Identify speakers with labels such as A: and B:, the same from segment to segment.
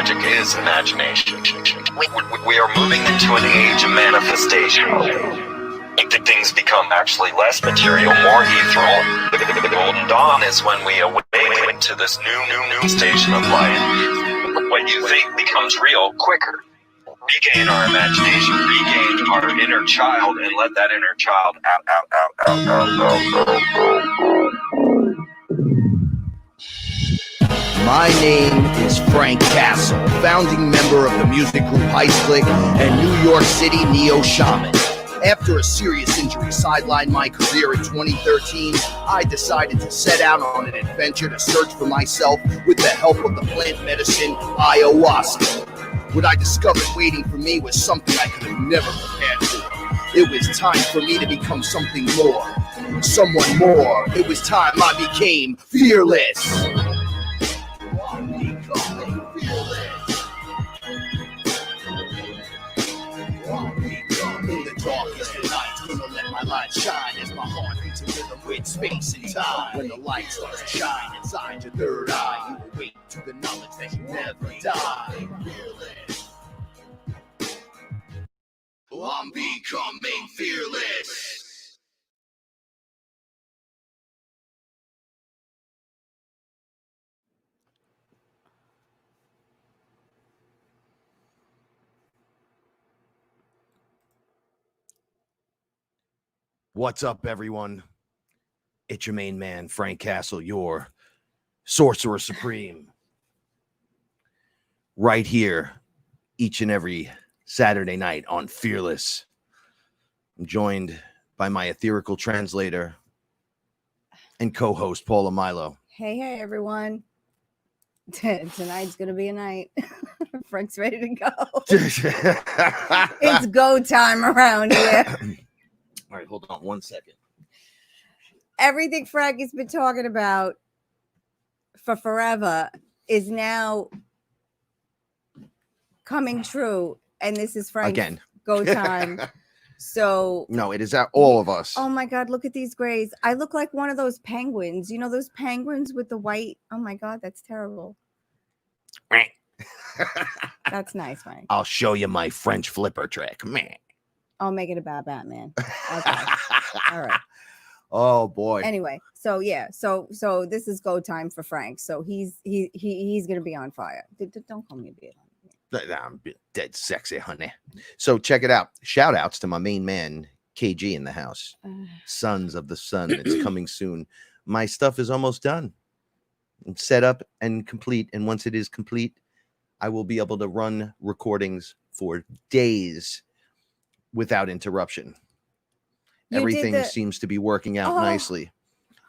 A: magic is imagination. We are moving into an age of manifestation. Things become actually less material, more ethereal. The golden dawn is when we awaken to this new station of life. What you think becomes real quicker. Regain our imagination, regain our inner child, and let that inner child
B: My name is Frank Castle, founding member of the music group Ice Click and New York City Neo Shaman. After a serious injury sidelined my career in 2013, I decided to set out on an adventure to search for myself with the help of the plant medicine Ayahuasca. What I discovered waiting for me was something I could have never prepared for. It was time for me to become something more, someone more. It was time I became fearless. Darkest of nights, gonna let my light shine as my heart beats a rhythm with space and time. When the light starts to shine inside your third eye, you awake to the knowledge that you never die. I'm becoming fearless. What's up, everyone? It's your main man, Frank Castle, your sorcerer supreme. Right here, each and every Saturday night on Fearless. I'm joined by my ethereal translator and co-host, Paula Milo.
C: Hey, everyone. Tonight's going to be a night. Frank's ready to go. It's go time around here.
B: All right, hold on 1 second.
C: Everything Frank has been talking about for forever is now coming true. And this is Frank's
B: again
C: go time. So
B: no, it is all of us.
C: Oh my God, look at these grays. I look like one of those penguins. You know those penguins with the white? Oh my God, that's terrible. That's nice, Frank.
B: I'll show you my French flipper trick. Man.
C: I'll make it about Batman. Okay. All right.
B: Oh boy.
C: Anyway, so yeah, so this is go time for Frank. So he's gonna be on fire. Don't call me a bitch.
B: I'm dead sexy, honey. So check it out. Shout outs to my main man, KG, in the house. Sons of the Sun. It's coming soon. My stuff is almost done. It's set up and complete. And once it is complete, I will be able to run recordings for days without interruption. Everything seems to be working out nicely.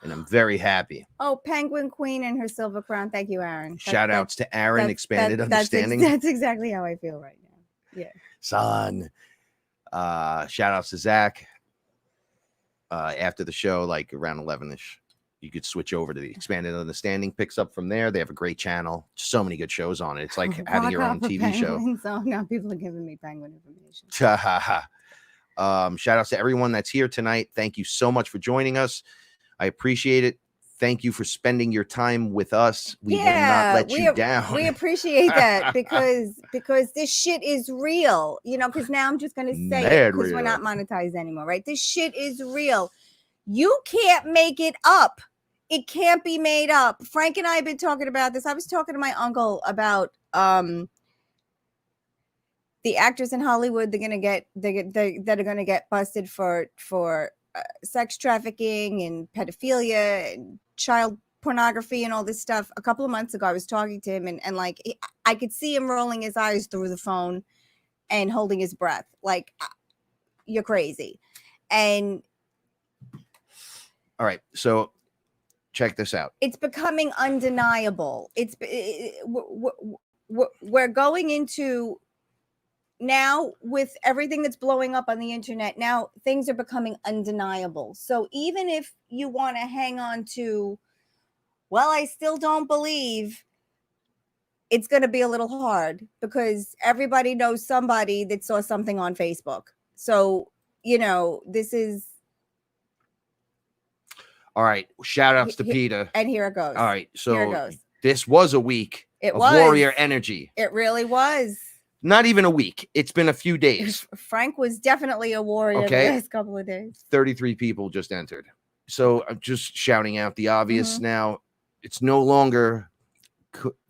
B: And I'm very happy.
C: Oh, Penguin Queen and her silver crown. Thank you, Aaron.
B: Shout outs to Aaron, Expanded Understanding.
C: That's exactly how I feel right now. Yeah.
B: Son. Shout outs to Zach. After the show, like around 11ish, you could switch over to the Expanded Understanding. Picks up from there. They have a great channel. So many good shows on it. It's like having your own TV show.
C: So now people are giving me penguin information.
B: Shout outs to everyone that's here tonight. Thank you so much for joining us. I appreciate it. Thank you for spending your time with us. We will not let you down.
C: We appreciate that because this shit is real. You know, because now I'm just going to say it because we're not monetized anymore, right? This shit is real. You can't make it up. It can't be made up. Frank and I have been talking about this. I was talking to my uncle about the actors in Hollywood. They're going to get busted for sex trafficking and pedophilia and child pornography and all this stuff. A couple of months ago, I was talking to him and like I could see him rolling his eyes through the phone and holding his breath like, you're crazy. And
B: all right, so check this out.
C: It's becoming undeniable. We're going into now with everything that's blowing up on the internet. Now things are becoming undeniable. So even if you want to hang on to, well, I still don't believe, it's going to be a little hard because everybody knows somebody that saw something on Facebook. So, you know, this is.
B: All right. Shout outs to Peter.
C: And here it goes.
B: All right. So this was a week
C: It
B: of
C: was
B: warrior energy.
C: It really was.
B: Not even a week. It's been a few days.
C: Frank was definitely a warrior
B: Okay.
C: the last couple of days.
B: 33 people just entered. So I'm just shouting out the obvious
C: Mhm.
B: now. It's no longer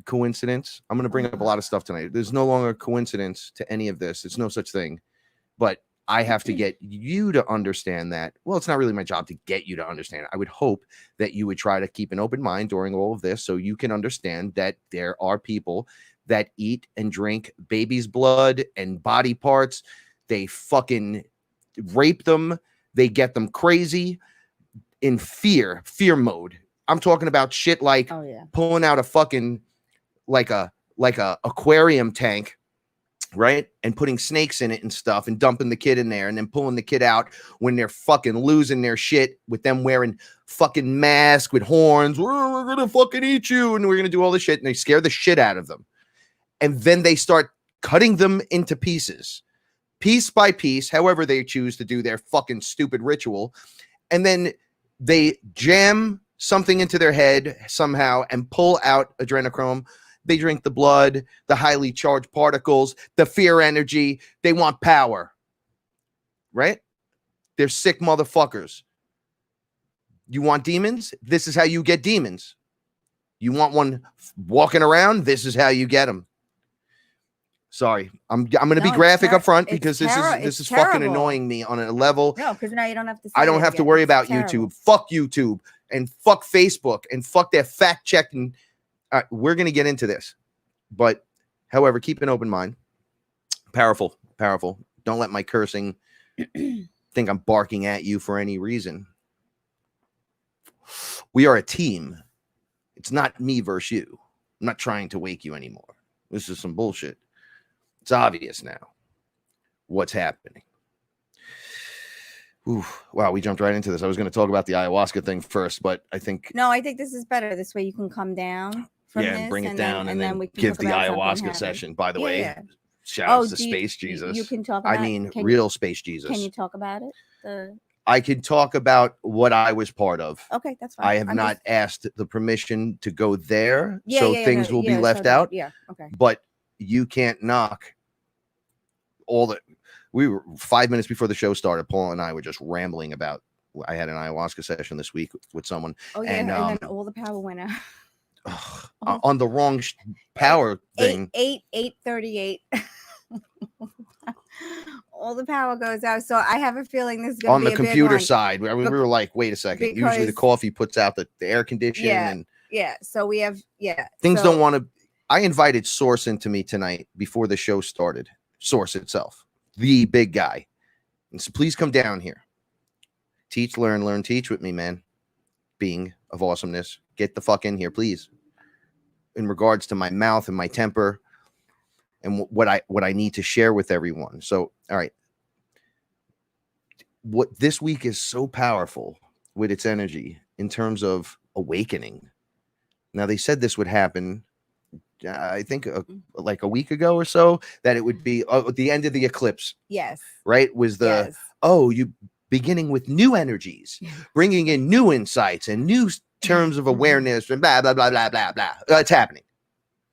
B: coincidence. I'm going to bring up a lot of stuff tonight. There's no longer coincidence to any of this. It's no such thing. But I have to get you to understand that. Well, it's not really my job to get you to understand. I would hope that you would try to keep an open mind during all of this so you can understand that there are people that eat and drink babies' blood and body parts. They fucking rape them. They get them crazy in fear mode. I'm talking about shit like pulling out a fucking like a aquarium tank, right? And putting snakes in it and stuff and dumping the kid in there and then pulling the kid out when they're fucking losing their shit with them wearing fucking masks with horns. We're gonna fucking eat you and we're gonna do all this shit, and they scare the shit out of them. And then they start cutting them into pieces, piece by piece, however they choose to do their fucking stupid ritual. And then they jam something into their head somehow and pull out adrenochrome. They drink the blood, the highly charged particles, the fear energy. They want power, right? They're sick motherfuckers. You want demons? This is how you get demons. You want one walking around? This is how you get them. Sorry, I'm going to be graphic up front because this is fucking annoying me on a level.
C: No, because now you don't have to.
B: I don't have to worry about YouTube. Fuck YouTube and fuck Facebook and fuck their fact checking. We're going to get into this, but however, keep an open mind. Powerful. Don't let my cursing think I'm barking at you for any reason. We are a team. It's not me versus you. I'm not trying to wake you anymore. This is some bullshit. It's obvious now what's happening. Ooh, wow, we jumped right into this. I was going to talk about the ayahuasca thing first, but I think
C: this is better. This way you can come down from this
B: and bring it down and then
C: we can
B: give
C: talk
B: the
C: about
B: ayahuasca session. By the way, shout out to Space Jesus.
C: You can talk about
B: real Space Jesus.
C: Can you talk about it?
B: I can talk about what I was part of.
C: Okay, that's fine.
B: I have not asked the permission to go there, so things will be left out.
C: Yeah, okay.
B: But you can't knock all the. We were 5 minutes before the show started. Paul and I were just rambling about. I had an ayahuasca session this week with someone.
C: Oh yeah, and then all the power went out.
B: On the wrong power thing.
C: 8:38. All the power goes out, so I have a feeling this is going to be
B: on the computer side. We were like, wait a second. Usually the coffee puts out the air conditioning.
C: So we have
B: things don't want to. I invited Source into me tonight before the show started. Source itself, the big guy, and so please come down here. Teach, learn, teach with me, man. Being of awesomeness, get the fuck in here, please. In regards to my mouth and my temper. And what I need to share with everyone. So, all right. What this week is so powerful with its energy in terms of awakening. Now, they said this would happen, I think, like a week ago or so, that it would be at the end of the eclipse.
C: Yes.
B: Right? Was the, you beginning with new energies, bringing in new insights and new terms of awareness and blah, blah, blah, blah, blah, blah. It's happening.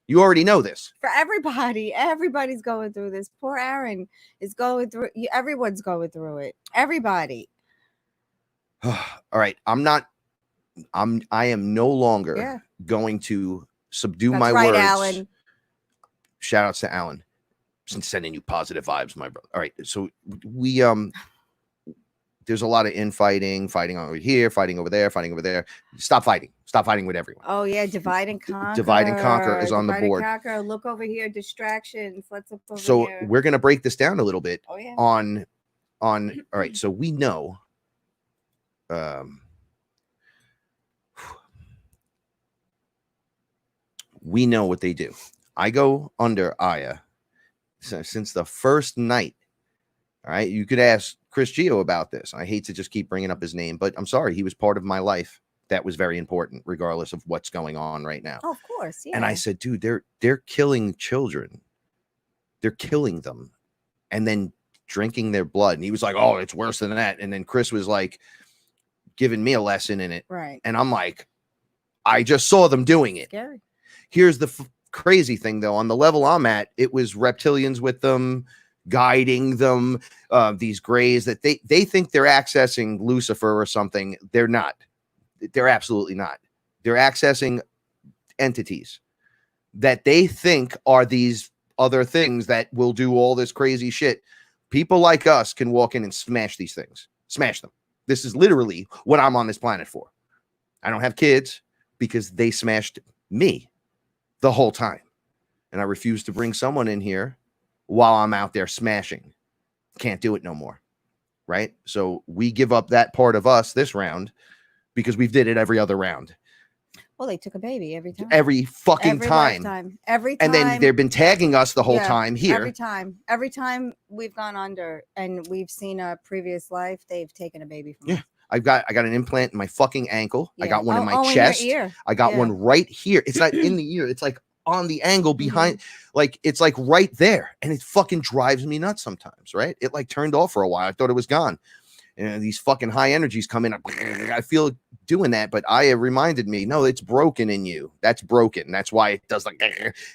B: You already know this.
C: For everybody. Everybody's going through this. Poor Aaron is going through. Everyone's going through it. Everybody.
B: All right. I am no longer going to subdue my words. Alan. Shout outs to Alan. Since sending you positive vibes, my brother. All right. So we there's a lot of infighting, fighting over here, fighting over there, fighting over there. Stop fighting. Stop fighting with everyone.
C: Oh, yeah. Divide and conquer.
B: Divide and conquer is on the board.
C: Look over here. Distractions. Let's look over
B: so
C: here.
B: We're going to break this down a little bit on, all right. So we know, what they do. I go under Ayah since the first night. All right. You could ask Chris Gio about this. I hate to just keep bringing up his name, but I'm sorry. He was part of my life. That was very important, regardless of what's going on right now.
C: Oh, of course. Yeah.
B: And I said, dude, they're killing children. They're killing them and then drinking their blood. And he was like, oh, it's worse than that. And then Chris was like giving me a lesson in it.
C: Right.
B: And I'm like, I just saw them doing it.
C: Scary.
B: Here's the crazy thing though. On the level I'm at, it was reptilians with them, guiding them, these grays that they think they're accessing Lucifer or something. They're not. They're absolutely not. They're accessing entities that they think are these other things that will do all this crazy shit. People like us can walk in and smash these things, smash them. This is literally what I'm on this planet for. I don't have kids because they smashed me the whole time. And I refuse to bring someone in here while I'm out there smashing. Can't do it no more. Right? So we give up that part of us this round because we did it every other round.
C: Well, they took a baby every time.
B: Every fucking time.
C: Every time.
B: And then they've been tagging us the whole time here.
C: Every time we've gone under and we've seen a previous life, they've taken a baby from us.
B: I got an implant in my fucking ankle.
C: Yeah.
B: I got one in my chest.
C: In your ear.
B: I got one right here. It's not in the ear. It's like on the angle behind, like it's like right there. And it fucking drives me nuts sometimes, right? It like turned off for a while. I thought it was gone. And these fucking high energies come in. I feel doing that, but Ayah reminded me, no, it's broken in you. That's broken. That's why it does like,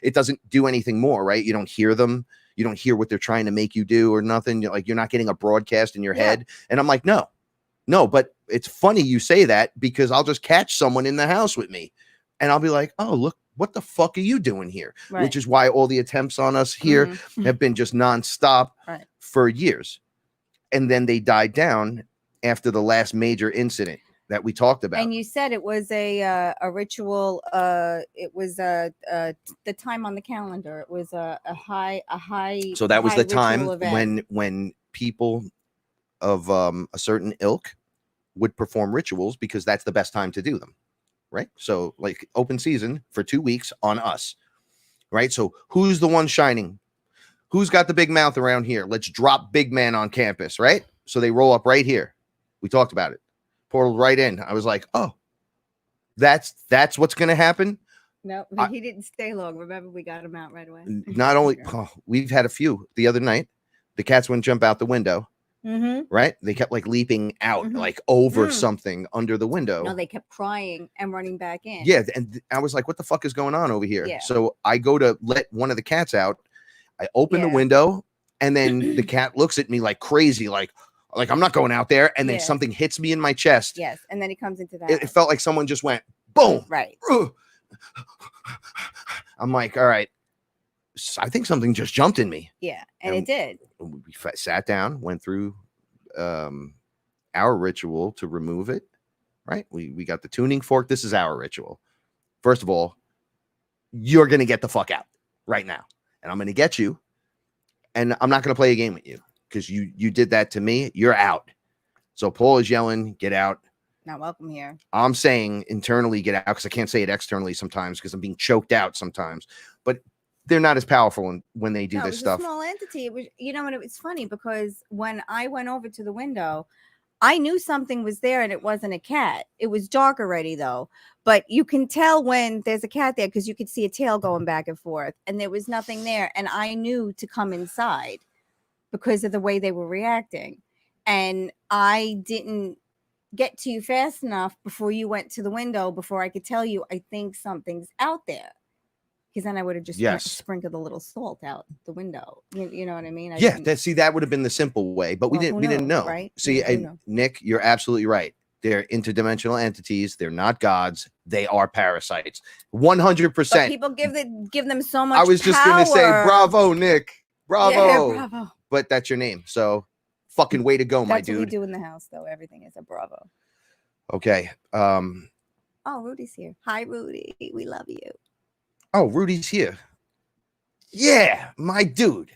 B: it doesn't do anything more, right? You don't hear them. You don't hear what they're trying to make you do or nothing. You're like, you're not getting a broadcast in your head. And I'm like, no, but it's funny you say that because I'll just catch someone in the house with me and I'll be like, oh, look, what the fuck are you doing here? Right. Which is why all the attempts on us here have been just nonstop for years. And then they died down after the last major incident that we talked about.
C: And you said it was a ritual. It was the time on the calendar. It was a high. So
B: that was the time when people of a certain ilk would perform rituals because that's the best time to do them, right? So like open season for 2 weeks on us, right? So who's the one shining? Who's got the big mouth around here? Let's drop big man on campus, right? So they roll up right here. We talked about it. Portal right in. I was like, oh, that's what's going to happen.
C: No, but he didn't stay long. Remember, we got him out right away.
B: Not only, we've had a few the other night. The cats wouldn't jump out the window, right? They kept like leaping out, like over something under the window.
C: No, they kept crying and running back in.
B: Yeah, and I was like, what the fuck is going on over here? Yeah. So I go to let one of the cats out. I open the window and then the cat looks at me like crazy, like I'm not going out there. And then something hits me in my chest.
C: Yes. And then he comes into that.
B: It felt like someone just went boom.
C: Right.
B: I'm like, all right. I think something just jumped in me.
C: Yeah. And it did.
B: We sat down, went through our ritual to remove it. Right. We got the tuning fork. This is our ritual. First of all, you're going to get the fuck out right now. And I'm going to get you. And I'm not going to play a game with you because you did that to me. You're out. So Paul is yelling, get out.
C: Not welcome here.
B: I'm saying internally, get out, because I can't say it externally sometimes because I'm being choked out sometimes. But they're not as powerful when they do this stuff.
C: A small entity. It was, and it was funny because when I went over to the window, I knew something was there and it wasn't a cat. It was dark already though. But you can tell when there's a cat there because you could see a tail going back and forth and there was nothing there. And I knew to come inside because of the way they were reacting. And I didn't get to you fast enough before you went to the window before I could tell you, I think something's out there. Because then I would have just sprinkled a little salt out the window. You know what I mean?
B: That would have been the simple way, but we didn't know.
C: Right?
B: See, Nick, you're absolutely right. They're interdimensional entities. They're not gods. They are parasites. 100%.
C: But people give them so much.
B: I was just going to say, bravo, Nick. Bravo.
C: Yeah, bravo.
B: But that's your name. So fucking way to go, my dude.
C: That's what we do in the house, though. Everything is a bravo.
B: Okay.
C: Oh, Rudy's here. Hi, Rudy. We love you.
B: Oh, Rudy's here. Yeah, my dude.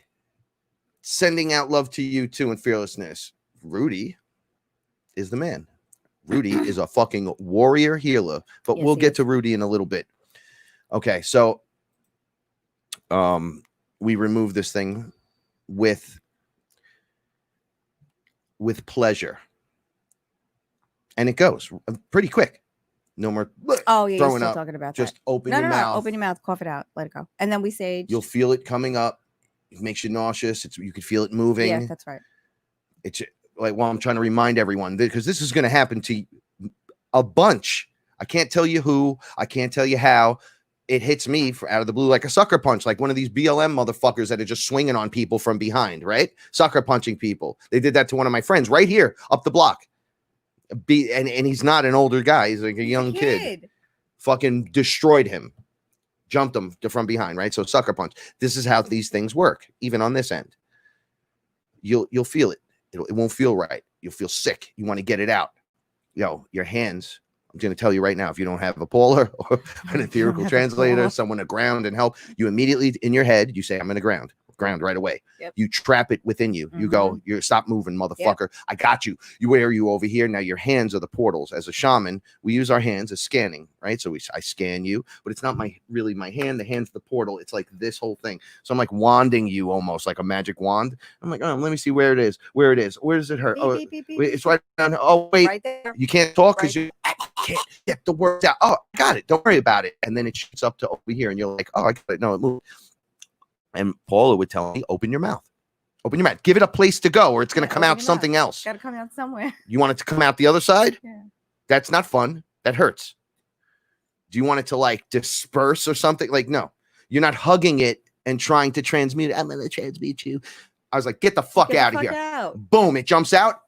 B: Sending out love to you too and fearlessness. Rudy is the man. Rudy is a fucking warrior healer, but we'll get to Rudy in a little bit. Okay, so we remove this thing with pleasure. And it goes pretty quick. No more.
C: Oh, yeah,
B: throwing
C: you're still
B: up.
C: talking about
B: Just
C: that.
B: open your mouth.
C: Open your mouth, cough it out, let it go. And then we sage.
B: You'll feel it coming up. It makes you nauseous. You can feel it moving.
C: Yes, that's right.
B: It's like, I'm trying to remind everyone because this is going to happen to a bunch. I can't tell you who. I can't tell you how.
D: it hits me out of the blue like a sucker punch, like one of these BLM motherfuckers that are just swinging on people from behind, right? Sucker punching people. They did that to one of my friends right here up the block. And he's not an older guy. He's like a young kid. Fucking destroyed him. Jumped him from behind, right? So sucker punch. This is how these things work, even on this end. You'll feel it. It won't feel right. You'll feel sick. You want to get it out. Your hands. I'm going to tell you right now, if you don't have a Paula or an etherical translator, someone to ground and help, you immediately in your head, you say, I'm going to ground right away.
C: Yep.
D: You trap it within you. You go, you stop moving, motherfucker. Yep. I got you. Where are you over here? Now your hands are the portals. As a shaman, we use our hands as scanning, right? So I scan you, but it's not really my hand. The hand's the portal. It's like this whole thing. So I'm like wanding you almost like a magic wand. I'm like, oh, let me see where it is. Where does it hurt? Beep, beep, beep, it's right down. Oh, wait. Right there. You can't talk because you can't get the words out. Oh, I got it. Don't worry about it. And then it shoots up to over here and you're like, oh, I got it. No, it moved. And Paula would tell me, open your mouth. Open your mouth. Give it a place to go or it's going to come out something else.
C: Got to come out somewhere.
D: You want it to come out the other side?
C: Yeah.
D: That's not fun. That hurts. Do you want it to like disperse or something? Like, no. You're not hugging it and trying to transmute it. I'm going to transmute you. I was like, get the fuck out of here. Boom. It jumps out.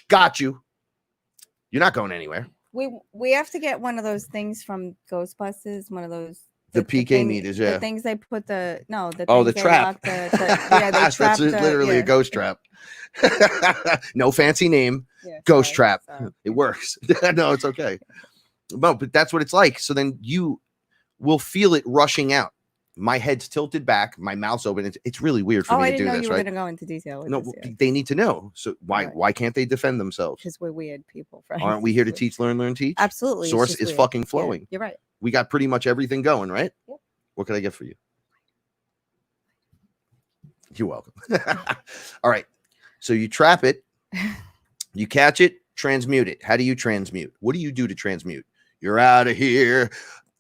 D: Got you. You're not going anywhere.
C: We have to get one of those things from Ghostbusters. One of those.
D: The PK meters, yeah.
C: The things they put the
D: trap.
C: They trap.
D: That's literally a ghost trap. No fancy name. Yeah, ghost trap. Sorry. It works. No, it's okay. But that's what it's like. So then you will feel it rushing out. My head's tilted back, my mouth's open. It's really weird for me to do this, right?
C: I didn't know you were going to go into detail.
D: No, they need to know. So why can't they defend themselves?
C: Because we're weird people. Right?
D: Aren't we here to teach, learn, teach?
C: Absolutely.
D: Source is fucking flowing.
C: Yeah, you're right.
D: We got pretty much everything going, right?
C: Yep.
D: What can I get for you? You're welcome. All right. So you trap it, you catch it, transmute it. How do you transmute? What do you do to transmute? You're out of here.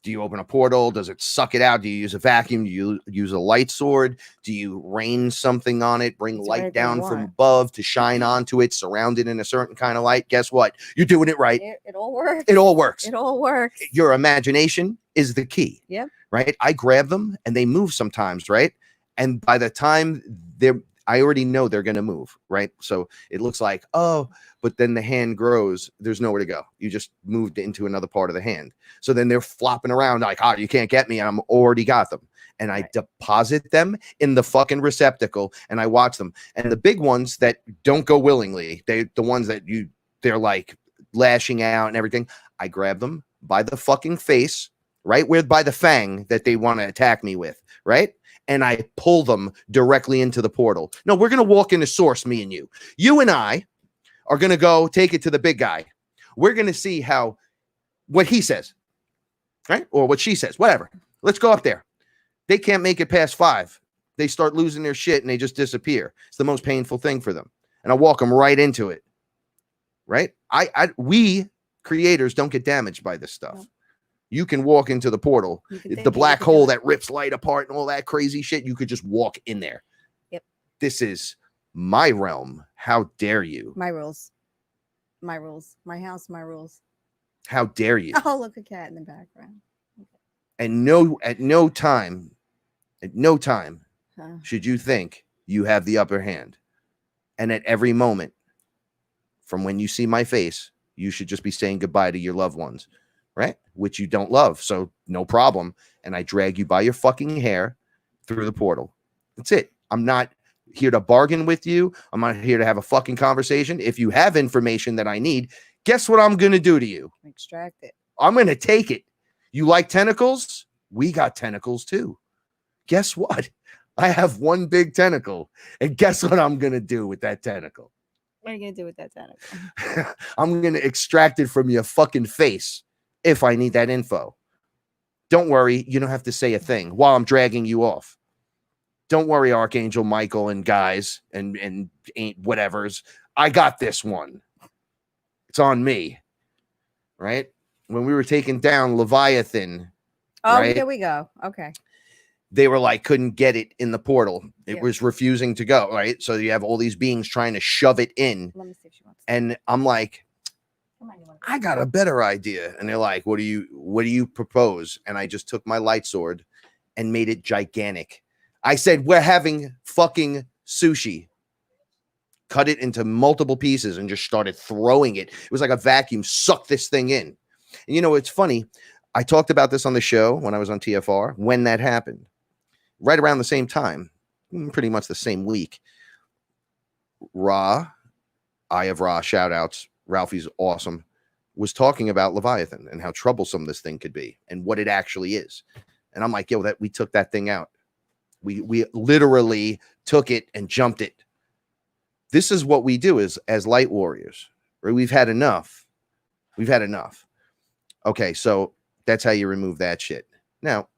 D: Do you open a portal? Does it suck it out? Do you use a vacuum? Do you use a light sword? Do you rain something on it? Bring light down from above to shine onto it, surround it in a certain kind of light? Guess what? You're doing it right.
C: It all works.
D: It all works.
C: It all works.
D: Your imagination is the key.
C: Yeah.
D: Right? I grab them and they move sometimes, right? And by the time I already know they're going to move, right? So it looks like, but then the hand grows. There's nowhere to go. You just moved into another part of the hand. So then they're flopping around like, you can't get me. And I'm already got them. And I deposit them in the fucking receptacle and I watch them. And the big ones that don't go willingly, the ones that they're like lashing out and everything. I grab them by the fucking face, right? By the fang that they want to attack me with, right? And I pull them directly into the portal. No, we're going to walk into source, me and you. You and I are going to go take it to the big guy. We're going to see what he says, right? Or what she says, whatever. Let's go up there. They can't make it past 5. They start losing their shit and they just disappear. It's the most painful thing for them. And I walk them right into it, right? We creators don't get damaged by this stuff. You can walk into the portal, the black hole that rips light apart and all that crazy shit. You could just walk in there.
C: Yep.
D: This is my realm. How dare you?
C: My rules. My rules. My house, my rules.
D: How dare you?
C: Oh, look, a cat in the background. Okay.
D: And at no time should you think you have the upper hand. And at every moment, from when you see my face, you should just be saying goodbye to your loved ones. Right? Which you don't love. So no problem. And I drag you by your fucking hair through the portal. That's it. I'm not here to bargain with you. I'm not here to have a fucking conversation. If you have information that I need, guess what I'm going to do to you?
C: Extract it.
D: I'm going to take it. You like tentacles? We got tentacles too. Guess what? I have one big tentacle. And guess what I'm going to do with that tentacle?
C: What are you going to do with that tentacle?
D: I'm going to extract it from your fucking face. If I need that info. Don't worry, you don't have to say a thing while I'm dragging you off. Don't worry, Archangel Michael and guys and ain't whatevers. I got this one. It's on me. Right? When we were taking down Leviathan.
C: Oh,
D: right?
C: Here we go. Okay.
D: They were like, couldn't get it in the portal. It was refusing to go, right? So you have all these beings trying to shove it in.
C: Let me see if she wants
D: and I'm like,
C: come on, you want
D: I got a better idea. And they're like, what do you propose? And I just took my light sword and made it gigantic. I said, we're having fucking sushi. Cut it into multiple pieces and just started throwing it. It was like a vacuum, sucked this thing in. And you know, it's funny. I talked about this on the show when I was on TFR, when that happened. Right around the same time, pretty much the same week. Ayah of Ra, shout outs. Ralphie's awesome. Was talking about Leviathan and how troublesome this thing could be and what it actually is. And I'm like, yo, we took that thing out. We literally took it and jumped it. This is what we do as light warriors. Right? We've had enough. Okay, so that's how you remove that shit. Now,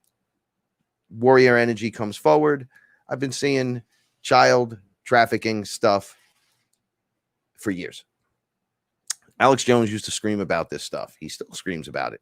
D: warrior energy comes forward. I've been seeing child trafficking stuff for years. Alex Jones used to scream about this stuff. He still screams about it.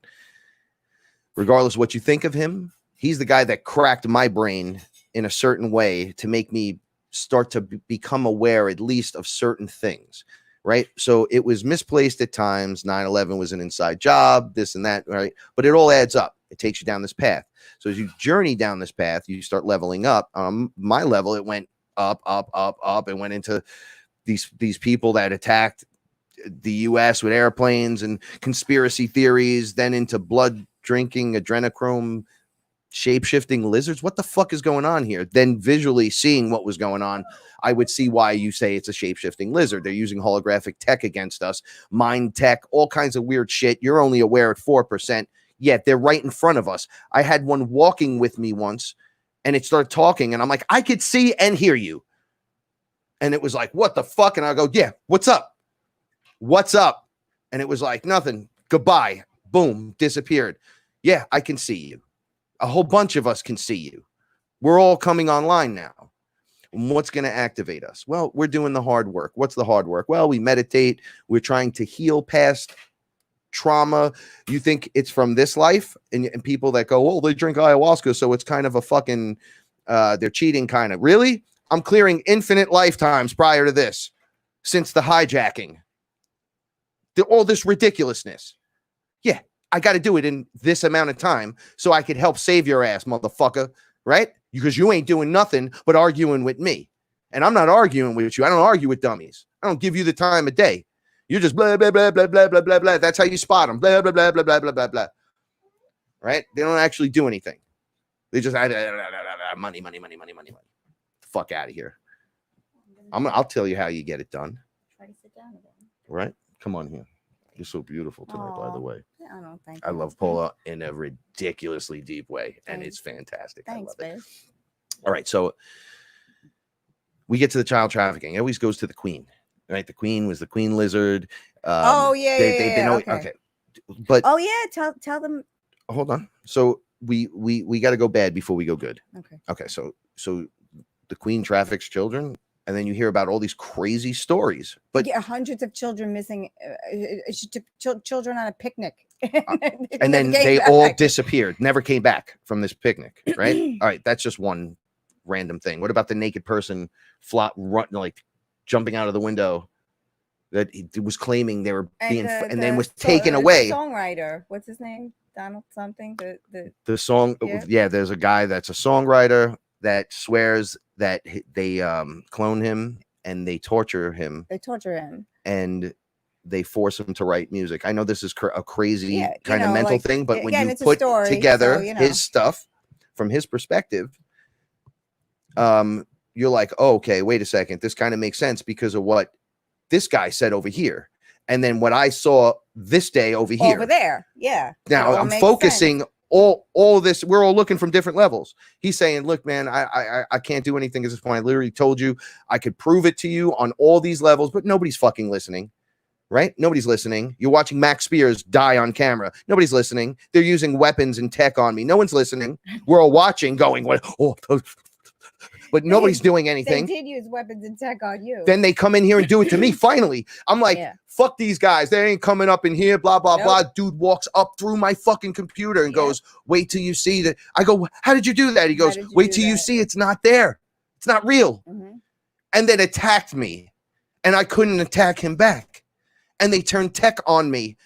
D: Regardless of what you think of him, he's the guy that cracked my brain in a certain way to make me start to become aware at least of certain things, right? So it was misplaced at times. 9/11 was an inside job, this and that, right? But it all adds up. It takes you down this path. So as you journey down this path, you start leveling up. My level, it went up. It went into these people that attacked the U.S. with airplanes and conspiracy theories, then into blood drinking, adrenochrome, shape-shifting lizards. What the fuck is going on here? Then visually seeing what was going on, I would see why you say it's a shape-shifting lizard. They're using holographic tech against us, mind tech, all kinds of weird shit. You're only aware at 4%, yet they're right in front of us. I had one walking with me once, and it started talking, and I'm like, I could see and hear you. And it was like, what the fuck? And I go, yeah, what's up? What's up? And it was like, nothing. Goodbye. Boom. Disappeared. Yeah, I can see you. A whole bunch of us can see you. We're all coming online now. And what's going to activate us? Well, we're doing the hard work. What's the hard work? Well, we meditate. We're trying to heal past trauma. You think it's from this life? And people that go, oh, they drink ayahuasca, so it's kind of a fucking, they're cheating kind of. Really? I'm clearing infinite lifetimes prior to this, since the hijacking. All this ridiculousness. Yeah, I got to do it in this amount of time so I could help save your ass, motherfucker, right? Because you ain't doing nothing but arguing with me. And I'm not arguing with you. I don't argue with dummies. I don't give you the time of day. You're just blah, blah, blah, blah, blah, blah, blah, blah. That's how you spot them. Blah, blah, blah, blah, blah, blah, blah, blah. Right? They don't actually do anything. They just money. Fuck out of here. I'll tell you how you get it done.
C: Try to sit down again.
D: Right? Come on here. You're so beautiful tonight, by the way.
C: I don't think
D: I love Paula in a ridiculously deep way, and it's fantastic.
C: Thanks,
D: I love it.
C: babe.
D: All right, so we get to the child trafficking. It always goes to the queen, right? The queen was the queen lizard. Okay. But
C: tell them.
D: Hold on. So we got to go bad before we go good.
C: Okay.
D: So the queen traffics children. And then you hear about all these crazy stories. But
C: yeah, hundreds of children missing. She took children on a picnic.
D: And then they all disappeared. Never came back from this picnic, right? All right, that's just one random thing. What about the naked person jumping out of the window that he was claiming they were being and then was taken away?
C: Songwriter, what's his name? Donald something.
D: The song. Yeah, there's a guy that's a songwriter that swears that they clone him and they torture him. And they force him to write music. I know this is a crazy kind of mental thing, but when you put together his stuff from his perspective, you're like, oh, okay, wait a second. This kind of makes sense because of what this guy said over here. And then what I saw this day over here.
C: Over there. Yeah.
D: Now I'm focusing all this. We're all looking from different levels. He's saying, look, man, I can't do anything at this point. I literally told you I could prove it to you on all these levels, but nobody's fucking listening, right? Nobody's listening. You're watching Max Spears die on camera. Nobody's listening. They're using weapons and tech on me. No one's listening. We're all watching going, what? Oh, but nobody's doing anything.
C: They did use weapons and tech on you.
D: Then they come in here and do it to me. Finally, I'm like, fuck these guys. They ain't coming up in here, blah, blah, blah. Dude walks up through my fucking computer and goes, wait till you see that. I go, how did you do that? He goes, wait till you see it's not there. It's not real. And then attacked me. And I couldn't attack him back. And they turned tech on me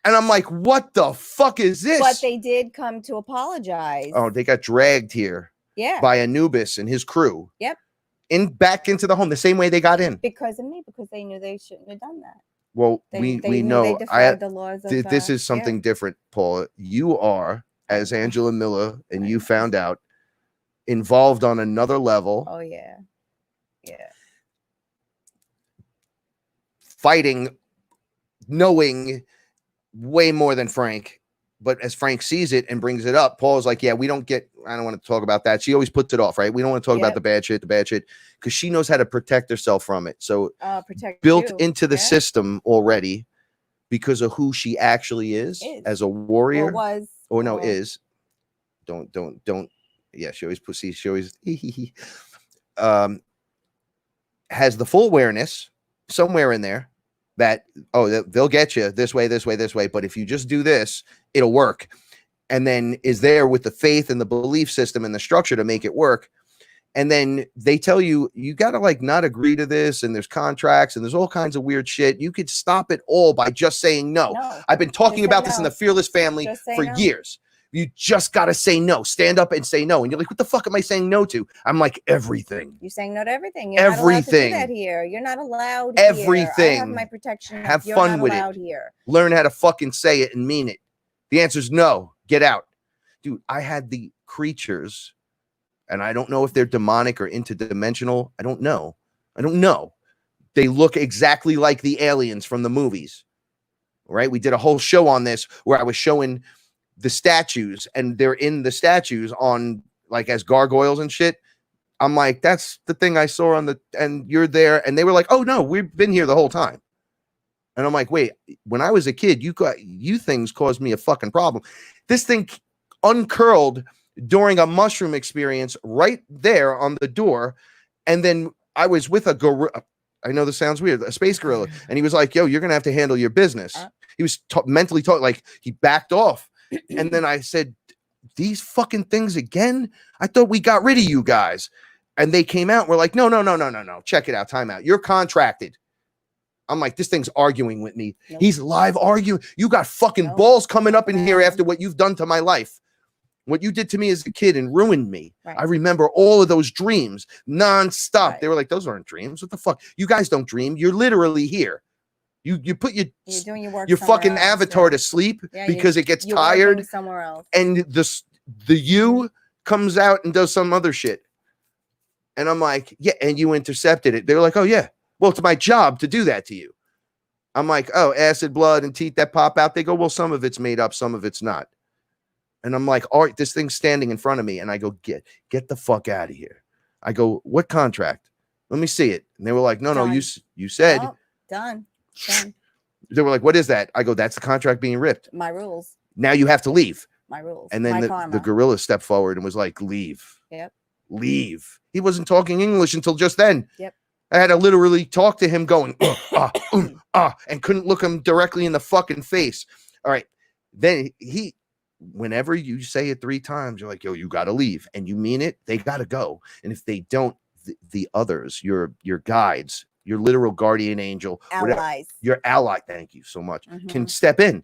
D: And I'm like, what the fuck is this?
C: But they did come to apologize.
D: Oh, they got dragged here
C: yeah.
D: by Anubis and his crew.
C: Yep.
D: Back into the home the same way they got in.
C: Because of me, because they knew they shouldn't have done that.
D: Well,
C: They
D: we
C: knew
D: know
C: they defied the laws of,
D: this is something different, Paula. You are, as Angela Miller, and you found out, involved on another level.
C: Oh yeah. Yeah.
D: Fighting, knowing way more than Frank. But as Frank sees it and brings it up, Paul's like, yeah, I don't want to talk about that. She always puts it off, right? We don't want to talk about the bad shit, because she knows how to protect herself from it. So built into the system already because of who she actually is as a warrior. Is. Don't. Yeah, she always has the full awareness somewhere in there that, they'll get you this way. But if you just do this, it'll work. And then is there with the faith and the belief system and the structure to make it work. And then they tell you, you got to like not agree to this. And there's contracts and there's all kinds of weird shit. You could stop it all by just saying no. I've been talking about this in the Fearless family for years. You just got to say no. Stand up and say no. And you're like, what the fuck am I saying no to? I'm like, everything.
C: You're saying no to everything. You're not allowed to do that here. You're not allowed
D: everything.
C: Here. I have my protection.
D: Have fun with it.
C: Here.
D: Learn how to fucking say it and mean it. The answer is no. Get out. Dude, I had the creatures, and I don't know if they're demonic or interdimensional. I don't know. They look exactly like the aliens from the movies. Right? We did a whole show on this where I was showing the statues, and they're in the statues on like as gargoyles and shit. I'm like, that's the thing I saw and you're there. And they were like, oh no, we've been here the whole time. And I'm like, wait, when I was a kid, you things caused me a fucking problem. This thing uncurled during a mushroom experience right there on the door. And then I was with a gorilla. I know this sounds weird, a space gorilla. And he was like, yo, you're going to have to handle your business. He was mentally taught, like he backed off. And then I said, these fucking things again? I thought we got rid of you guys. And they came out. We're like, no. Check it out. Time out. You're contracted. I'm like, this thing's arguing with me. Nope. He's live arguing. You got fucking balls coming up in here after what you've done to my life. What you did to me as a kid and ruined me. Right. I remember all of those dreams nonstop. Right. They were like, those aren't dreams. What the fuck? You guys don't dream. You're literally here. You put your fucking else, avatar to sleep because it gets tired
C: somewhere else.
D: And the you comes out and does some other shit. And I'm like, yeah, and you intercepted it. They were like, oh yeah, well, it's my job to do that to you. I'm like, oh, acid, blood, and teeth that pop out. They go, well, some of it's made up, some of it's not. And I'm like, all right, this thing's standing in front of me. And I go, get the fuck out of here. I go, what contract? Let me see it. And they were like, no, you said.
C: Oh, done.
D: They were like, what is that? I go, that's the contract being ripped.
C: My rules.
D: Now you have to leave.
C: My rules.
D: And then the gorilla stepped forward and was like, leave.
C: Yep.
D: Leave. He wasn't talking English until just then.
C: Yep.
D: I had to literally talk to him going, and couldn't look him directly in the fucking face. All right. Then whenever you say it 3 times, you're like, yo, you got to leave. And you mean it, they got to go. And if they don't, the others, your guides, your literal guardian angel,
C: allies,
D: your ally, thank you so much, can step in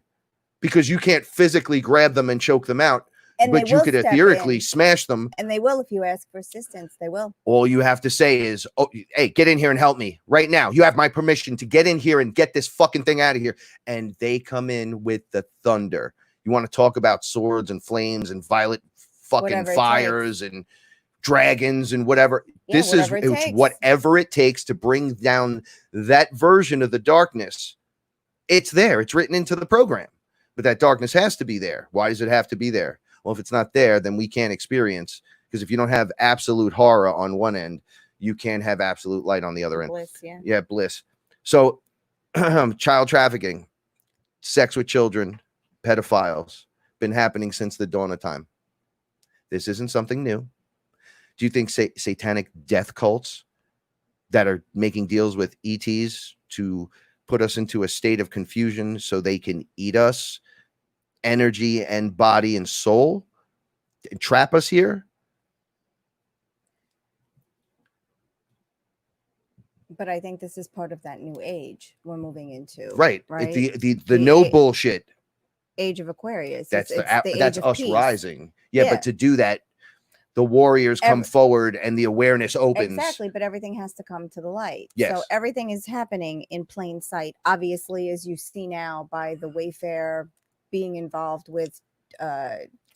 D: because you can't physically grab them and choke them out. But you could theoretically smash them.
C: And they will if you ask for assistance. They will. All
D: you have to say is, oh, hey, get in here and help me right now. You have my permission to get in here and get this fucking thing out of here. And they come in with the thunder. You want to talk about swords and flames and violet fucking fires and dragons and whatever. Yeah, it's whatever it takes to bring down that version of the darkness. It's there. It's written into the program. But that darkness has to be there. Why does it have to be there? Well, if it's not there, then we can't experience. Because if you don't have absolute horror on one end, you can't have absolute light on the other end.
C: Bliss,
D: yeah, bliss. So child trafficking, sex with children, pedophiles, been happening since the dawn of time. This isn't something new. Do you think satanic death cults that are making deals with ETs to put us into a state of confusion so they can eat us, energy and body and soul, and trap us here?
C: But I think this is part of that new age we're moving into.
D: Right. The no bullshit.
C: age of Aquarius.
D: That's
C: it's
D: the
C: the
D: that's
C: age of
D: us
C: peace.
D: rising. Yeah,
C: Yeah.
D: but to do that, the warriors come forward and the awareness opens.
C: Exactly, but everything has to come to the light.
D: Yes.
C: So everything is happening in plain sight. Obviously, as you see now by the Wayfair being involved with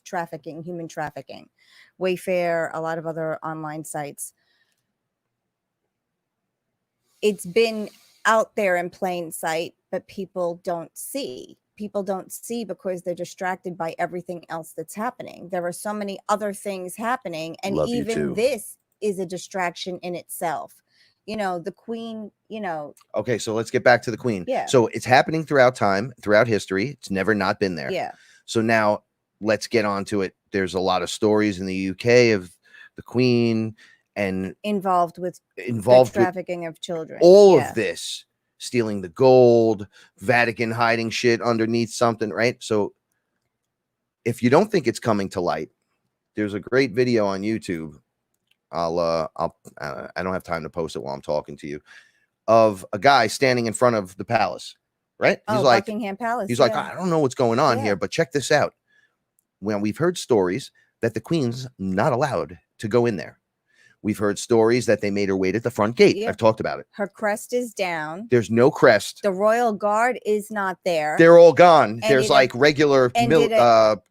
C: trafficking, human trafficking, Wayfair, a lot of other online sites. It's been out there in plain sight, but people don't see. People don't see because they're distracted by everything else that's happening. There are so many other things happening, and
D: Love you
C: even
D: too.
C: this is a distraction in itself. You know, the queen, you know.
D: Okay, so let's get back to the queen.
C: Yeah.
D: So it's happening throughout time, throughout history. It's never not been there.
C: Yeah.
D: So now let's get on to it. There's a lot of stories in the UK of the queen and
C: involved with trafficking of children.
D: All of this, stealing the gold, Vatican hiding shit underneath something, right? So if you don't think it's coming to light, there's a great video on YouTube. I don't have time to post it while I'm talking to you, of a guy standing in front of the palace, right? He's like
C: Buckingham Palace.
D: He's like, I don't know what's going on here, but check this out. Well, we've heard stories that the queen's not allowed to go in there. We've heard stories that they made her wait at the front gate. I've talked about it.
C: Her crest is down.
D: There's no crest.
C: The royal guard is not there.
D: They're all gone. There's like regular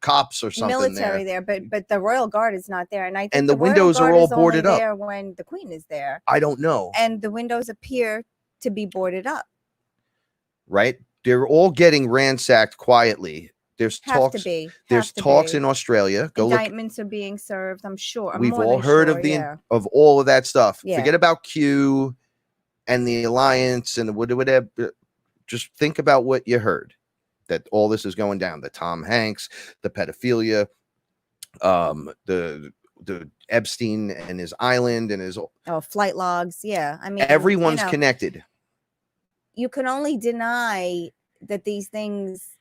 D: cops or something
C: military there, but the royal guard is not there. And I think
D: the windows are all boarded up.
C: There when the queen is there.
D: I don't know.
C: And the windows appear to be boarded up.
D: Right? They're all getting ransacked quietly. There's talks. There's talks in Australia.
C: Indictments are being served. I'm sure.
D: We've all heard of all of that stuff.
C: Yeah.
D: Forget about Q and the alliance and whatever. Just think about what you heard. That all this is going down. The Tom Hanks, the pedophilia, the Epstein and his island and his
C: flight logs. Yeah, I mean
D: everyone's connected.
C: You can only deny that these things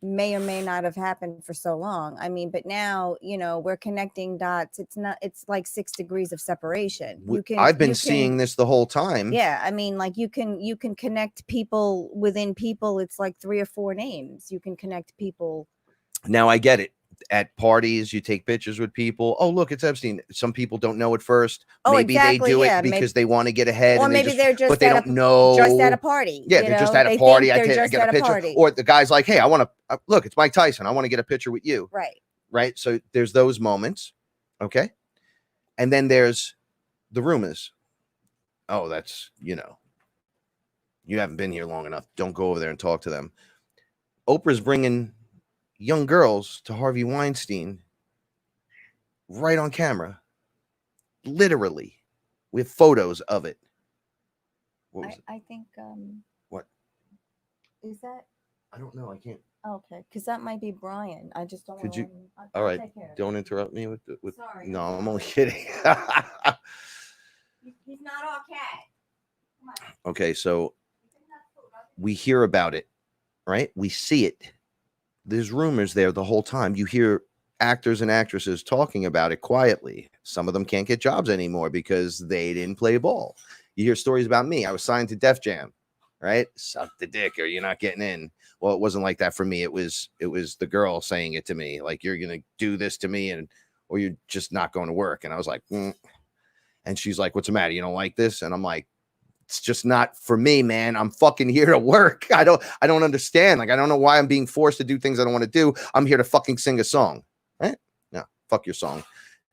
C: may or may not have happened for so long. I mean, but now, we're connecting dots. It's like 6 degrees of separation.
D: I've been seeing this the whole time.
C: Yeah. I mean, like you can connect people within people. It's like 3 or 4 names. You can connect people.
D: Now I get it. At parties, you take pictures with people. Oh, look, it's Epstein. Some people don't know at first. Maybe they do it because they want to get ahead.
C: Or maybe they're just,
D: but they don't know.
C: Just at a party.
D: Yeah, they're just at a party. I get a picture. Or the guy's like, hey, I want to look. It's Mike Tyson. I want to get a picture with you.
C: Right.
D: Right. So there's those moments. Okay. And then there's the rumors. Oh, that's you haven't been here long enough. Don't go over there and talk to them. Oprah's bringing young girls to Harvey Weinstein right on camera, literally, with photos of it.
C: I think
D: what
C: is that?
D: I don't know. I can't.
C: Okay, because that might be Brian. I just don't.
D: Could you?
C: All
D: right, don't interrupt me with.
C: Sorry.
D: No, I'm only kidding.
C: He's not all cat. Come on.
D: Okay, so we hear about it, right? We see it. There's rumors there the whole time. You hear actors and actresses talking about it quietly. Some of them can't get jobs anymore because they didn't play ball. You hear stories about me. I was signed to Def Jam, right? Suck the dick or you're not getting in. Well, it wasn't like that for me. It was the girl saying it to me, like, you're going to do this to me or you're just not going to work. And I was like, And she's like, what's the matter? You don't like this? And I'm like, it's just not for me, man. I'm fucking here to work. I don't understand. Like, I don't know why I'm being forced to do things I don't want to do. I'm here to fucking sing a song, right? No, fuck your song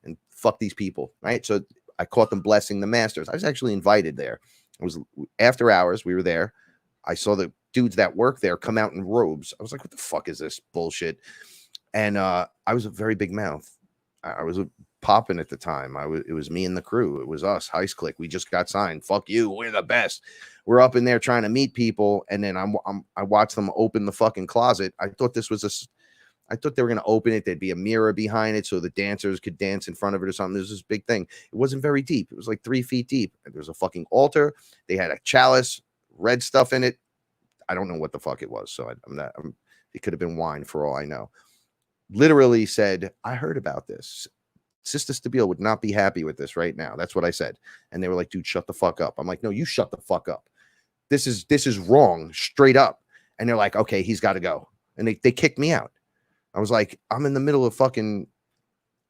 D: and fuck these people, right? So I caught them blessing the masters. I was actually invited there. It was after hours. We were there. I saw the dudes that work there come out in robes. I was like, what the fuck is this bullshit? And I was a very big mouth. I was popping at the time. It was me and the crew. It was us, Heist Click. We just got signed. Fuck you. We're the best. We're up in there trying to meet people. And then I watched them open the fucking closet. I thought I thought they were going to open it. There'd be a mirror behind it so the dancers could dance in front of it or something. There's this big thing. It wasn't very deep. It was like 3 feet deep. There was a fucking altar. They had a chalice, red stuff in it. I don't know what the fuck it was. So it could have been wine for all I know. Literally said, I heard about this. Sister Stabile would not be happy with this right now. That's what I said. And they were like, dude, shut the fuck up. I'm like, no, you shut the fuck up. This is wrong, straight up. And they're like, okay, he's got to go. And they kicked me out. I was like, I'm in the middle of fucking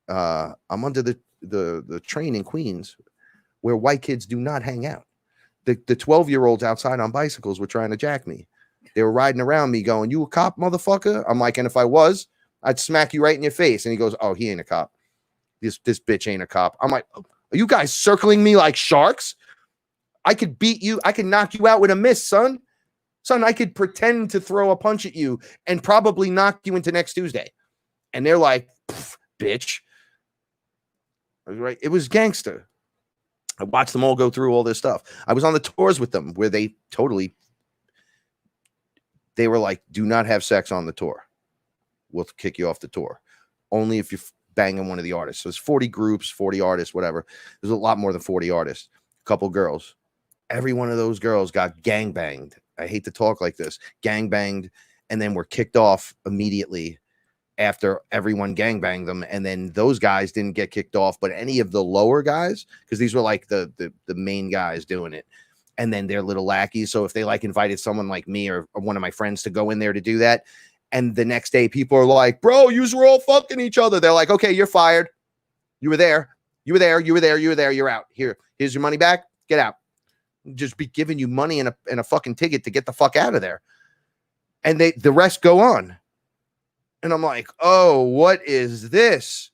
D: I'm under the train in Queens where white kids do not hang out. The 12-year-olds outside on bicycles were trying to jack me. They were riding around me going, "You a cop, motherfucker?" I'm like, and if I was, I'd smack you right in your face. And he goes, "Oh, he ain't a cop. This bitch ain't a cop." I'm like, "Are you guys circling me like sharks? I could beat you. I could knock you out with a miss, son. Son, I could pretend to throw a punch at you and probably knock you into next Tuesday." And they're like, "Bitch." I was right. It was gangster. I watched them all go through all this stuff. I was on the tours with them where they were like, "Do not have sex on the tour. We'll kick you off the tour. Only if you're banging one of the artists." So there's 40 groups, 40 artists, whatever. There's a lot more than 40 artists. A couple girls. Every one of those girls got gangbanged. I hate to talk like this. Gangbanged, and then were kicked off immediately after everyone gangbanged them. And then those guys didn't get kicked off, but any of the lower guys, because these were like the main guys doing it, and then they're little lackeys. So if they like invited someone like me or one of my friends to go in there to do that, and the next day people are like, "Bro, you were all fucking each other," they're like, "Okay, you're fired. You were there. You were there. You were there. You were there. You're out. Here's your money back. Get out." Just be giving you money and a fucking ticket to get the fuck out of there. And the rest go on. And I'm like, "Oh, what is this?"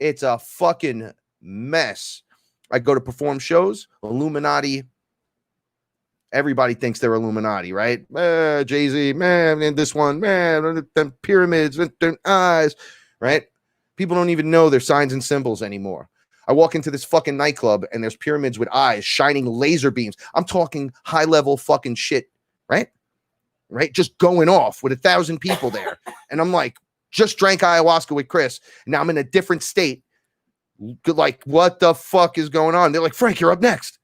D: It's a fucking mess. I go to perform shows, Illuminati. Everybody thinks they're Illuminati, right? Jay-Z, man, and this one, man, them pyramids, them eyes, right? People don't even know their signs and symbols anymore. I walk into this fucking nightclub and there's pyramids with eyes, shining laser beams. I'm talking high-level fucking shit, right? Right? Just going off with 1,000 people there. And I'm like, just drank ayahuasca with Chris. Now I'm in a different state. Like, what the fuck is going on? They're like, "Frank, you're up next."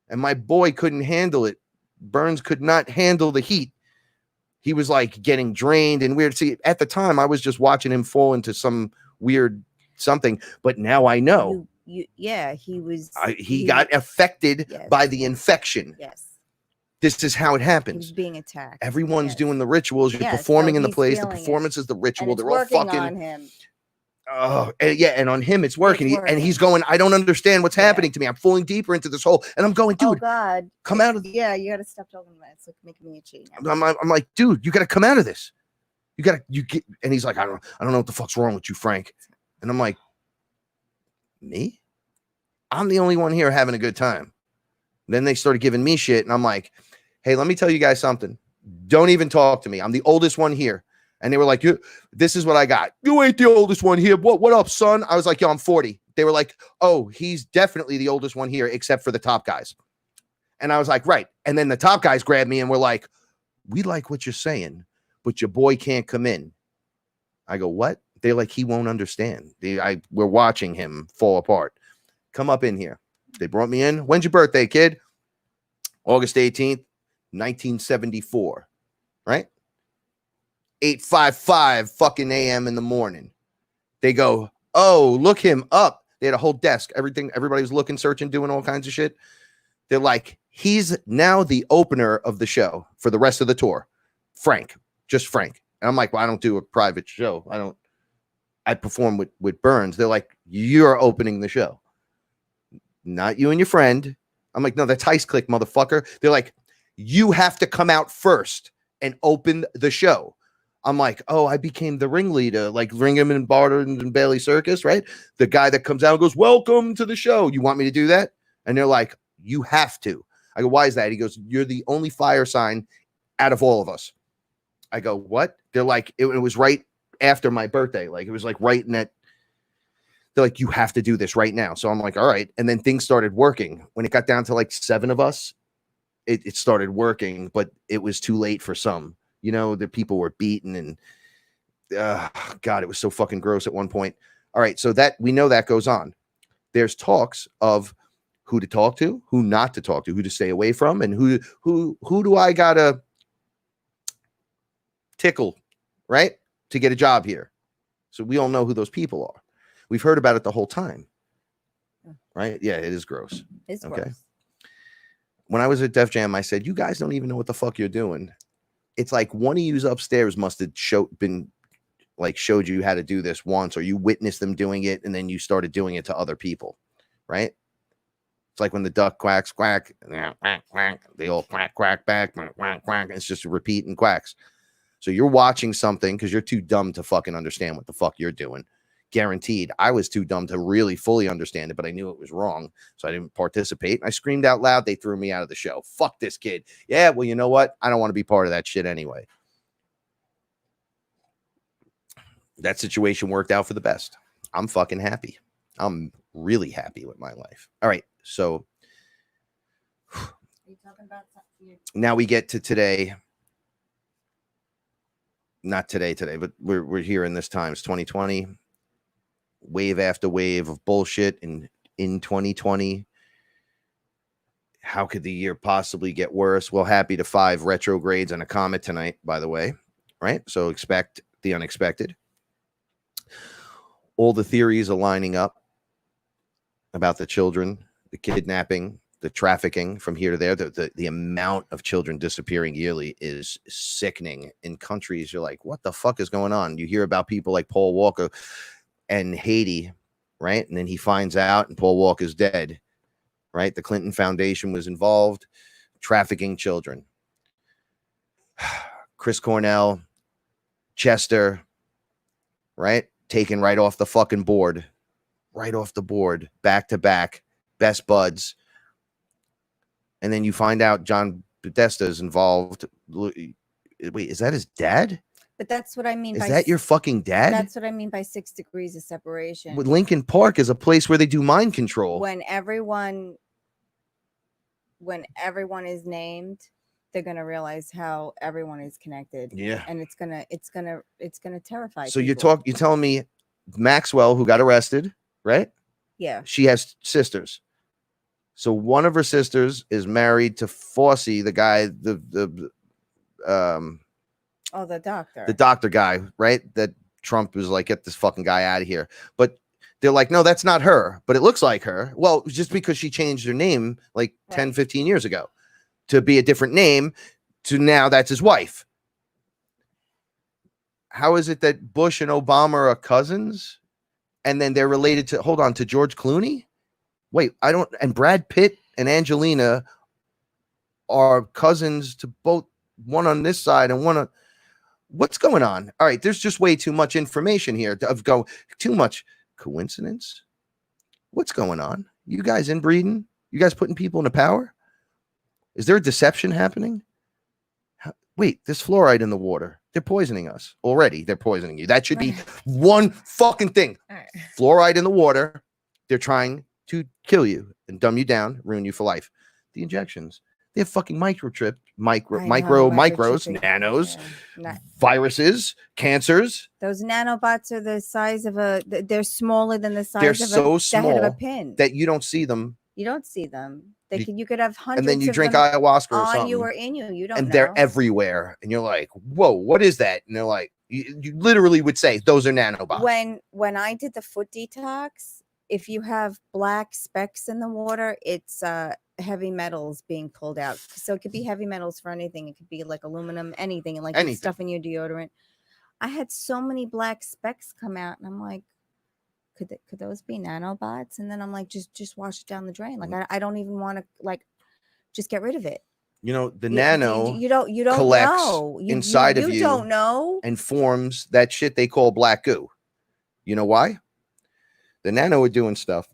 D: And my boy couldn't handle it. Burns could not handle the heat. He was like getting drained and weird. See, at the time, I was just watching him fall into some weird something. But now I know. He got affected by the infection.
C: Yes.
D: This is how it
C: He
D: happens.
C: was being attacked.
D: Everyone's doing the rituals. You're performing in the place. The performance is the ritual. They're all fucking
C: on him.
D: Oh, and on him it's working. And he's going, "I don't understand what's happening to me. I'm falling deeper into this hole." And I'm going, "Dude,
C: oh God,
D: come out of
C: you gotta stop talking about it. It's like making me itchy now.
D: I'm like, "Dude, you gotta come out of this. You get." And he's like, I don't know what the fuck's wrong with you, Frank." And I'm like, "Me? I'm the only one here having a good time." Then they started giving me shit, and I'm like, "Hey, let me tell you guys something. Don't even talk to me. I'm the oldest one here." And they were like, "This is what I got. You ain't the oldest one here. What up, son?" I was like, "Yo, I'm 40. They were like, "Oh, he's definitely the oldest one here, except for the top guys." And I was like, "Right." And then the top guys grabbed me and were like, "We like what you're saying, but your boy can't come in." I go, "What?" They're like, "He won't understand. We're watching him fall apart. Come up in here." They brought me in. "When's your birthday, kid?" August 18th, 1974. Right? 8:55 fucking a.m. in the morning. They go, "Oh, look him up." They had a whole desk. Everybody was looking, searching, doing all kinds of shit. They're like, "He's now the opener of the show for the rest of the tour. Frank, just Frank." And I'm like, "Well, I don't do a private show. I perform with Burns." They're like, "You're opening the show. Not you and your friend." I'm like, "No, that's Heist Click, motherfucker." They're like, "You have to come out first and open the show." I'm like, "Oh, I became the ringleader, like Ringham and Barton and Bailey Circus, right? The guy that comes out and goes, 'Welcome to the show.' You want me to do that?" And they're like, "You have to." I go, "Why is that?" He goes, "You're the only fire sign out of all of us." I go, "What?" They're like, it was right after my birthday. Like, it was like right in that. They're like, "You have to do this right now." So I'm like, "All right." And then things started working. When it got down to like 7 of us, it started working, but it was too late for some. The people were beaten and God, it was so fucking gross at one point. All right. So that we know that goes on. There's talks of who to talk to, who not to talk to, who to stay away from, and who do I gotta tickle, right, to get a job here. So we all know who those people are. We've heard about it the whole time, right? Yeah, it is gross.
C: It's
D: okay.
C: gross.
D: When I was at Def Jam, I said, "You guys don't even know what the fuck you're doing." It's like one of yous upstairs must have been like showed you how to do this once, or you witnessed them doing it and then you started doing it to other people, right? It's like when the duck quacks, quack, quack, quack, they all quack, quack back, quack, quack, quack. It's just a repeat and quacks. So you're watching something because you're too dumb to fucking understand what the fuck you're doing. Guaranteed. I was too dumb to really fully understand it, but I knew it was wrong. So I didn't participate. I screamed out loud. They threw me out of the show. Fuck this kid. Yeah, well, you know what? I don't want to be part of that shit anyway. That situation worked out for the best. I'm fucking happy. I'm really happy with my life. All right. So now we get to today. Not today, but we're here in this time. It's 2020. Wave after wave of bullshit in 2020. How could the year possibly get worse? Well, happy to 5 retrogrades and a comet tonight, by the way. Right? So expect the unexpected. All the theories are lining up about the children, the kidnapping, the trafficking from here to there. The amount of children disappearing yearly is sickening. In countries, you're like, what the fuck is going on? You hear about people like Paul Walker and Haiti, right? And then he finds out and Paul Walker's dead, right? The Clinton Foundation was involved, trafficking children. Chris Cornell, Chester, right? Taken right off the fucking board, back to back, best buds. And then you find out John Podesta is involved. Wait, is that his dad?
C: But that's what I mean.
D: Is that your fucking dad?
C: That's what I mean by 6 degrees of separation.
D: With Linkin Park is a place where they do mind control.
C: When everyone is named, they're gonna realize how everyone is connected.
D: Yeah,
C: and it's gonna terrify.
D: So
C: people.
D: you're telling me Maxwell, who got arrested, right?
C: Yeah,
D: she has sisters. So one of her sisters is married to Fossey, the guy, the doctor guy, right? That Trump was like, get this fucking guy out of here. But they're like, no, that's not her, but it looks like her. Well, just because she changed her name like 10, 15 years ago to be a different name to now that's his wife. How is it that Bush and Obama are cousins and then they're related to George Clooney? Wait, and Brad Pitt and Angelina are cousins to both, one on this side and one on, what's going on? All right, there's just way too much information here too much coincidence. What's going on? You guys inbreeding? You guys putting people into power? Is there a deception happening? Wait, there's fluoride in the water. They're poisoning us already. They're poisoning you. That should be one fucking thing. Right. Fluoride in the water. They're trying to kill you and dumb you down, ruin you for life. The injections, they have fucking micros, nanos, viruses, cancers.
C: Those nanobots are the size of they're smaller than the size
D: they're
C: of
D: so small
C: the head of a pin.
D: That you don't see them.
C: You don't see them. You could have hundreds.
D: And then you
C: of
D: drink
C: them
D: ayahuasca or
C: on
D: something.
C: you or in you. You don't know.
D: And they're everywhere. And you're like, whoa, what is that? And they're like, you literally would say those are nanobots.
C: When I did the foot detox, if you have black specks in the water, it's heavy metals being pulled out. So it could be heavy metals for anything. It could be like aluminum, anything, and like stuff in your deodorant. I had so many black specks come out, and I'm like, could those be nanobots? And then I'm like, just wash it down the drain. Like I don't even want to just get rid of it.
D: You know, the nano
C: you don't
D: collects
C: know.
D: inside of you.
C: You don't know.
D: And forms that shit they call black goo. You know why? The nano are doing stuff.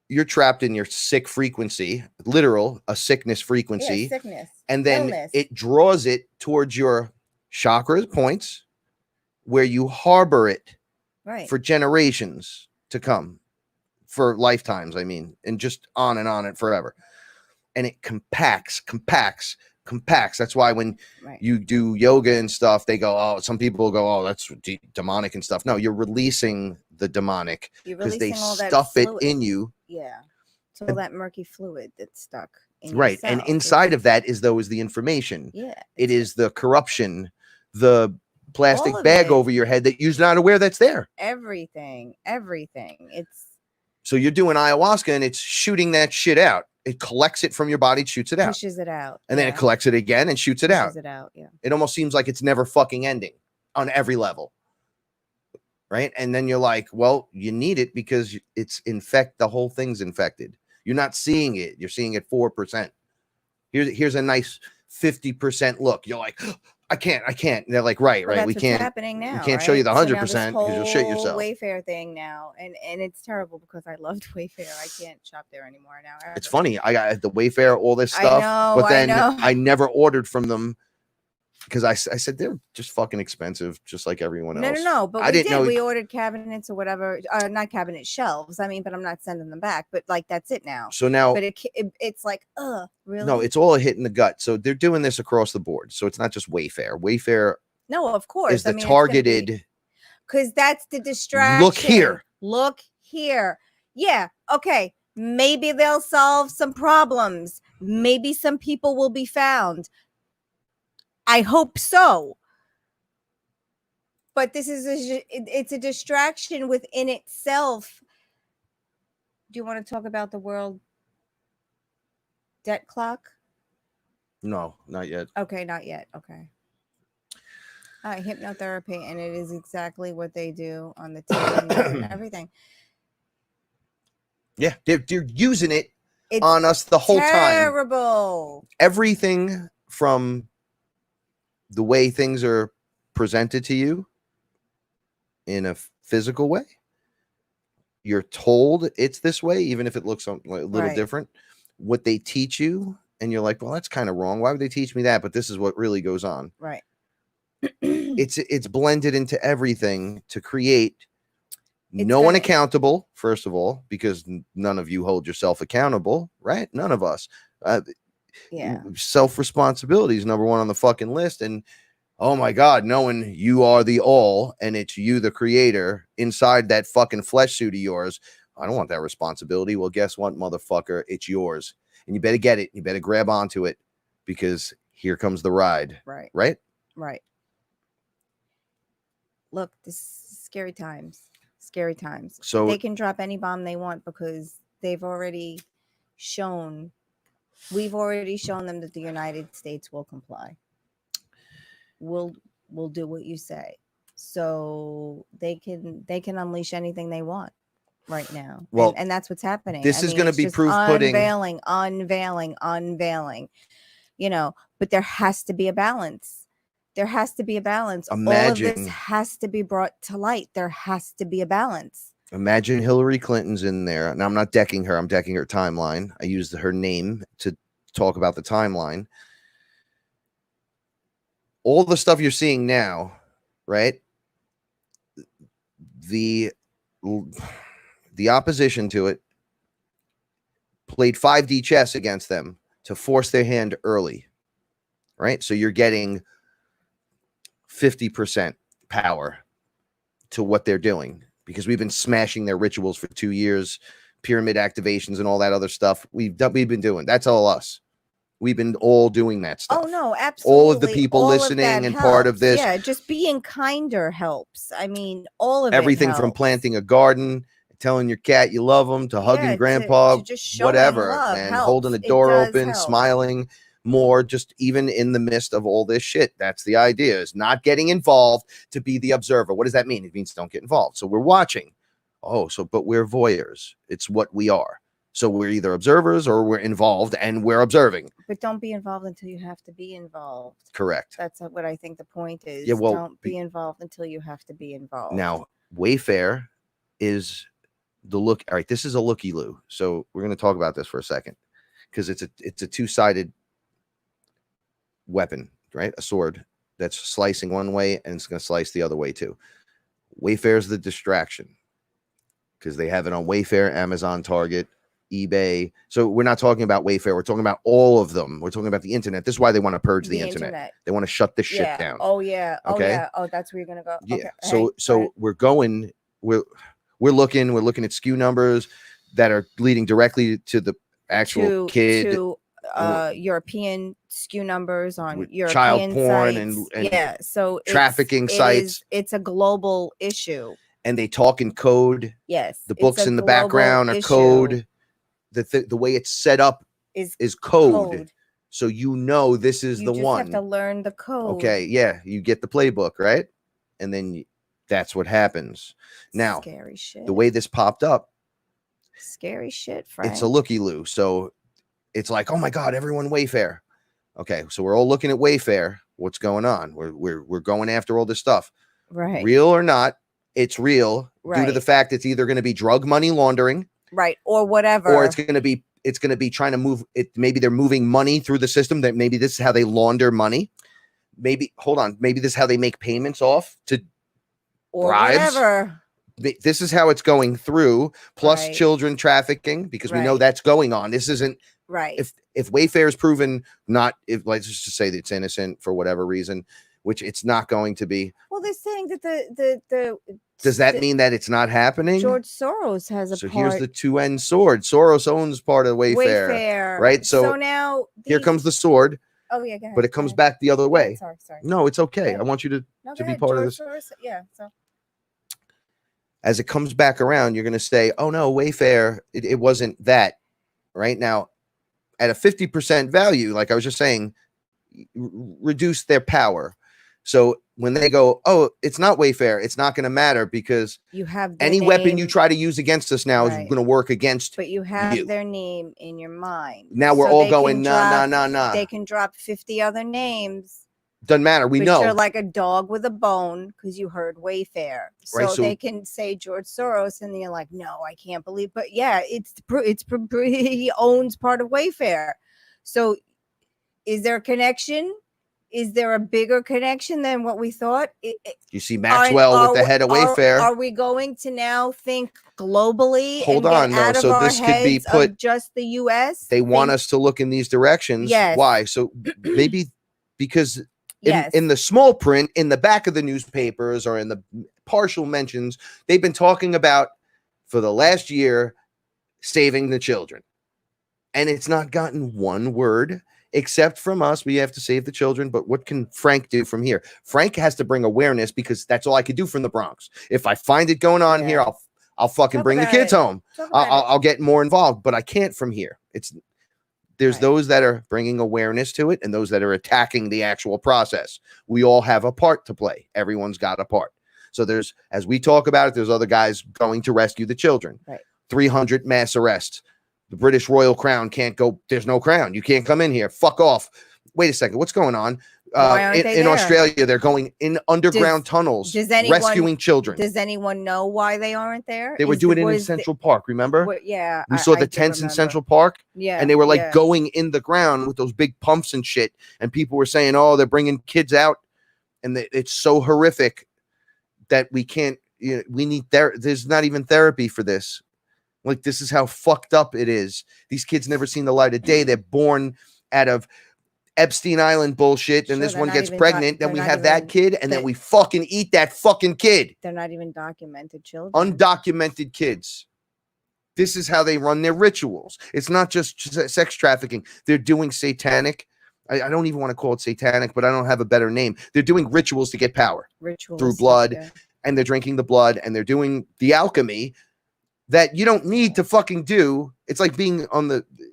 D: You're trapped in your sick frequency, a sickness frequency.
C: Yeah, sickness.
D: And then it draws it towards your chakra points where you harbor it for generations to come, for lifetimes, I mean, and just on it forever. And it compacts. That's why when you do yoga and stuff, they go, some people go, oh, that's demonic and stuff. No, you're releasing the demonic because they stuff it in you.
C: Yeah. So all that murky fluid that's stuck in
D: your cells. And inside of that is the information.
C: Yeah.
D: It is the corruption, the plastic bag over your head that you're not aware that's there.
C: Everything. It's
D: so you're doing ayahuasca and it's shooting that shit out. It collects it from your body, shoots it out.
C: Pushes it out.
D: And then it collects it again and shoots it out.
C: Pushes it out, yeah.
D: It almost seems like it's never fucking ending on every level. right? And then you're like, well, you need it because it's the whole thing's infected. You're not seeing it. You're seeing it 4%. Here's a nice 50% look. You're like, I can't. And they're like, right.
C: Well, that's
D: we
C: what's
D: can't.
C: happening now.
D: We can't show you the
C: right? So now
D: 100%
C: this
D: because you'll shit
C: whole
D: yourself.
C: Wayfair thing now, and it's terrible because I loved Wayfair. I can't shop there anymore now.
D: It's
C: ever.
D: funny. I got the Wayfair, all this stuff, but then I never ordered from them because I said they're just fucking expensive, just like everyone else.
C: No. But
D: I didn't know.
C: We ordered cabinets or whatever, not cabinet shelves. I mean, but I'm not sending them back. But like that's it now.
D: So now,
C: but it's like, really?
D: No, it's all a hit in the gut. So they're doing this across the board. So it's not just Wayfair. Wayfair,
C: no, of course,
D: is the targeted.
C: Because that's the distraction.
D: Look
C: here. Yeah. Okay. Maybe they'll solve some problems. Maybe some people will be found. I hope so. But this is it's a distraction within itself. Do you want to talk about the world debt clock?
D: No, not yet.
C: Okay, not yet. Okay. Hypnotherapy, and it is exactly what they do on the TV and everything.
D: Yeah, they're using it on us the whole time.
C: Terrible.
D: Everything from the way things are presented to you in a physical way. You're told it's this way, even if it looks a little different. What they teach you, and you're like, well, that's kind of wrong. Why would they teach me that? But this is what really goes on.
C: Right.
D: It's blended into everything to create no one accountable, first of all, because none of you hold yourself accountable, right? None of us. Self-responsibility is number one on the fucking list. And oh my God, knowing you are the all and it's you, the creator, inside that fucking flesh suit of yours. I don't want that responsibility. Well, guess what, motherfucker? It's yours. And you better get it. You better grab onto it because here comes the ride.
C: Right.
D: Right?
C: Right. Look, this is scary times. Scary times.
D: So
C: they can drop any bomb they want because we've already shown them that the United States will comply. We'll do what you say. So they can unleash anything they want right now.
D: Well,
C: and that's what's happening.
D: This is going to be proof pudding.
C: Unveiling. You know, but there has to be a balance. There has to be a balance.
D: Imagine,
C: all of this has to be brought to light. There has to be a balance.
D: Imagine Hillary Clinton's in there. Now, I'm not decking her. I'm decking her timeline. I used her name to talk about the timeline. All the stuff you're seeing now, right? The opposition to it played 5D chess against them to force their hand early, right? So you're getting 50% power to what they're doing because we've been smashing their rituals for 2 years, pyramid activations and all that other stuff. We've been doing. That's all us. We've been all doing that stuff.
C: Oh no, absolutely.
D: All of the people listening and
C: helps.
D: Part of this.
C: Yeah, just being kinder helps. I mean, all of
D: everything
C: it
D: from planting a garden, telling your cat you love him, to hugging grandpa, to just whatever, and holding the door open, smiling more, just even in the midst of all this shit. That's the idea, is not getting involved, to be the observer. What does that mean? It means don't get involved. So we're watching. But we're voyeurs. It's what we are. So we're either observers or we're involved and we're observing.
C: But don't be involved until you have to be involved.
D: Correct.
C: That's what I think the point is.
D: Yeah, well,
C: don't be involved until you have to be involved.
D: Now, Wayfair is the look. All right, this is a looky-loo. So we're going to talk about this for a second because it's a two-sided weapon, right? A sword that's slicing one way and it's going to slice the other way too. Wayfair is the distraction because they have it on Wayfair, Amazon, Target, eBay. So we're not talking about Wayfair. We're talking about all of them. We're talking about the internet. This is why they want to purge the internet. They want to shut this shit down.
C: Oh yeah.
D: Okay.
C: Yeah. Oh, that's where you're gonna go.
D: Yeah.
C: Okay.
D: So we're looking at SKU numbers that are leading directly to the actual kid.
C: To European SKU numbers on European
D: child porn
C: sites.
D: and
C: yeah. So
D: trafficking sites.
C: It's a global issue.
D: And they talk in code.
C: Yes.
D: The books in the background are code. The way it's set up is code. So this is the one.
C: You just have to learn the code.
D: Okay, yeah, you get the playbook, right? And then That's what happens. Now,
C: scary shit.
D: the way this popped up,
C: Scary shit, Frank.
D: it's a looky-loo. So it's like, oh my God, everyone Wayfair. Okay, so we're all looking at Wayfair. What's going on? We're going after all this stuff.
C: Right.
D: Real or not, it's real due to
C: Right.
D: the fact it's either going to be drug money laundering,
C: Right. Or whatever.
D: or it's going to be trying to move it. Maybe they're moving money through the system. That maybe this is how they launder money. Maybe maybe this is how they make payments off to
C: or
D: bribes.
C: whatever.
D: This is how it's going through, plus
C: Right.
D: children trafficking, because we know
C: Right.
D: that's going on. This isn't
C: Right.
D: if Wayfair is proven not, if let's just say that it's innocent for whatever reason, which it's not going to be.
C: Well, they're saying that the
D: Does that mean that it's not happening?
C: George Soros has a
D: So
C: part.
D: here's the two-end sword. Soros owns part of Wayfair, right? So
C: now
D: here comes the sword,
C: Oh yeah, go ahead,
D: but it
C: go
D: comes
C: ahead.
D: back the other way.
C: Sorry.
D: No, it's okay.
C: Yeah.
D: I want you to
C: No,
D: to
C: go
D: be
C: ahead,
D: part of
C: George
D: this.
C: Soros, yeah. So
D: As it comes back around, you're going to say, oh no, Wayfair, it wasn't that. Right now, at a 50% value, like I was just saying, reduce their power. So when they go, oh, it's not Wayfair, it's not going to matter because
C: you have their
D: any
C: name,
D: weapon you try to use against us now is
C: Right.
D: going to work against.
C: but you have
D: you.
C: their name in your mind.
D: Now we're
C: So
D: all
C: they
D: going,
C: can
D: nah.
C: drop- They can drop 50 other names.
D: Doesn't matter. We
C: but
D: know.
C: you're like a dog with a bone because you heard Wayfair. So,
D: Right, so-
C: they can say George Soros, and you're like, no, I can't believe. But yeah, he owns part of Wayfair. So, is there a connection? Is there a bigger connection than what we thought?
D: You see Maxwell with the head of Wayfair.
C: Are we going to now think globally?
D: Hold
C: and get
D: on, though.
C: out of
D: So
C: our
D: this could be
C: heads
D: put-
C: of just the U.S.
D: They want
C: Think-
D: us to look in these directions.
C: Yes.
D: Why? So maybe because
C: Yes.
D: in the small print, in the back of the newspapers or in the partial mentions, they've been talking about for the last year saving the children. And it's not gotten one word except from us. We have to save the children. But what can Frank do from here? Frank has to bring awareness because that's all I could do from the Bronx. If I find it going on here, I'll fucking
C: Talk
D: bring the
C: about
D: kids
C: it.
D: home.
C: Talk about it.
D: I'll get more involved, but I can't from here. There's
C: Right.
D: those that are bringing awareness to it and those that are attacking the actual process. We all have a part to play. Everyone's got a part. So there's, as we talk about it, there's other guys going to rescue the children.
C: Right.
D: 300 mass arrests. The British Royal Crown can't go. There's no crown. You can't come in here. Fuck off. Wait a second. What's going on?
C: Why aren't they
D: In
C: there?
D: Australia, they're going in underground tunnels,
C: does anyone-
D: rescuing children.
C: Does anyone know why they aren't there?
D: They were doing it in Central Park. Remember?
C: Yeah,
D: We saw
C: I
D: the
C: do
D: tents in
C: remember.
D: Central Park.
C: Yeah,
D: And they were like
C: yeah.
D: going in the ground with those big pumps and shit. And people were saying, oh, they're bringing kids out. And it's so horrific that we can't, we need there's not even therapy for this. Like, this is how fucked up it is. These kids never seen the light of day. They're born out of Epstein Island bullshit. And
C: Sure,
D: this
C: they're
D: one
C: not
D: gets
C: even
D: pregnant.
C: they're
D: Then we
C: not
D: have that
C: even-
D: kid. And then
C: they-
D: we fucking eat that fucking kid.
C: They're not even documented children.
D: Undocumented kids. This is how they run their rituals. It's not just sex trafficking. They're doing satanic. I don't even want to call it satanic, but I don't have a better name. They're doing rituals to get power
C: Rituals
D: through blood,
C: yeah.
D: and they're drinking the blood, and they're doing the alchemy that you don't need to fucking do. It's like being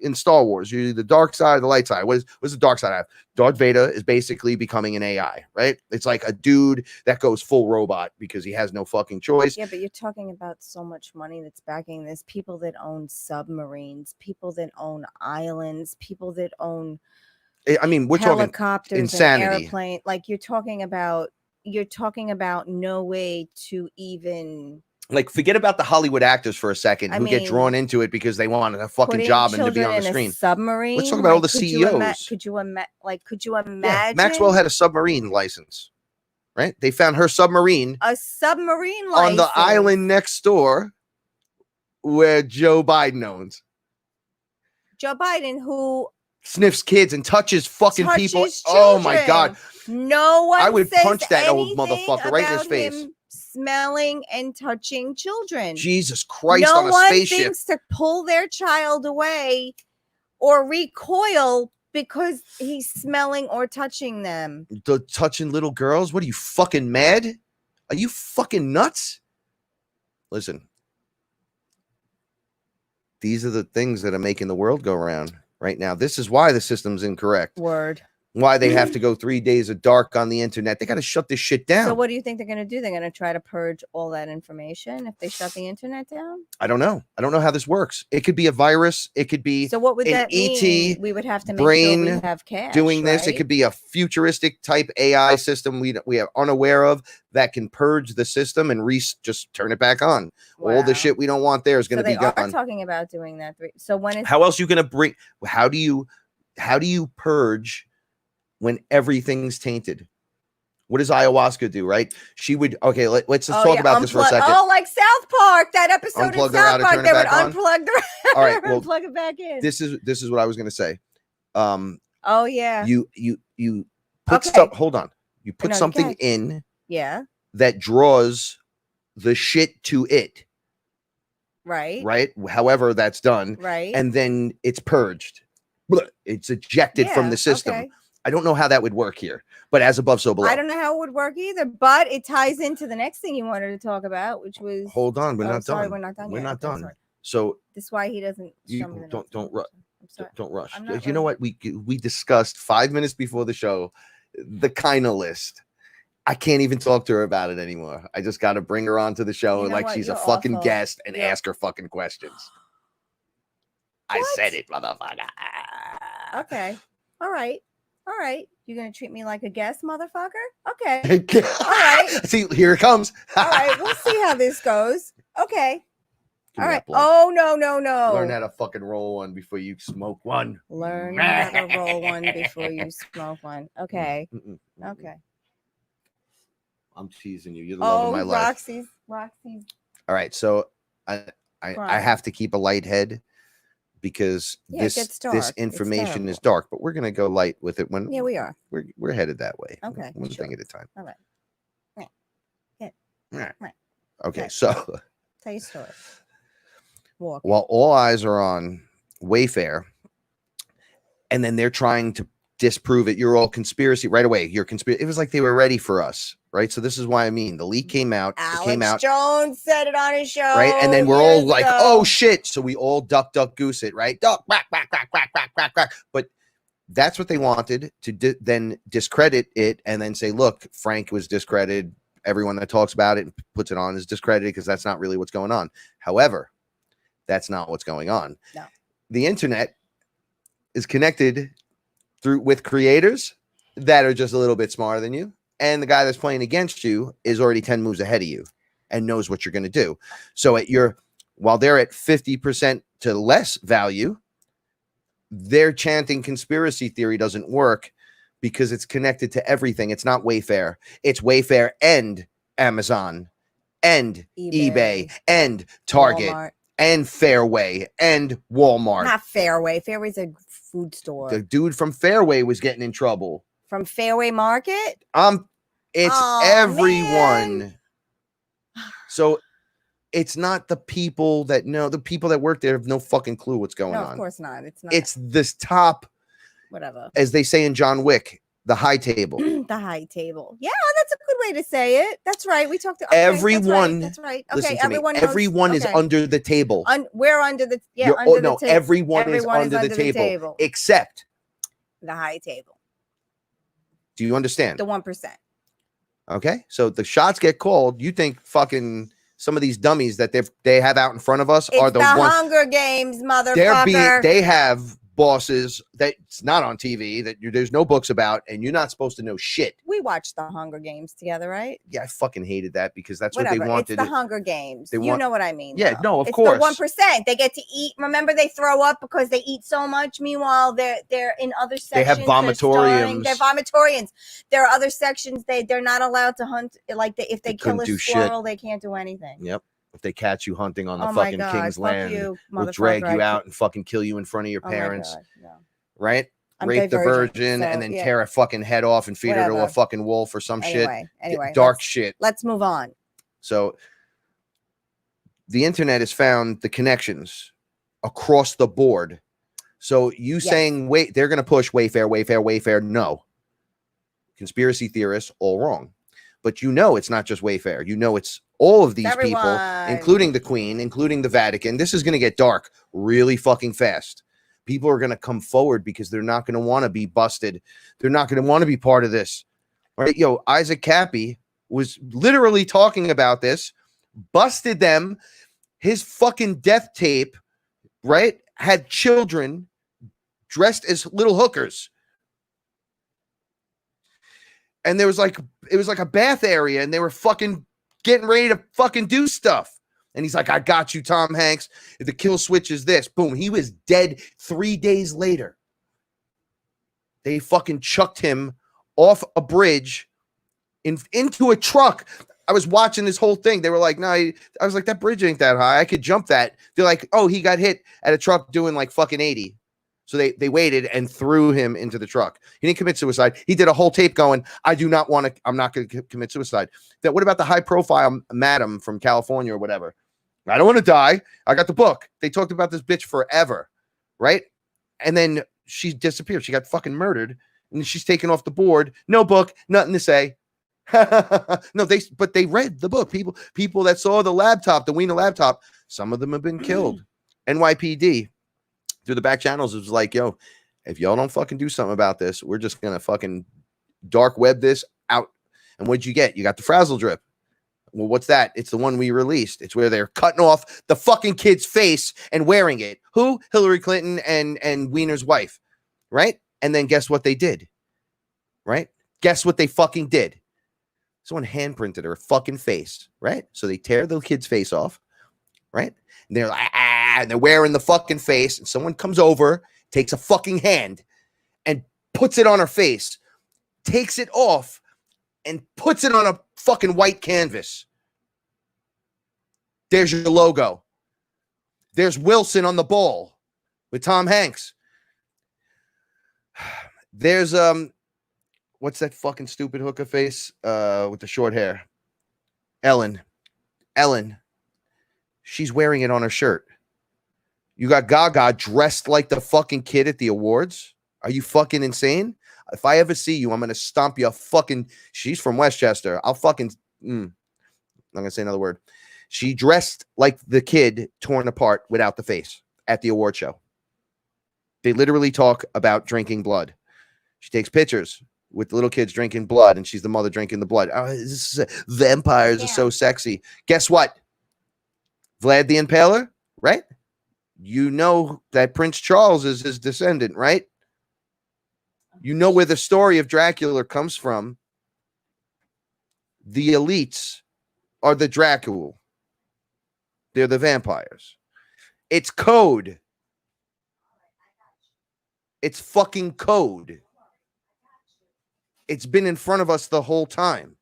D: in Star Wars. You're the dark side or the light side. What does the dark side have? Darth Vader is basically becoming an AI, right? It's like a dude that goes full robot because he has no fucking choice.
C: Yeah, but you're talking about so much money that's backing this. People that own submarines, people that own islands, people that own
D: I mean, we're talking
C: helicopters,
D: insanity.
C: and airplane. Like you're talking about no way to even
D: like, forget about the Hollywood actors for a second
C: I
D: who get
C: mean,
D: drawn into it because they want a fucking
C: putting
D: job and to be
C: children
D: on the
C: in a
D: screen.
C: submarine.
D: Let's talk about all the
C: could you
D: CEOs.
C: could you imagine?
D: Yeah, Maxwell had a submarine license, right? They found her submarine
C: a submarine
D: on the
C: license.
D: island next door where Joe Biden owns.
C: Joe Biden, who
D: Sniffs kids and touches fucking people.
C: touches
D: Oh my God.
C: children. No one
D: I would
C: says
D: punch that old
C: anything
D: motherfucker right in his
C: about
D: face.
C: him smelling and touching children.
D: Jesus Christ
C: no
D: on a
C: one
D: spaceship.
C: thinks to pull their child away or recoil because he's smelling or touching them.
D: Touching little girls? What are you, fucking mad? Are you fucking nuts? Listen. These are the things that are making the world go round right now. This is why the system's incorrect.
C: Word.
D: why they have to go 3 days of dark on the internet. They got to shut this shit down.
C: So what do you think they're going to do? They're going to try to purge all that information if they shut the internet down?
D: I don't know. I don't know how this works. It could be a virus. It could be
C: So what would
D: an
C: that mean? We would have to make sure
D: brain
C: we have cash
D: doing this. It
C: right?
D: could be a futuristic type AI system we are unaware of that can purge the system and just turn it back on. All the
C: Wow.
D: shit we don't want there is going to be
C: they are
D: gone.
C: talking about doing that. So when it's
D: How else are you going to bring? How do you purge when everything's tainted? What does ayahuasca do? Right? She would. Okay, let's just talk about this for a second.
C: Oh, like South Park, that episode
D: Unplug
C: in
D: her out
C: South
D: and
C: Park,
D: turn
C: they
D: it
C: would
D: back on?
C: unplug the
D: All right, well,
C: plug it back in.
D: This is what I was going to say.
C: Oh yeah.
D: You put
C: Okay.
D: stuff. Hold on. You put
C: No, you
D: something
C: can't.
D: in
C: Yeah.
D: that draws the shit to it.
C: Right.
D: Right. However, that's done,
C: Right.
D: and then it's purged. It's ejected from
C: Yeah,
D: the system.
C: okay.
D: I don't know how that would work here, but as above, so below.
C: I don't know how it would work either, but it ties into the next thing you wanted to talk about, which was
D: Hold on, we're
C: Oh,
D: not
C: sorry,
D: done.
C: we're not done
D: We're
C: yet.
D: not
C: Okay,
D: done.
C: sorry.
D: So
C: This is why he doesn't
D: You
C: show me the
D: don't-
C: notes.
D: don't ru-
C: I'm sorry.
D: don't rush.
C: I'm not
D: You know what we discussed 5 minutes before the show, the kind of list. I can't even talk to her about it anymore. I just got to bring her onto the show
C: You know
D: like
C: what?
D: she's a
C: You're
D: fucking
C: awful.
D: guest and
C: You're-
D: ask her fucking questions. I
C: What?
D: said it, motherfucker.
C: Okay. All right. You're gonna treat me like a guest, motherfucker? Okay.
D: All
C: right.
D: See, here it comes.
C: All right. We'll see how this goes. Okay.
D: Give me
C: All
D: that
C: right.
D: blunt.
C: Oh no.
D: Learn how to fucking roll one before you smoke one.
C: Learn how to roll one before you smoke one. Okay.
D: Mm-mm.
C: Okay.
D: I'm teasing you. You're the love of
C: Oh,
D: my life.
C: Roxy's.
D: All right, so I
C: Right.
D: have to keep a light head because
C: Yeah, it gets dark.
D: this
C: It's
D: information is
C: terrible.
D: dark, but we're gonna go light with it when
C: Yeah, we are.
D: we're headed that way.
C: Okay,
D: One
C: sure.
D: thing at a time.
C: All right.
D: Right.
C: Right.
D: Okay,
C: Okay.
D: so
C: Tell your story. Walk.
D: while all eyes are on Wayfair, and then they're trying to disprove it, you're all conspiracy right away. You're conspiracy. It was like they were ready for us, right? So this is why I mean the leak came out. It came out.
C: Alex Jones said it on his show.
D: Right, and then we're all
C: years
D: like,
C: ago.
D: "Oh shit!" So we all duck, goose it, right? Duck, quack, quack, quack, quack, quack, quack, quack. But that's what they wanted to then discredit it, and then say, "Look, Frank was discredited. Everyone that talks about it and puts it on is discredited because that's not really what's going on." However, that's not what's going on.
C: No.
D: The internet is connected with creators that are just a little bit smarter than you, and the guy that's playing against you is already 10 moves ahead of you and knows what you're going to do. So while they're at 50% to less value, their chanting conspiracy theory doesn't work because it's connected to everything. It's not Wayfair. It's Wayfair and Amazon and eBay and Target
C: Walmart.
D: and Fairway and Walmart.
C: Not Fairway. Fairway's a food store.
D: The dude from Fairway was getting in trouble.
C: From Fairway Market?
D: It's
C: Aw,
D: everyone.
C: man.
D: So it's not the people that know. The people that work there have no fucking clue what's going
C: No,
D: on.
C: of course not. It's not.
D: It's this top,
C: whatever.
D: as they say in John Wick, the high table.
C: The high table. Yeah, that's a good way to say it. That's right. We talked to
D: Everyone-
C: That's right.
D: Listen
C: Okay,
D: to me.
C: everyone. knows-
D: Everyone is
C: okay.
D: under the table.
C: We're under the
D: You're-
C: under
D: no,
C: the table.
D: everyone is under the table, except.
C: The high table.
D: Do you understand?
C: The 1%.
D: Okay, so the shots get called. You think fucking some of these dummies that they have out in front of us
C: It's
D: are the
C: the
D: ones
C: Hunger Games,
D: they're
C: motherfucker.
D: they have bosses that's not on TV that there's no books about, and you're not supposed to know shit.
C: We watched the Hunger Games together, right?
D: Yeah, I fucking hated that because that's
C: Whatever.
D: what they wanted.
C: It's the Hunger Games.
D: they
C: You
D: want-
C: know what I mean?
D: Yeah,
C: though.
D: no, of
C: It's
D: course.
C: the 1%. They get to eat. Remember, they throw up because they eat so much. Meanwhile, they're in other sections.
D: They have vomitoriums.
C: They're vomitorians. There are other sections. They're not allowed to hunt. Like if they
D: They
C: kill
D: couldn't
C: a
D: do shit.
C: squirrel, they can't do anything.
D: Yep. If they catch you hunting on the
C: Oh my
D: fucking
C: God,
D: king's
C: fuck
D: land,
C: you,
D: we'll drag
C: motherfucker.
D: you out and fucking kill you in front of your
C: Oh my
D: parents,
C: God, no.
D: right?
C: I'm
D: Rape the virgin
C: divergent,
D: and
C: so,
D: then
C: yeah.
D: tear a fucking head off and feed her to a
C: Whatever.
D: fucking wolf or some shit.
C: Anyway,
D: Dark shit.
C: Let's move on.
D: So the internet has found the connections across the board. So you
C: Yes.
D: saying, wait, they're going to push Wayfair. No. Conspiracy theorists, all wrong. But you know it's not just Wayfair. You know it's all of these people,
C: Everyone.
D: including the Queen, including the Vatican. This is going to get dark really fucking fast. People are going to come forward because they're not going to want to be busted. They're not going to want to be part of this. All right. Yo, Isaac Cappy was literally talking about this, busted them. His fucking death tape, right, had children dressed as little hookers. And it was like a bath area, and they were fucking getting ready to fucking do stuff. And he's like, I got you, Tom Hanks. The kill switch is this. Boom. He was dead 3 days later. They fucking chucked him off a bridge into a truck. I was watching this whole thing. They were like, no, I was like, that bridge ain't that high. I could jump that. They're like, oh, he got hit at a truck doing like fucking 80. So they waited and threw him into the truck. He didn't commit suicide. He did a whole tape going, I'm not going to commit suicide. What about the high profile madam from California or whatever? I don't want to die. I got the book. They talked about this bitch forever, right? And then she disappeared. She got fucking murdered, and she's taken off the board. No book, nothing to say. No, they read the book. People that saw the laptop, the Wiener laptop, some of them have been killed. NYPD through the back channels was like, yo, if y'all don't fucking do something about this, we're just gonna fucking dark web this out. And what'd you get? You got the frazzle drip. Well, what's that? It's the one we released. It's where they're cutting off the fucking kid's face and wearing it. Who? Hillary Clinton and Wiener's wife, right? And then guess what they did, right? Guess what they fucking did? Someone hand-printed her fucking face, right? So they tear the kid's face off, right? And they're like, and they're wearing the fucking face, and someone comes over, takes a fucking hand, and puts it on her face, takes it off, and puts it on a fucking white canvas. There's your logo. There's Wilson on the ball with Tom Hanks. There's what's that fucking stupid hooker face with the short hair? Ellen. She's wearing it on her shirt. You got Gaga dressed like the fucking kid at the awards. Are you fucking insane? If I ever see you, I'm gonna stomp you fucking. She's from Westchester. I'll fucking. I'm gonna say another word. She dressed like the kid torn apart without the face at the award show. They literally talk about drinking blood. She takes pictures with little kids drinking blood, and she's the mother drinking the blood. Oh, vampires are so sexy. Guess what? Vlad the Impaler, right? You know that Prince Charles is his descendant, right? You know where the story of Dracula comes from. The elites are the Dracul. They're the vampires. It's code. It's fucking code. It's been in front of us the whole time.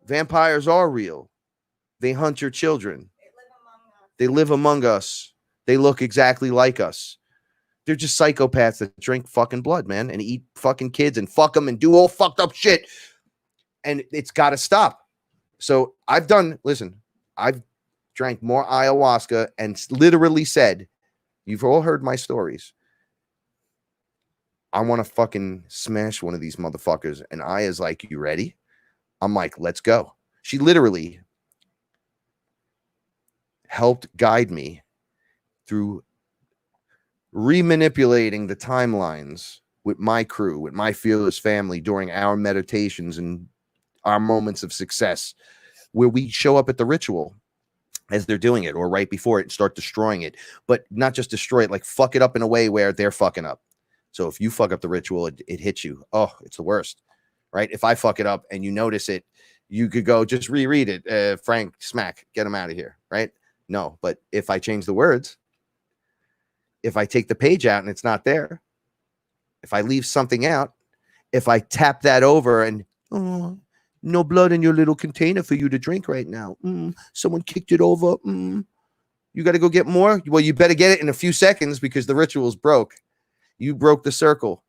D: Vampires are real. They hunt your children. They live among us. They look exactly like us. They're just psychopaths that drink fucking blood, man, and eat fucking kids and fuck them and do all fucked up shit. And it's got to stop. So I've drank more ayahuasca and literally said, you've all heard my stories. I want to fucking smash one of these motherfuckers. And Ayah's like, you ready? I'm like, let's go. She literally helped guide me through remanipulating the timelines with my crew, with my fearless family during our meditations and our moments of success, where we show up at the ritual as they're doing it or right before it and start destroying it, but not just destroy it, like fuck it up in a way where they're fucking up. So if you fuck up the ritual, it hits you. Oh, it's the worst, right? If I fuck it up and you notice it, you could go just reread it. Frank, smack, get him out of here, right? No, but if I change the words, if I take the page out and it's not there, if I leave something out, if I tap that over and, oh, no blood in your little container for you to drink right now. Someone kicked it over. You got to go get more. Well, you better get it in a few seconds because the ritual's broke. You broke the circle.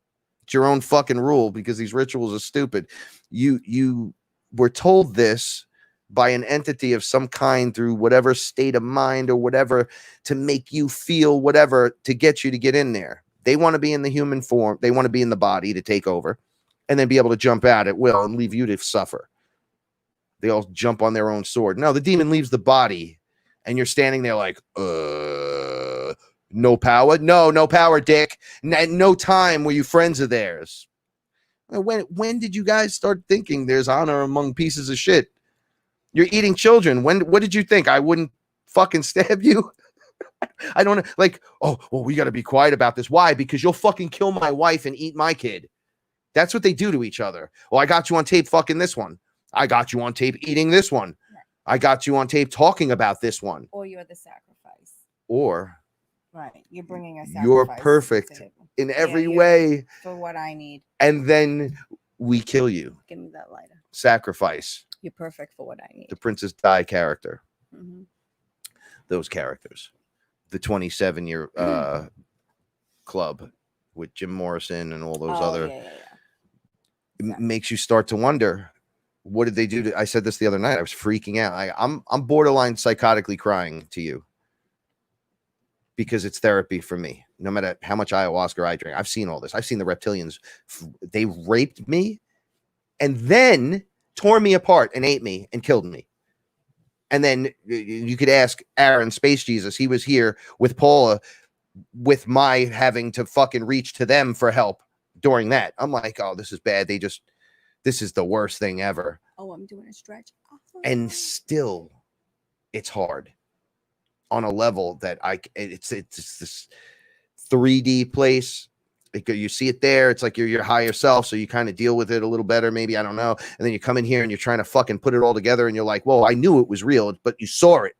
D: It's your own fucking rule because these rituals are stupid. You were told this by an entity of some kind through whatever state of mind or whatever to make you feel whatever to get you to get in there. They want to be in the human form. They want to be in the body to take over and then be able to jump out at will and leave you to suffer. They all jump on their own sword. No, the demon leaves the body and you're standing there like, No power? No power, dick. No time were you friends of theirs. When did you guys start thinking there's honor among pieces of shit? You're eating children. What did you think? I wouldn't fucking stab you? I don't like, oh, well, we got to be quiet about this. Why? Because you'll fucking kill my wife and eat my kid. That's what they do to each other. Well, I got you on tape fucking this one. I got you on tape eating this one. Right. I got you on tape talking about this one.
C: Or you're the sacrifice.
D: Or
C: right, you're bringing a sacrifice.
D: You're perfect in every way
C: for what I need.
D: And then we kill you.
C: Give me that lighter.
D: Sacrifice.
C: You're perfect for what I need.
D: The Princess Di character. Mm-hmm. Those characters. The 27-year club with Jim Morrison and all those other. It makes you start to wonder, what did they do to? I said this the other night. I was freaking out. I'm borderline psychotically crying to you because it's therapy for me. No matter how much ayahuasca I drink, I've seen all this. I've seen the reptilians. They raped me and then tore me apart and ate me and killed me. And then you could ask Aaron, Space Jesus. He was here with Paula, with my having to fucking reach to them for help during that. I'm like, oh, this is bad. This is the worst thing ever.
C: Oh, I'm doing a stretch. Oh.
D: And still, it's hard on a level that it's this 3D place. You see it there. It's like you're your higher self. So you kind of deal with it a little better, maybe. I don't know. And then you come in here and you're trying to fucking put it all together. And you're like, whoa, I knew it was real, but you saw it.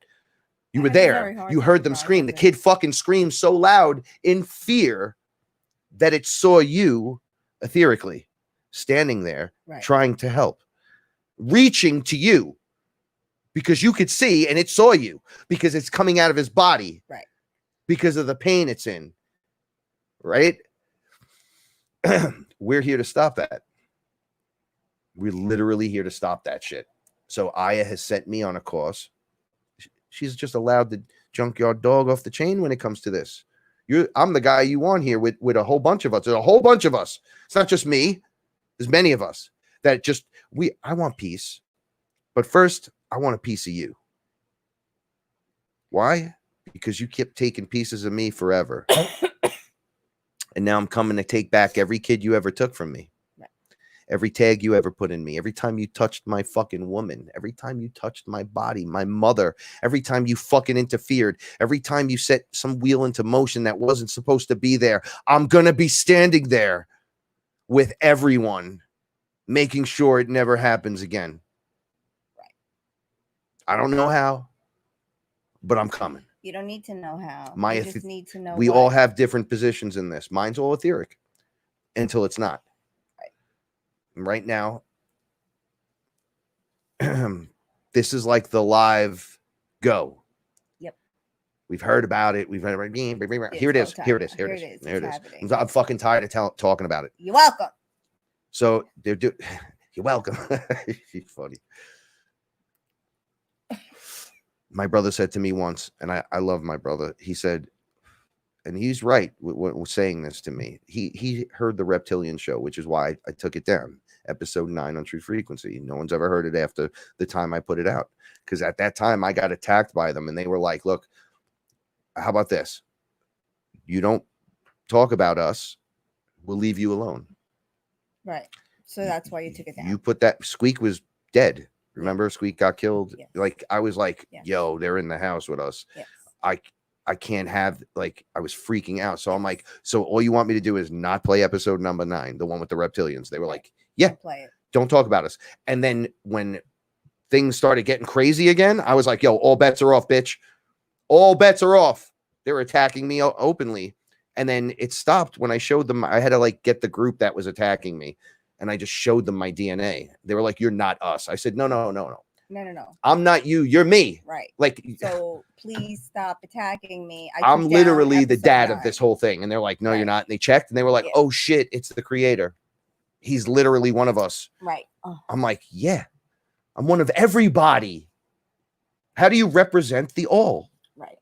D: You were there. You heard them scream. The kid fucking screamed so loud in fear that it saw you etherically standing there, trying to help, reaching to you because you could see and it saw you because it's coming out of his body, because of the pain it's in, right? We're here to stop that. We're literally here to stop that shit. So Ayah has sent me on a course. She's just allowed the junkyard dog off the chain when it comes to this. I'm the guy you want here with a whole bunch of us. There's a whole bunch of us. It's not just me. There's many of us that just I want peace. But first, I want a piece of you. Why? Because you kept taking pieces of me forever. And now I'm coming to take back every kid you ever took from me. Every tag you ever put in me, every time you touched my fucking woman, every time you touched my body, my mother, every time you fucking interfered, every time you set some wheel into motion that wasn't supposed to be there, I'm going to be standing there with everyone, making sure it never happens again. I don't know how, but I'm coming.
C: You don't need to know how.
D: You
C: just need to know.
D: We all have different positions in this. Mine's all etheric until it's not. Right now, this is like the live go. Yep. We've heard about it. We've heard here it is. Here it is. Here it is. There it is. I'm fucking tired of talking about it.
C: You're welcome.
D: So you're welcome. She's funny. My brother said to me once, and I love my brother. He said, and he's right with saying this to me. He heard the Reptilian show, which is why I took it down. Episode 9 on True Frequency. No one's ever heard it after the time I put it out. Because at that time, I got attacked by them. And they were like, look, how about this? You don't talk about us. We'll leave you alone.
C: Right. So that's why you took it down.
D: You put that. Squeak was dead. Remember, Squeak got killed? Yes. Like, I was like, yo, they're in the house with us. Yes. I can't have, like, I was freaking out. So I'm like, so all you want me to do is not play episode number 9, the one with the reptilians. They were like, yeah, play it. Don't talk about us. And then when things started getting crazy again, I was like, yo, all bets are off, bitch. All bets are off. They were attacking me openly. And then it stopped when I showed them. I had to like get the group that was attacking me. And I just showed them my DNA. They were like, you're not us. I said, no.
C: No.
D: I'm not you. You're me.
C: Right.
D: Like,
C: so please stop attacking me.
D: I'm literally the dad of this whole thing. And they're like, no, you're not. And they checked and they were like, oh shit, it's the creator. He's literally one of us.
C: Right. Oh.
D: I'm like, yeah, I'm one of everybody. How do you represent the all?
C: Right.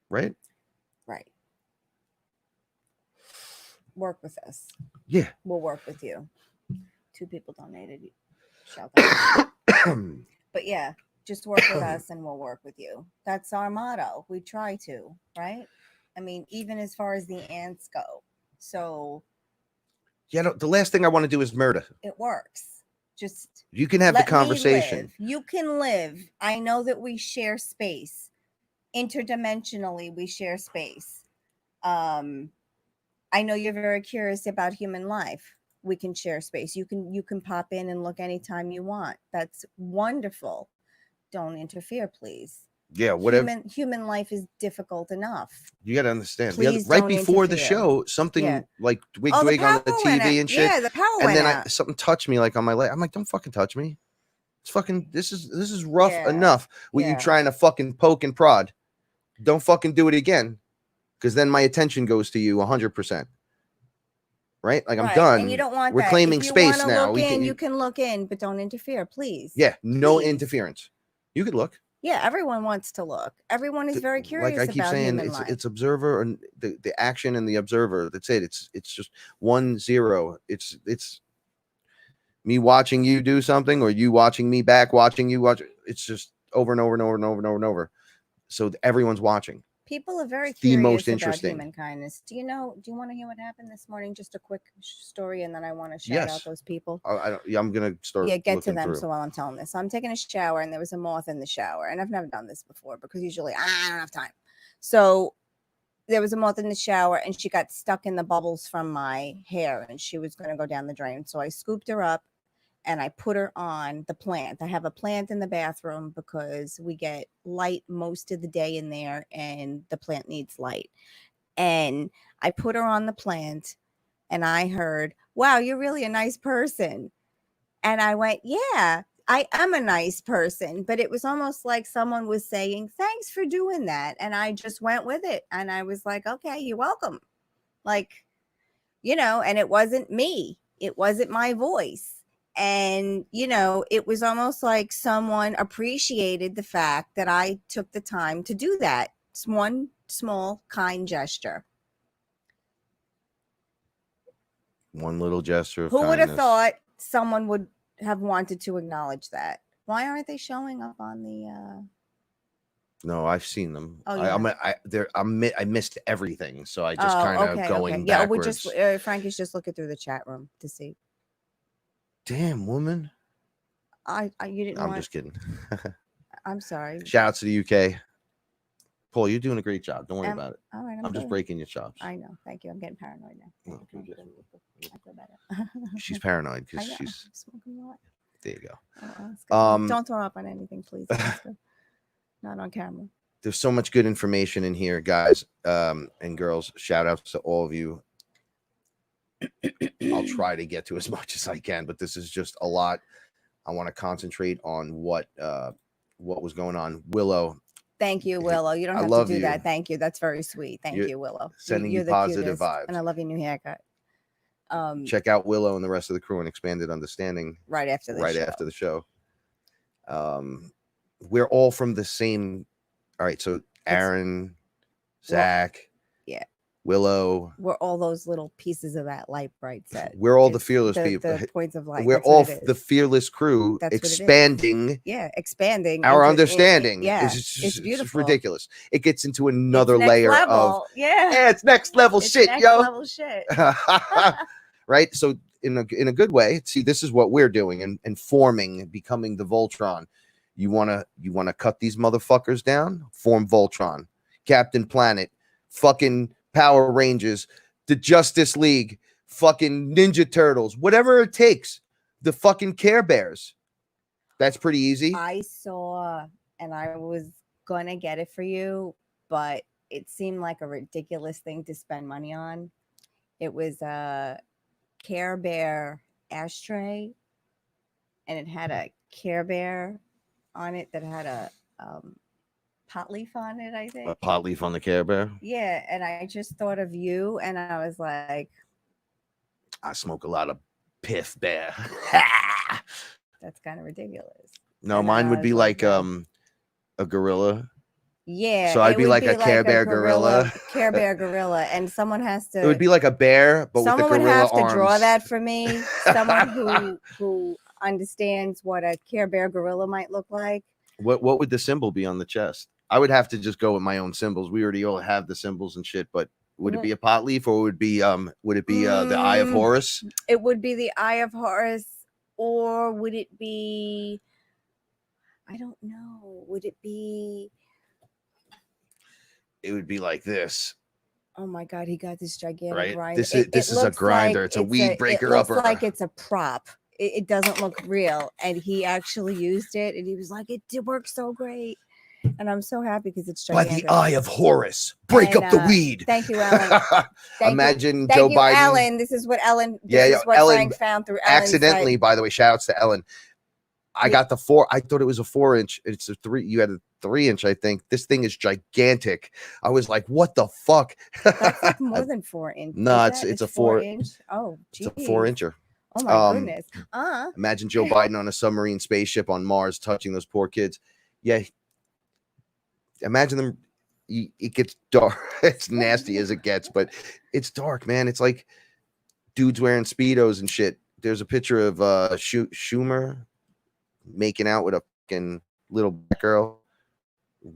D: Right.
C: Right. Work with us.
D: Yeah.
C: We'll work with you. 2 people donated. Shout out. But yeah, Just work with us and we'll work with you. That's our motto. We try to, right? I mean, even as far as the ants go. So
D: Yeah, the last thing I want to do is murder.
C: it works. Just
D: you can have the
C: let me
D: conversation.
C: live. You can live. I know that we share space. Interdimensionally, we share space. I know you're very curious about human life. We can share space. You can pop in and look anytime you want. That's wonderful. Don't interfere, please.
D: Yeah, whatever.
C: Human life is difficult enough.
D: You got to understand.
C: Please
D: Right
C: don't
D: before the
C: interfere.
D: show, something
C: Yeah.
D: like twig
C: Oh, the
D: on the
C: power went
D: TV
C: out.
D: and shit.
C: Yeah, the power
D: And
C: went
D: then
C: out.
D: something touched me like on my leg. I'm like, don't fucking touch me. It's fucking this is rough
C: Yeah.
D: enough with you trying to fucking poke and prod. Don't fucking do it again. Because then my attention goes to you 100%. Right? Like I'm
C: Right,
D: done.
C: and you don't want
D: We're
C: that.
D: claiming
C: If you
D: space
C: wanna
D: now.
C: Look
D: We
C: in,
D: can
C: you can look in, but don't interfere, please.
D: Yeah, no
C: Please.
D: interference. You could look.
C: Yeah, everyone wants to look. Everyone is very curious
D: Like I keep
C: about
D: saying,
C: human life.
D: it's observer and the action and the observer. That's it. It's just 1-0. It's me watching you do something or you watching me back, watching you watch. It's just over and over and over and over and over and over. So everyone's watching.
C: People are very
D: It's the
C: curious
D: most
C: about
D: interesting.
C: human kindness. Do you want to hear what happened this morning? Just a quick story, and then I want to shout out those people.
D: I'm gonna start.
C: Yeah, get to
D: looking
C: them.
D: through.
C: So while I'm telling this, so I'm taking a shower, and there was a moth in the shower, and I've never done this before because usually I don't have time. So there was a moth in the shower, and she got stuck in the bubbles from my hair, and she was going to go down the drain. So I scooped her up, and I put her on the plant. I have a plant in the bathroom because we get light most of the day in there, and the plant needs light. And I put her on the plant, and I heard, "Wow, you're really a nice person." And I went, "Yeah, I am a nice person." But it was almost like someone was saying, "Thanks for doing that." And I just went with it. And I was like, "Okay, you're welcome." Like, and it wasn't me. It wasn't my voice. And, it was almost like someone appreciated the fact that I took the time to do that. It's one small, kind gesture.
D: One little gesture of
C: Who would have
D: kindness.
C: thought someone would have wanted to acknowledge that? Why aren't they showing up on the
D: No, I've seen them.
C: Oh, yeah.
D: I missed everything, so I just kind of going
C: Yeah,
D: backwards.
C: we just Frankie's just looking through the chat room to see.
D: Damn, woman.
C: You didn't
D: I'm
C: want...
D: just kidding.
C: I'm sorry.
D: Shout out to the UK. Paul, you're doing a great job. Don't worry about it.
C: All right,
D: I'm just breaking your chops.
C: I know. Thank you. I'm getting paranoid now.
D: Oh, okay,
C: I feel better.
D: She's paranoid
C: I
D: because
C: know.
D: she's
C: I'm smoking a lot.
D: there. You go.
C: It's good. Don't throw up on anything, please. Not on camera.
D: There's so much good information in here, guys and girls. Shout outs to all of you. I'll try to get to as much as I can, but this is just a lot. I want to concentrate on what was going on. Willow.
C: Thank you, Willow. You don't have to do that. Thank you. That's very sweet. Thank you, Willow.
D: Sending
C: you're
D: you
C: the
D: positive
C: cutest,
D: vibes.
C: and I love your new haircut.
D: Check out Willow and the rest of the crew and Expanded Understanding
C: right after the
D: show. We're all from the same. All right, so Aaron, Zach, Willow.
C: We're all those little pieces of that light bright set.
D: We're all the fearless people.
C: The points of light.
D: We're all the fearless crew.
C: That's
D: expanding.
C: Expanding
D: our understanding.
C: It's beautiful.
D: It's ridiculous. It gets into another layer of it's next level shit,
C: next
D: yo.
C: Level shit.
D: Right. So in a good way, see, this is what we're doing and forming, becoming the Voltron. You wanna cut these motherfuckers down? Form Voltron, Captain Planet, fucking Power Rangers, the Justice League, fucking Ninja Turtles, whatever it takes. The fucking Care Bears. That's pretty easy.
C: I saw, and I was gonna get it for you, but it seemed like a ridiculous thing to spend money on. It was a Care Bear ashtray, and it had a Care Bear on it that had a pot leaf on it, I think.
D: A pot leaf on the Care Bear?
C: Yeah, and I just thought of you, and I was like...
D: I smoke a lot of Piff Bear.
C: That's kind of ridiculous.
D: No, and mine would be like a gorilla.
C: Yeah.
D: So I'd be like a Care Bear gorilla.
C: Care Bear gorilla, and someone has to...
D: It would be like a bear, but with the gorilla arms.
C: Someone would have to draw that for me. Someone who understands what a Care Bear gorilla might look like.
D: What would the symbol be on the chest? I would have to just go with my own symbols. We already all have the symbols and shit, but would it be a pot leaf or would it be the Eye of Horus?
C: It would be the Eye of Horus, or would it be, I don't know. Would it be,
D: it would be like this.
C: Oh my God, he got this gigantic
D: right?
C: grinder.
D: This is a grinder. Like it's a weed breaker upper.
C: It looks like it's a prop. It doesn't look real. And he actually used it and he was like, it works so great. And I'm so happy because it's gigantic.
D: By the Eye of Horus, break up the weed.
C: Thank you, Ellen.
D: Imagine Joe Biden.
C: Ellen. This is what Ellen. This is what
D: Ellen
C: Frank found through Ellen's
D: accidentally.
C: site.
D: By the way, shout outs to Ellen. I got the 4. I thought it was a 4-inch. It's a 3. You had a 3-inch, I think. This thing is gigantic. I was like, what the fuck?
C: That's like more than 4 inches.
D: No, it's a 4-inch.
C: Oh, geez.
D: It's a 4-incher.
C: Oh my goodness.
D: Imagine Joe Biden on a submarine spaceship on Mars touching those poor kids. Yeah. Imagine them. It gets dark. It's nasty as it gets, but it's dark, man. It's like dudes wearing Speedos and shit. There's a picture of Schumer making out with a fucking little black girl.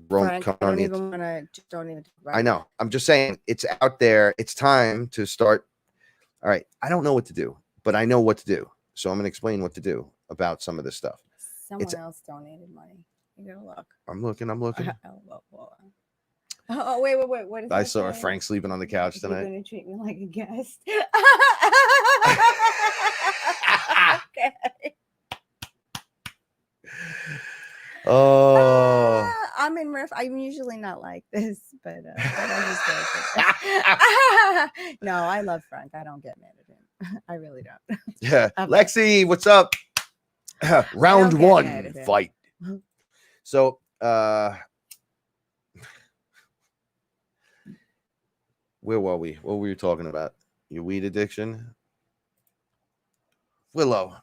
C: Frank, don't even.
D: I know. I'm just saying it's out there. It's time to start. All right. I don't know what to do, but I know what to do. So I'm going to explain what to do about some of this stuff.
C: Someone else donated money. You gotta look.
D: I'm looking.
C: Oh, wait. What is
D: I saw Frank sleeping on the couch tonight.
C: You're gonna treat me like a guest. Okay.
D: Oh,
C: I'm usually not like this, but no, I love Frank. I don't get mad at him. I really don't.
D: Yeah, Lexi, what's up? Round 1, fight. So, where were we? What were you talking about? Your weed addiction? Willow.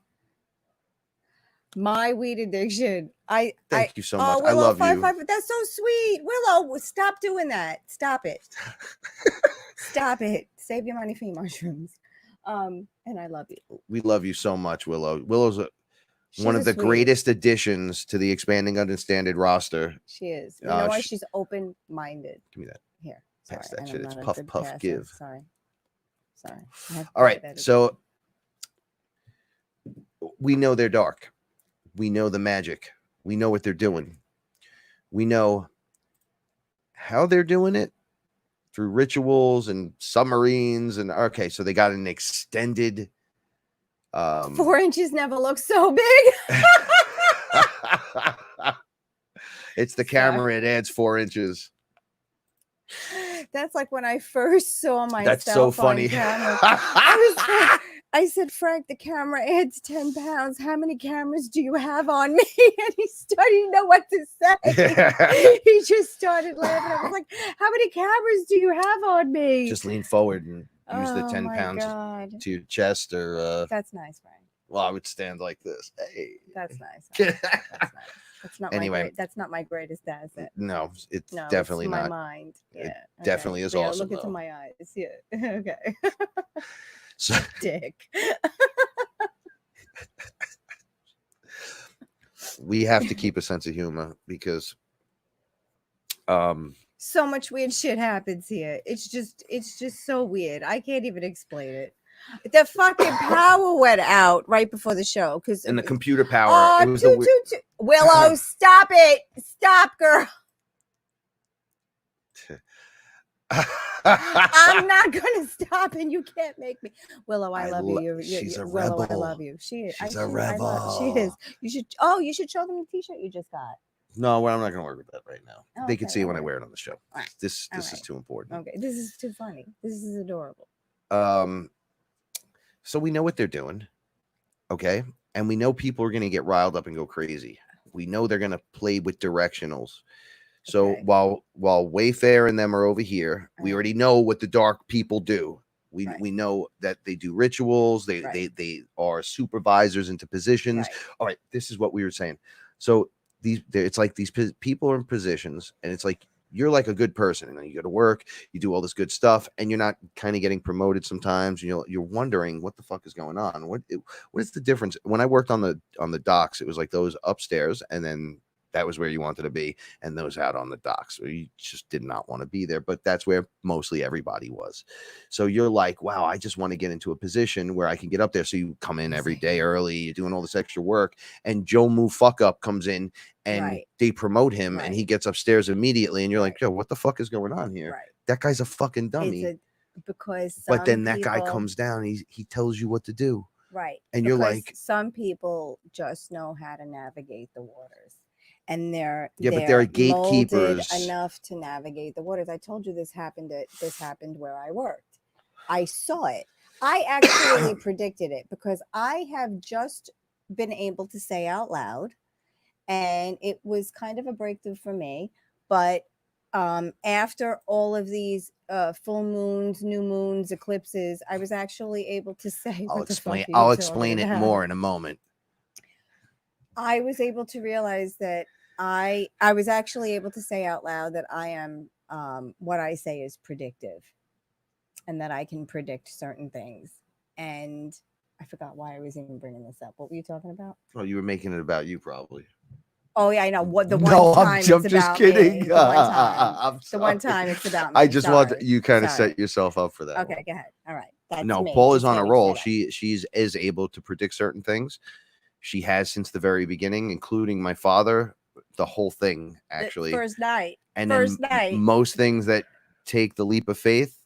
C: My weed addiction.
D: Thank you so much.
C: Willow,
D: I love you.
C: That's so sweet. Willow, stop doing that. Stop it. Stop it. Save your money for your mushrooms. And I love you.
D: We love you so much, Willow. Willow's one of the greatest additions to the Expanding Understanded roster.
C: She is. You know why? She's open-minded.
D: Give me that.
C: Here.
D: Pass that shit. It's puff, puff, give.
C: Sorry.
D: All right. So we know they're dark. We know the magic. We know what they're doing. We know how they're doing it through rituals and submarines. And okay, so they got an extended
C: 4 inches never look so big.
D: It's the camera. It adds 4 inches.
C: That's like when I first saw myself.
D: That's so funny.
C: I said, Frank, the camera adds 10 pounds. How many cameras do you have on me? And he didn't know what to say. He just started laughing. I was like, how many cameras do you have on me?
D: Just lean forward and use the 10 pounds to your chest or
C: that's nice, Frank.
D: Well, I would stand like this. Hey.
C: That's nice. That's nice. That's not
D: anyway.
C: That's not my greatest asset.
D: No, it's definitely
C: my
D: not.
C: mind. Yeah,
D: it definitely is awesome.
C: Look into my eyes. Yeah. Okay.
D: So,
C: dick.
D: We have to keep a sense of humor because
C: so much weird shit happens here. It's just so weird. I can't even explain it. The fucking power went out right before the show because
D: and the computer power. It was
C: Willow, stop it! Stop, girl. I'm not gonna stop, and you can't make me. Willow, I love you.
D: She's a
C: Willow,
D: rebel.
C: I love you. She's
D: a rebel.
C: She is. You should show them the t-shirt you just got.
D: No, well, I'm not gonna work with that right now.
C: Okay,
D: they can see it when I wear it on the show.
C: Right.
D: This is too important.
C: Okay, this is too funny. This is adorable.
D: So we know what they're doing, okay, and we know people are gonna get riled up and go crazy. We know they're gonna play with directionals. So while Wayfair and them are over here, we already know what the dark people do. We know that they do rituals. They are supervisors into positions. All right, this is what we were saying. So it's like these people are in positions, and it's like you're like a good person, and then you go to work, you do all this good stuff, and you're not kind of getting promoted sometimes. You're wondering what the fuck is going on. What is the difference? When I worked on the docks, it was like those upstairs, and then that was where you wanted to be, and those out on the docks. So you just did not want to be there, but that's where mostly everybody was. So you're like, wow, I just want to get into a position where I can get up there. So you come in every day early, you're doing all this extra work, and Joe Moo Fuck Up comes in and they promote him and he gets upstairs immediately, and you're like, yo, what the fuck is going on here? That guy's a fucking dummy.
C: But
D: then that guy comes down, he tells you what to do.
C: Right.
D: And you're like,
C: some people just know how to navigate the waters. And they're
D: but there are gatekeepers
C: enough to navigate the waters. I told you this happened where I worked. I saw it. I actually predicted it because I have just been able to say out loud, and it was kind of a breakthrough for me. But after all of these full moons, new moons, eclipses, I was actually able to say,
D: I'll explain it more in a moment.
C: I was able to realize that I was actually able to say out loud that I am what I say is predictive, and that I can predict certain things. And I forgot why I was even bringing this up. What were you talking about?
D: Oh, you were making it about you, probably.
C: Oh yeah, I know. What the one
D: no,
C: time
D: I'm
C: it's
D: just
C: about
D: kidding.
C: me. The one time it's about me.
D: I just want you kind of set yourself up for that.
C: Okay, go ahead. All right. That's
D: no,
C: me.
D: Paul is on a roll. She's is able to predict certain things. She has since the very beginning, including my father, the whole thing actually.
C: The first night.
D: And
C: first
D: then
C: night.
D: Most things that take the leap of faith,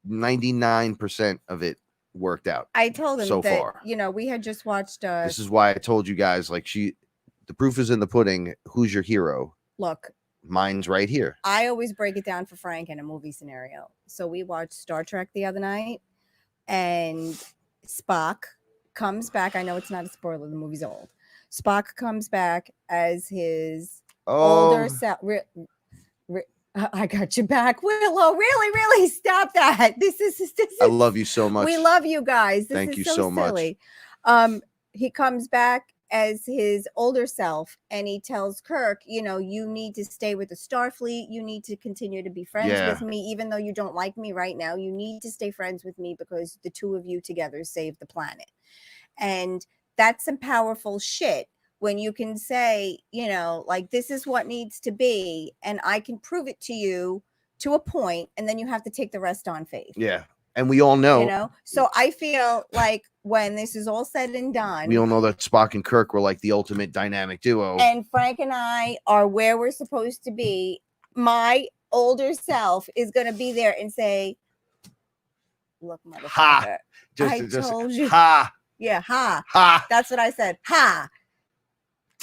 D: 99% of it worked out.
C: I told him
D: so
C: that,
D: far.
C: We had just watched
D: this is why I told you guys, like, the proof is in the pudding. Who's your hero?
C: Look,
D: mine's right here.
C: I always break it down for Frank in a movie scenario. So we watched Star Trek the other night, and Spock comes back. I know it's not a spoiler, the movie's old. Spock comes back as his older self. I got you back, Willow. Really stop that. This is
D: I love you so much.
C: We love you guys.
D: Thank you so
C: silly.
D: much.
C: He comes back as his older self, and he tells Kirk, you need to stay with the Starfleet. You need to continue to be friends with me, even though you don't like me right now. You need to stay friends with me because the two of you together save the planet. And that's some powerful shit when you can say, like, this is what needs to be, and I can prove it to you to a point, and then you have to take the rest on faith.
D: Yeah. And we all know,
C: so I feel like when this is all said and done,
D: we all know that Spock and Kirk were like the ultimate dynamic duo.
C: And Frank and I are where we're supposed to be. My older self is going to be there and say, look, motherfucker,
D: ha!
C: I told you.
D: Ha!
C: Yeah, ha.
D: Ha!
C: That's what I said. Ha!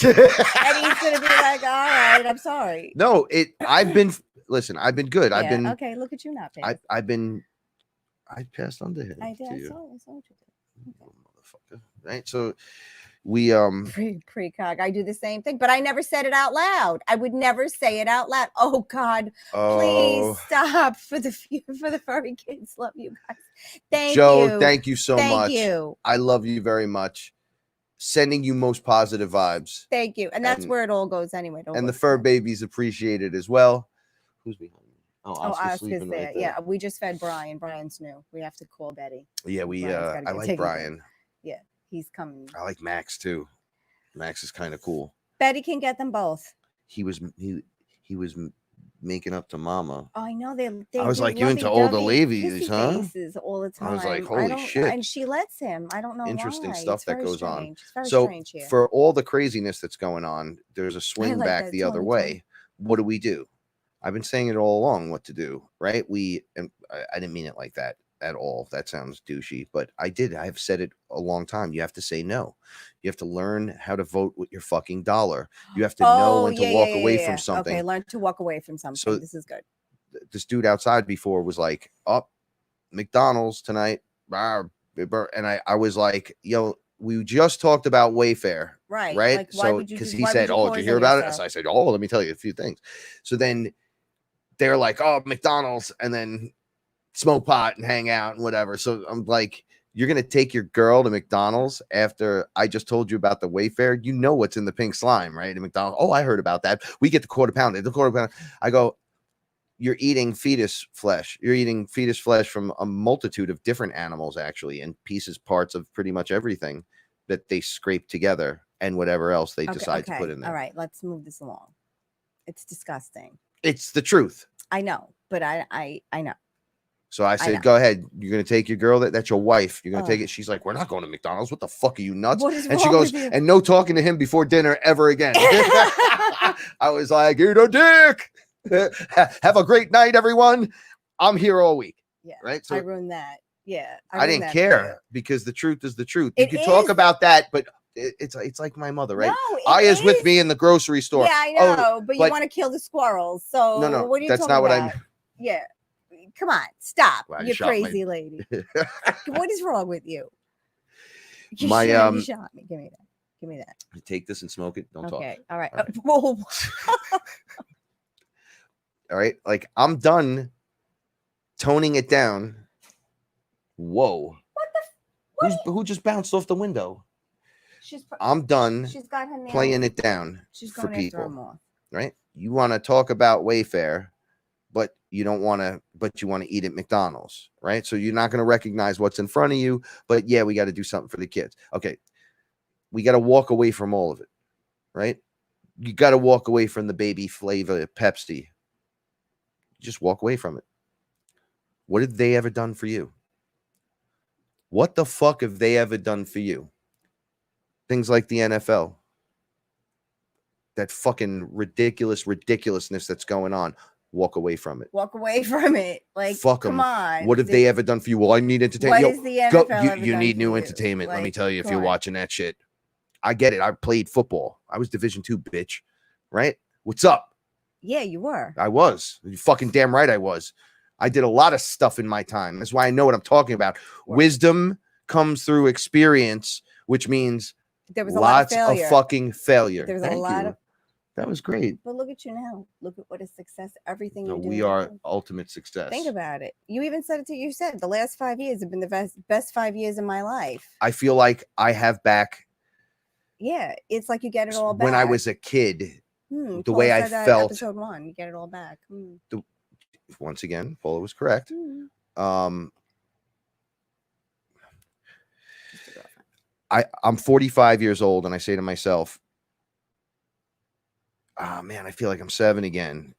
C: And he's going to be like, all right, I'm sorry.
D: No, I've been good.
C: Yeah,
D: I've been.
C: Okay, look at you not paying.
D: I passed on to him.
C: I did.
D: To
C: I
D: you.
C: saw what you did. Okay.
D: Motherfucker. Right. So we
C: Precog. I do the same thing, but I never said it out loud. I would never say it out loud. Oh God, please stop for the furry kids. Love you guys. Thank
D: Joe,
C: you.
D: thank you so much.
C: Thank you.
D: I love you very much. Sending you most positive vibes.
C: Thank you. And that's where it all goes anyway.
D: And the fur babies appreciate it as well. Who's behind me? Oh,
C: Oscar's there. Right there. Yeah, we just fed Brian. Brian's new. We have to call Betty.
D: Yeah, I like Brian.
C: Yeah, he's coming.
D: I like Max too. Max is kind of cool.
C: Betty can get them both.
D: He was making up to Mama.
C: Oh, I know they
D: I was like, you into older ladies, huh?
C: All the time.
D: I was like, holy shit!
C: And she lets him. I don't know.
D: Interesting
C: why.
D: stuff
C: It's
D: that goes
C: strange.
D: on.
C: It's very
D: so
C: strange here.
D: For all the craziness that's going on, there's a swing
C: like
D: back
C: that.
D: the other way. What do we do? I've been saying it all along. What to do, right? And I didn't mean it like that at all. That sounds douchey, but I did. I've said it a long time. You have to say no. You have to learn how to vote with your fucking dollar. You have to know when to walk away from something.
C: Okay, learn to walk away from something. So this is good.
D: This dude outside before was like, "Oh, McDonald's tonight," and I was like, "Yo, we just talked about Wayfair,
C: right?
D: Like, so because he said, "Oh, did you hear about it?" So I said, "Oh, let me tell you a few things." So then they're like, "Oh, McDonald's," and then smoke pot and hang out and whatever. So I'm like, you're gonna take your girl to McDonald's after I just told you about the Wayfair? You know what's in the pink slime, right? At McDonald's. Oh, I heard about that. We get the quarter pound. I go, you're eating fetus flesh. You're eating fetus flesh from a multitude of different animals, actually, and parts of pretty much everything that they scrape together and whatever else they decide to put in there.
C: All right, let's move this along. It's disgusting.
D: It's the truth.
C: I know, but I know.
D: So I said, go ahead. You're going to take your girl. That's your wife. You're going to take it. She's like, we're not going to McDonald's. What the fuck are you nuts? And she goes, and no talking to him before dinner ever again. I was like, eat a dick. Have a great night, everyone. I'm here all week.
C: Yeah.
D: Right. So
C: I ruined that. Yeah.
D: I didn't care because the truth is the truth. You can talk about that, but it's like my mother, right?
C: No,
D: Aya's with me in the grocery store.
C: Yeah, I know, but you want to kill the squirrels. So
D: no,
C: what are you
D: that's
C: talking
D: not what
C: about? Yeah. Come on, stop.
D: Wow,
C: you crazy lady. What is wrong with you? You shot me. Give me that. Give me that.
D: Take this and smoke it. Don't talk.
C: Okay. All right.
D: All right. Like, I'm done toning it down. Whoa.
C: What
D: who just bounced off the window?
C: She's
D: I'm done
C: she's got her nails.
D: playing it down
C: She's
D: for
C: going after
D: people.
C: them all.
D: Right? You want to talk about Wayfair, but you don't want to, but you want to eat at McDonald's, right? So you're not going to recognize what's in front of you, but yeah, we got to do something for the kids. Okay. We got to walk away from all of it, right? You got to walk away from the baby flavor Pepsi. Just walk away from it. What have they ever done for you? What the fuck have they ever done for you? Things like the NFL. That fucking ridiculousness that's going on. Walk away from it.
C: Walk away from it. Like,
D: fuck
C: come on.
D: What have they ever done for you? Well, I need entertainment.
C: What is the NFL ever
D: you
C: done
D: need
C: for
D: new
C: you?
D: entertainment. Let me
C: Like,
D: tell you, if
C: come
D: you're
C: on.
D: watching that shit. I get it. I played football. I was Division II, bitch. Right? What's up?
C: Yeah, you were.
D: I was. You fucking damn right I was. I did a lot of stuff in my time. That's why I know what I'm talking about. Wisdom comes through experience, which means
C: There was a
D: lots
C: lot of
D: of
C: failure.
D: fucking failure.
C: There's
D: Thank
C: a lot
D: you.
C: of.
D: That was great.
C: But look at you now. Look at what a success. Everything
D: No,
C: you do.
D: we are ultimate success.
C: Think about it. You even said it to you. Said the last 5 years have been the best 5 years of my life.
D: I feel like I have back
C: Yeah, it's like you get it all back.
D: when I was a kid.
C: the
D: way I felt.
C: Episode 1, you get it all back.
D: Once again, Paula was correct. I'm 45 years old, and I say to myself, "Ah, man, I feel like I'm 7 again."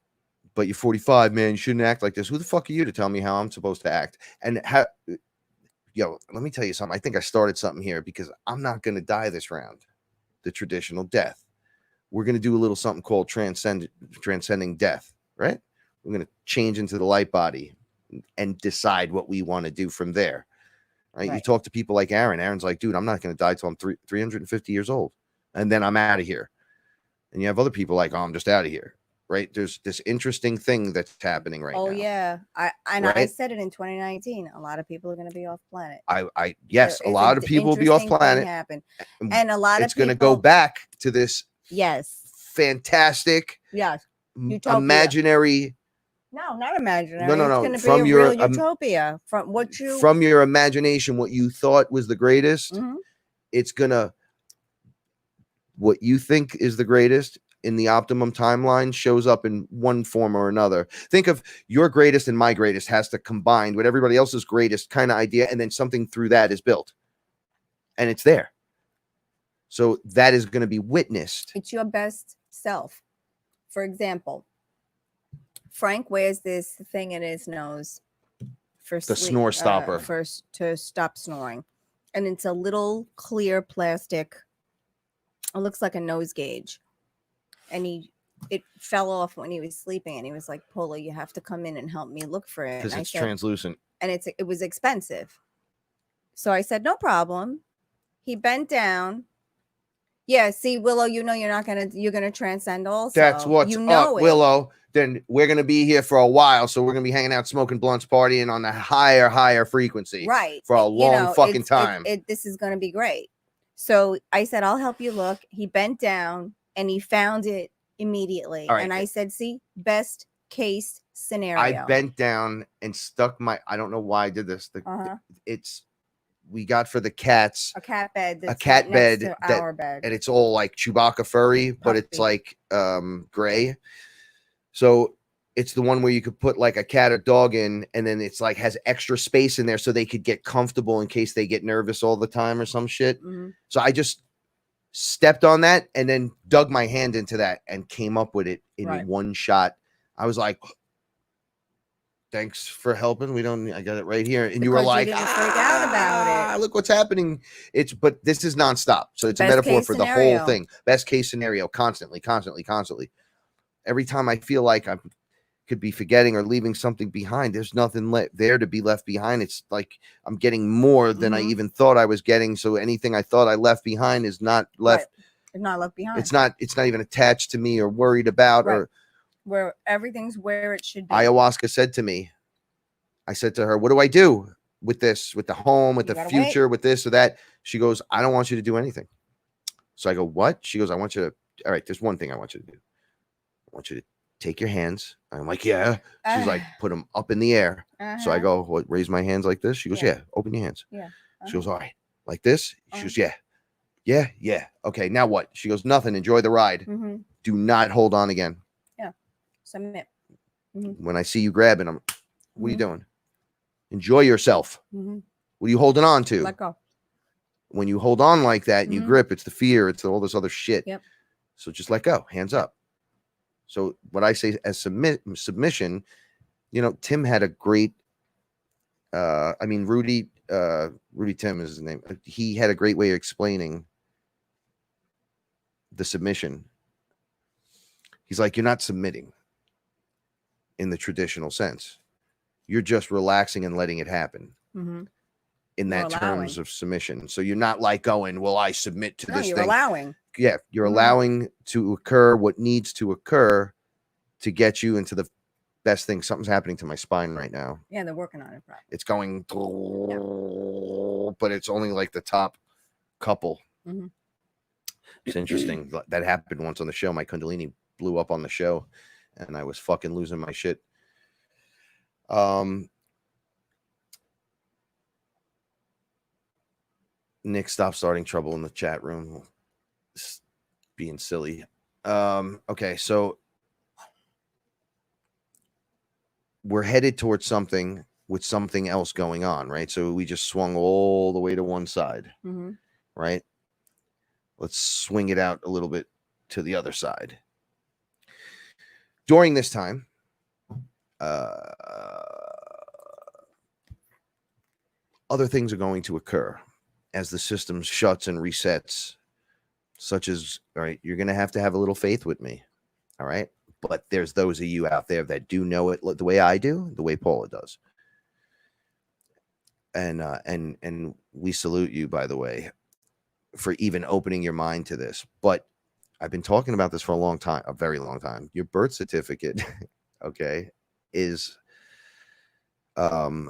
D: But you're 45, man. You shouldn't act like this. Who the fuck are you to tell me how I'm supposed to act? And let me tell you something. I think I started something here because I'm not going to die this round, the traditional death. We're going to do a little something called transcending death, right? We're going to change into the light body and decide what we want to do from there. Right? You talk to people like Aaron. Aaron's like, dude, I'm not going to die till I'm 350 years old. And then I'm out of here. And you have other people like, oh, I'm just out of here. Right? There's this interesting thing that's happening right now.
C: Oh, yeah. I said it in 2019. A lot of people are going to be off planet.
D: Yes, a lot of people will be off planet.
C: Happen. And a lot of
D: it's going to go back to this fantastic imaginary.
C: No, not imaginary.
D: No.
C: It's going to be a real utopia
D: from your imagination, what you thought was the greatest. It's gonna, what you think is the greatest in the optimum timeline shows up in one form or another. Think of your greatest and my greatest has to combine with everybody else's greatest kind of idea, and then something through that is built, and it's there. So that is going to be witnessed.
C: It's your best self. For example, Frank wears this thing in his nose for
D: the snore stopper
C: to stop snoring, and it's a little clear plastic. It looks like a nose gauge, and it fell off when he was sleeping, and he was like, "Paula, you have to come in and help me look for it."
D: Because it's translucent,
C: and it was expensive. So I said, "No problem." He bent down. Yeah, see, Willow, you're gonna transcend also.
D: That's what's up, Willow. Then we're gonna be here for a while, so we're gonna be hanging out, smoking blunts, partying on a higher frequency,
C: right?
D: For a long fucking time.
C: This is gonna be great. So I said, I'll help you look. He bent down and he found it immediately. Right. And I said, see, best case scenario.
D: I bent down and stuck my, I don't know why I did this. We got for the cats
C: a cat bed.
D: A cat bed
C: to our bed.
D: And it's all like Chewbacca furry, but it's like gray. So it's the one where you could put like a cat or dog in, and then it's like has extra space in there so they could get comfortable in case they get nervous all the time or some shit. So I just stepped on that and then dug my hand into that and came up with it in
C: Right.
D: one shot. I was like, thanks for helping. I got it right here. And you were
C: Because you
D: like,
C: didn't freak out about it.
D: Look what's happening. But this is nonstop. So it's a
C: Best
D: metaphor
C: case
D: for the
C: scenario.
D: whole thing. Best case scenario, constantly. Every time I feel like I could be forgetting or leaving something behind, there's nothing there to be left behind. It's like I'm getting more than I even thought I was getting. So anything I thought I left behind is not left.
C: Right. It's not left behind.
D: It's not even attached to me or worried about
C: Right.
D: or
C: where everything's where it should be.
D: Ayahuasca said to me, I said to her, what do I do with this, with the home, with
C: You
D: the
C: gotta
D: future, with this or that? She goes, I don't want you to do anything. So I go, what? She goes, all right, there's one thing I want you to do. I want you to take your hands. I'm like, yeah. She's like, put them up in the air. So I go, what, raise my hands like this? She goes, yeah, open your hands.
C: Yeah.
D: She goes, all right, like this? She goes, yeah. Yeah. Okay, now what? She goes, nothing. Enjoy the ride. Do not hold on again.
C: Submit.
D: When I see you grabbing them, what are you doing? Enjoy yourself. What are you holding on to?
C: Let go.
D: When you hold on like that and you grip, it's the fear, it's all this other shit.
C: Yep.
D: So just let go, hands up. So what I say as submission, Tim had a great, Rudy Tim is his name. He had a great way of explaining the submission. He's like, you're not submitting in the traditional sense. You're just relaxing and letting it happen in that terms of submission. So you're not like going, well, I submit to this
C: you're
D: thing.
C: Allowing.
D: Yeah, you're allowing to occur what needs to occur to get you into the best thing. Something's happening to my spine right now.
C: Yeah, they're working on it. Probably.
D: It's going, but it's only like the top couple. It's interesting. That happened once on the show. My Kundalini blew up on the show and I was fucking losing my shit. Nick, stop starting trouble in the chat room. Just being silly. Okay, so we're headed towards something with something else going on, right? So we just swung all the way to one side, right? Let's swing it out a little bit to the other side. During this time, other things are going to occur as the system shuts and resets, such as, all right, you're going to have a little faith with me, all right? But there's those of you out there that do know it the way I do, the way Paula does. And we salute you, by the way, for even opening your mind to this. But I've been talking about this for a very long time. Your birth certificate, okay, is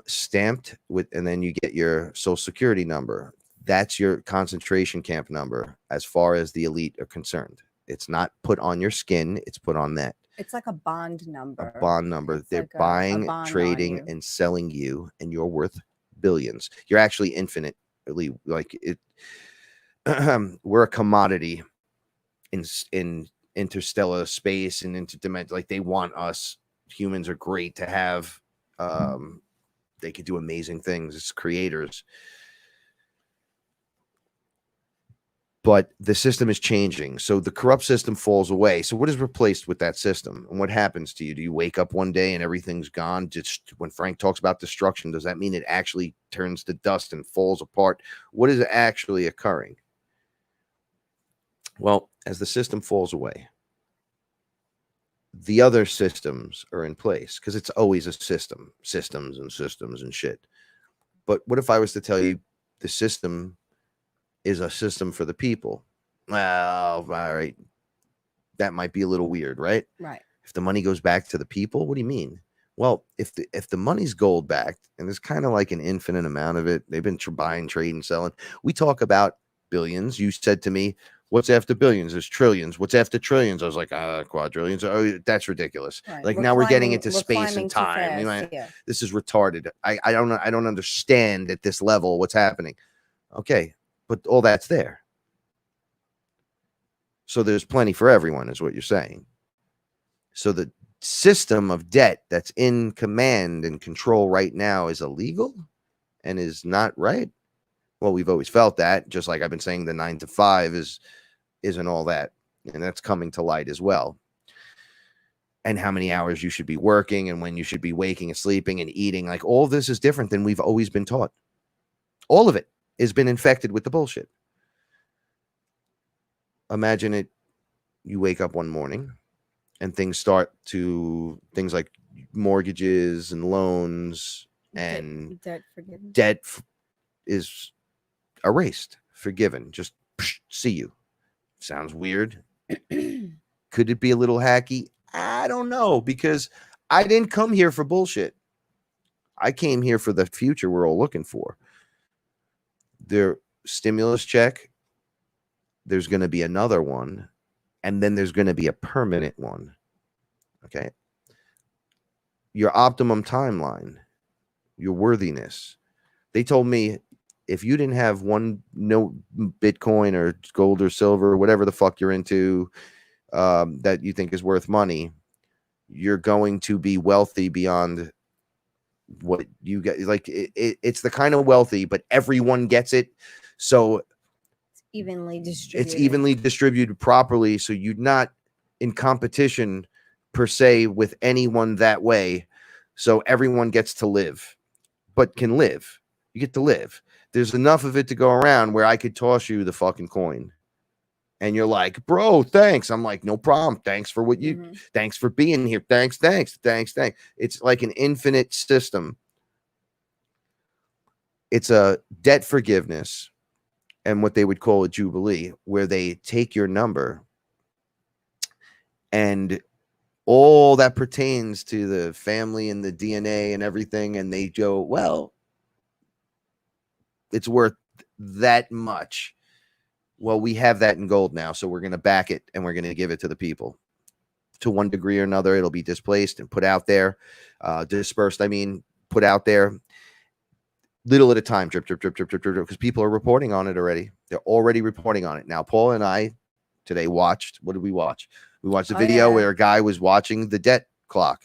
D: stamped with, and then you get your social security number. That's your concentration camp number as far as the elite are concerned. It's not put on your skin, it's put on that.
C: It's like a bond number.
D: A bond number.
C: It's
D: They're
C: like
D: buying,
C: bond
D: trading, and selling you, and you're worth billions. You're actually infinitely, like it. We're a commodity in interstellar space and interdimensional. Like they want us. Humans are great to have. They could do amazing things as creators. But the system is changing. So the corrupt system falls away. So what is replaced with that system? And what happens to you? Do you wake up one day and everything's gone? Just when Frank talks about destruction, does that mean it actually turns to dust and falls apart? What is actually occurring? Well, as the system falls away, the other systems are in place because it's always a system, systems and shit. But what if I was to tell you the system is a system for the people? Well, all right. That might be a little weird, right?
C: Right.
D: If the money goes back to the people, what do you mean? Well, if the money's gold backed, and there's kind of like an infinite amount of it, they've been buying, trading, selling. We talk about billions. You said to me, what's after billions? There's trillions. What's after trillions? I was like, quadrillions. Oh, that's ridiculous.
C: Right.
D: Like
C: We're
D: getting into
C: we're
D: space
C: climbing
D: and
C: too
D: time.
C: fast,
D: This is retarded. I don't understand at this level what's happening. Okay, but all that's there. So there's plenty for everyone, is what you're saying. So the system of debt that's in command and control right now is illegal and is not right. Well, we've always felt that, just like I've been saying the 9 to 5 is isn't all that. And that's coming to light as well. And how many hours you should be working and when you should be waking and sleeping and eating. Like all this is different than we've always been taught. All of it has been infected with the bullshit. Imagine it. You wake up one morning and things like mortgages and loans and debt is erased, forgiven, just see you. Sounds weird. Could it be a little hacky? I don't know, because I didn't come here for bullshit. I came here for the future we're all looking for. Their stimulus check, there's going to be another one, and then there's going to be a permanent one. Okay. Your optimum timeline, your worthiness. They told me if you didn't have no Bitcoin or gold or silver or whatever the fuck you're into, that you think is worth money, you're going to be wealthy beyond what you get. Like it's the kind of wealthy, but everyone gets it. So
C: it's evenly distributed.
D: It's evenly distributed properly. So you're not in competition per se with anyone that way. So everyone gets to live, but can live. You get to live. There's enough of it to go around where I could toss you the fucking coin. And you're like, bro, thanks. I'm like, no problem. Thanks for what you, thanks for being here. Thanks. It's like an infinite system. It's a debt forgiveness and what they would call a jubilee, where they take your number and all that pertains to the family and the DNA and everything. And they go, well, it's worth that much. Well, we have that in gold now, so we're going to back it and we're going to give it to the people. To one degree or another, it'll be displaced and put out there, dispersed. I mean, put out there, little at a time, drip, because people are reporting on it already. They're already reporting on it. Now, Paul and I today watched, what did we watch? We watched a video where a guy was watching the debt clock,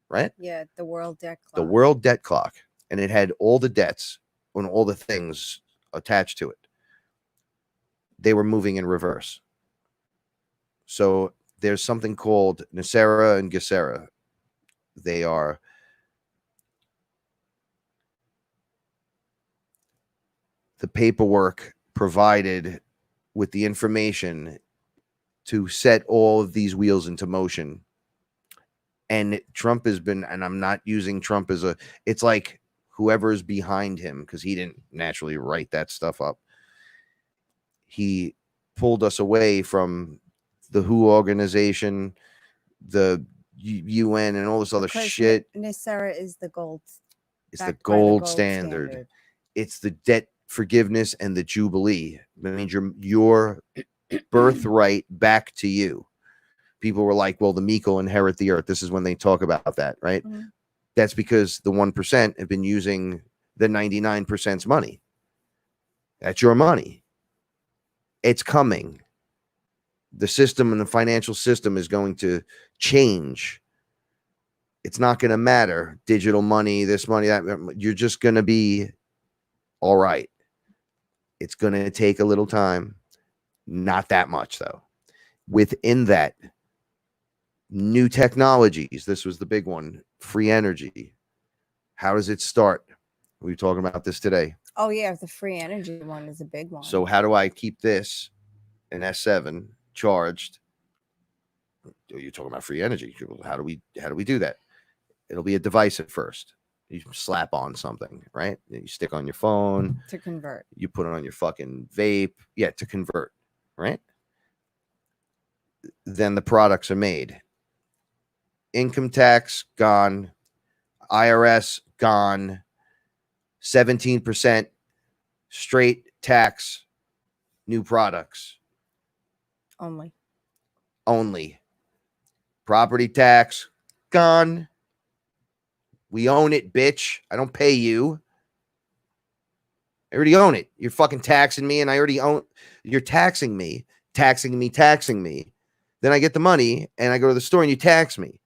D: right?
C: Yeah, the world debt clock.
D: The world debt clock. And it had all the debts and all the things attached to it. They were moving in reverse. So there's something called Nasera and Gesera. They are the paperwork provided with the information to set all of these wheels into motion. And Trump has been, and I'm not using Trump as it's like whoever is behind him, because he didn't naturally write that stuff up. He pulled us away from the WHO organization, the UN, and all this other shit.
C: Nasera is the gold.
D: It's the gold standard. It's the debt forgiveness and the jubilee. It means your birthright back to you. People were like, well, the meek will inherit the earth. This is when they talk about that, right? Mm-hmm. That's because the 1% have been using the 99%'s money. That's your money. It's coming. The system and the financial system is going to change. It's not going to matter. Digital money, this money, that. You're just going to be all right. It's going to take a little time. Not that much, though. Within that, new technologies. This was the big one. Free energy. How does it start? We were talking about this today.
C: Oh, yeah. The free energy one is a big one.
D: So how do I keep this, an S7, charged? You're talking about free energy. How do we do that? It'll be a device at first. You slap on something, right? You stick on your phone.
C: To convert.
D: You put it on your fucking vape. Yeah, to convert, right? Then the products are made. Income tax, gone. IRS, gone. 17% straight tax, new products. Only. Property tax, gone. We own it, bitch. I don't pay you. I already own it. You're fucking taxing me, and I already own. You're taxing me. Then I get the money, and I go to the store, and you tax me.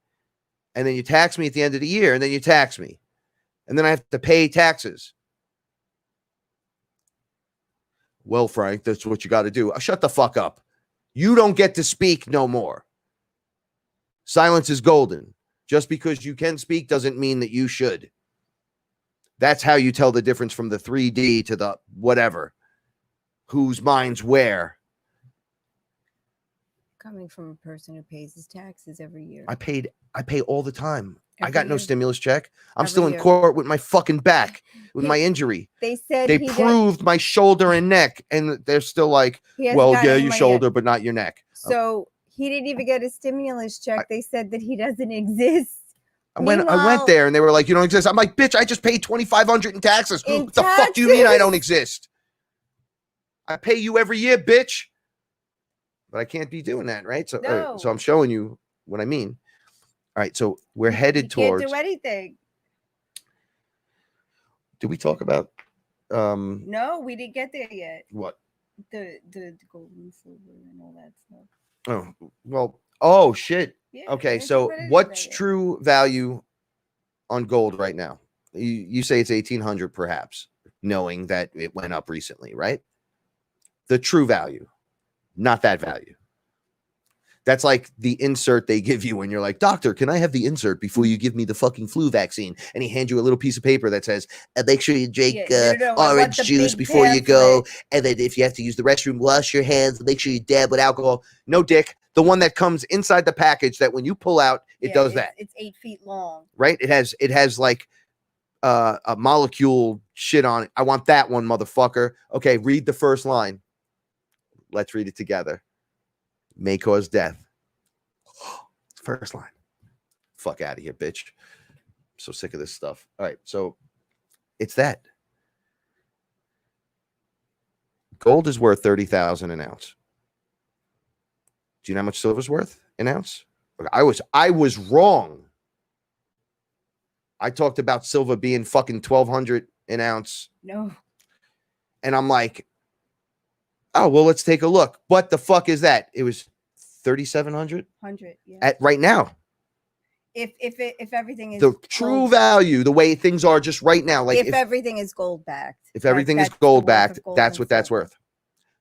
D: And then you tax me at the end of the year, and then you tax me. And then I have to pay taxes. Well, Frank, that's what you got to do. Shut the fuck up. You don't get to speak no more. Silence is golden. Just because you can speak doesn't mean that you should. That's how you tell the difference from the 3D to the whatever. Whose mind's where.
C: Coming from a person who pays his taxes every year.
D: I pay all the time. I
C: Every
D: got no
C: year.
D: stimulus check. I'm
C: Every
D: still in
C: year.
D: court with my fucking back, with
C: He-
D: my injury.
C: They said
D: They
C: he did-
D: proved my shoulder and neck, and they're still like,
C: he hasn't
D: well,
C: gotten
D: yeah,
C: any
D: your
C: money
D: shoulder,
C: yet.
D: but not your neck.
C: So he didn't even get a stimulus check. They said that he doesn't exist.
D: I went
C: Meanwhile-
D: there, and they were like, you don't exist. I'm like, bitch, I just paid $2,500 in taxes.
C: In
D: What the fuck do you mean I
C: taxes?
D: don't exist? I pay you every year, bitch. But I can't be doing that, right? So,
C: No.
D: so I'm showing you what I mean. All right, so we're headed
C: He
D: towards.
C: can't do anything.
D: Did we talk about
C: No, we didn't get there yet.
D: what?
C: The gold and silver and all that stuff.
D: Oh, well, oh shit.
C: Yeah,
D: Okay,
C: we didn't
D: so
C: talk about any of
D: what's
C: that yet.
D: true value on gold right now? You say it's 1800 perhaps, knowing that it went up recently, right? The true value, not that value. That's like the insert they give you when you're like, doctor, can I have the insert before you give me the fucking flu vaccine? And he hands you a little piece of paper that says, make sure you drink
C: Yeah, no, I want
D: orange
C: the
D: juice
C: big
D: before you go.
C: pamphlet.
D: And then if you have to use the restroom, wash your hands. Make sure you dab with alcohol. No, dick. The one that comes inside the package that when you pull out, it
C: Yeah,
D: does
C: it's-
D: that,
C: It's 8 feet long.
D: right? It has like a molecule shit on it. I want that one, motherfucker. Okay, read the first line. Let's read it together. May cause death. First line. Fuck out of here, bitch. So sick of this stuff. All right, so it's that. Gold is worth 30,000 an ounce. Do you know how much silver's worth an ounce? Okay, I was wrong. I talked about silver being fucking 1,200 an ounce,
C: No.
D: and I'm like, oh well, let's take a look. What the fuck is that? It was 3,700
C: 100. Yeah.
D: at right now.
C: If everything is
D: The true
C: gold-
D: value, the way things are just right now, like
C: if everything is gold backed.
D: if everything is
C: that's the
D: gold
C: worth
D: backed,
C: of gold
D: that's
C: and
D: what that's
C: silver.
D: worth.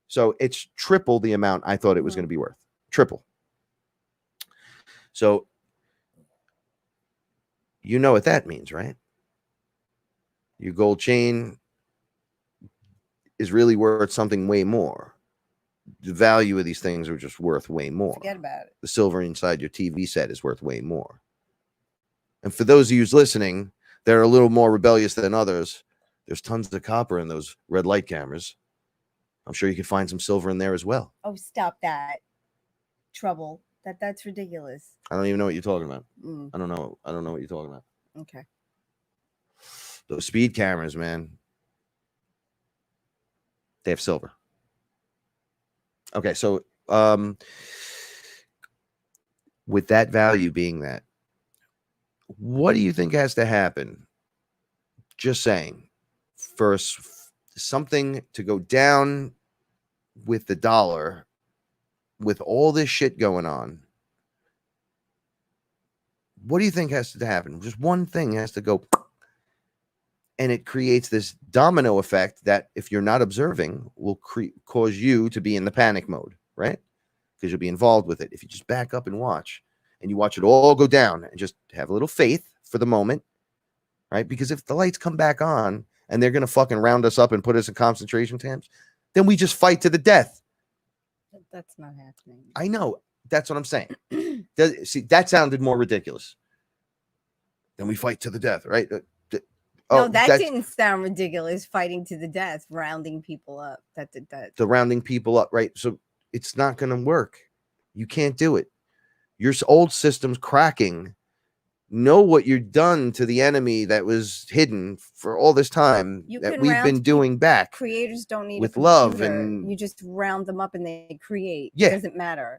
D: So it's triple the amount I thought it was
C: Mhm.
D: going to be worth. Triple. So you know what that means, right? Your gold chain is really worth something way more. The value of these things are just worth way more.
C: Forget about it.
D: The silver inside your TV set is worth way more. And for those of you who's listening, they're a little more rebellious than others. There's tons of copper in those red light cameras. I'm sure you could find some silver in there as well.
C: Oh, stop that. Trouble. That's ridiculous.
D: I don't even know what you're talking about.
C: Mm,
D: I don't know what you're talking about.
C: okay.
D: Those speed cameras, man. They have silver. Okay, so with that value being that, what do you think has to happen? Just saying, for something to go down with the dollar, with all this shit going on, what do you think has to happen? Just one thing has to go, and it creates this domino effect that, if you're not observing, will cause you to be in the panic mode, right? Because you'll be involved with it. If you just back up and watch, and you watch it all go down, and just have a little faith for the moment, right? Because if the lights come back on and they're gonna fucking round us up and put us in concentration camps, then we just fight to the death.
C: That's not happening.
D: I know. That's what I'm saying. See, that sounded more ridiculous. Then we fight to the death, right?
C: No,
D: Oh,
C: that
D: that's
C: didn't sound ridiculous. Fighting to the death, rounding people up. That.
D: the rounding people up, right? So it's not going to work. You can't do it. Your old system's cracking. Know what you've done to the enemy that was hidden for all this time
C: You
D: that
C: can
D: we've
C: round
D: been doing back.
C: Creators don't need
D: with
C: a
D: love
C: computer.
D: and-
C: You just round them up and they create.
D: Yeah.
C: It doesn't matter.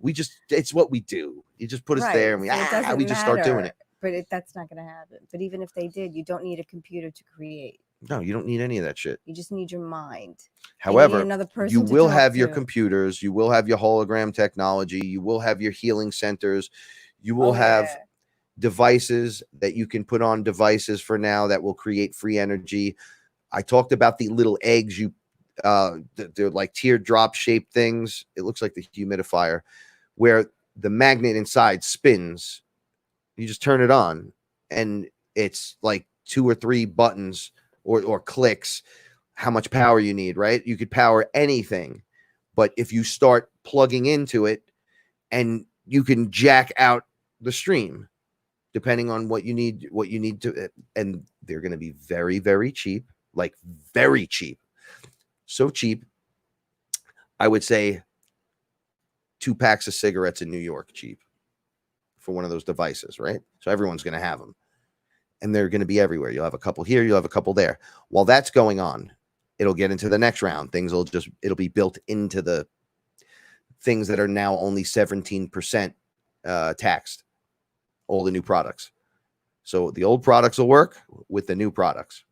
D: It's what we do. You just put us
C: Right,
D: there and
C: so it doesn't
D: we just start doing
C: matter,
D: it.
C: But that's not going to happen. But even if they did, you don't need a computer to create.
D: No, you don't need any of that shit.
C: You just need your mind. And you need
D: However,
C: another person
D: you
C: to
D: will
C: talk
D: have your
C: to.
D: computers, you will have your hologram technology, you will have your healing centers, you will
C: Oh,
D: have
C: yeah.
D: devices that you can put on devices for now that will create free energy. I talked about the little eggs you They're like teardrop shaped things. It looks like the humidifier, where the magnet inside spins. You just turn it on, and it's like 2 or 3 buttons or clicks, how much power you need, right? You could power anything, but if you start plugging into it, and you can jack out the stream depending on what you need to, and they're going to be very, very cheap, like very cheap. So cheap, I would say 2 packs of cigarettes in New York cheap for one of those devices, right? So everyone's going to have them, and they're going to be everywhere. You'll have a couple here, you'll have a couple there. While that's going on, it'll get into the next round. It'll be built into the things that are now only 17% taxed, all the new products. So the old products will work with the new products.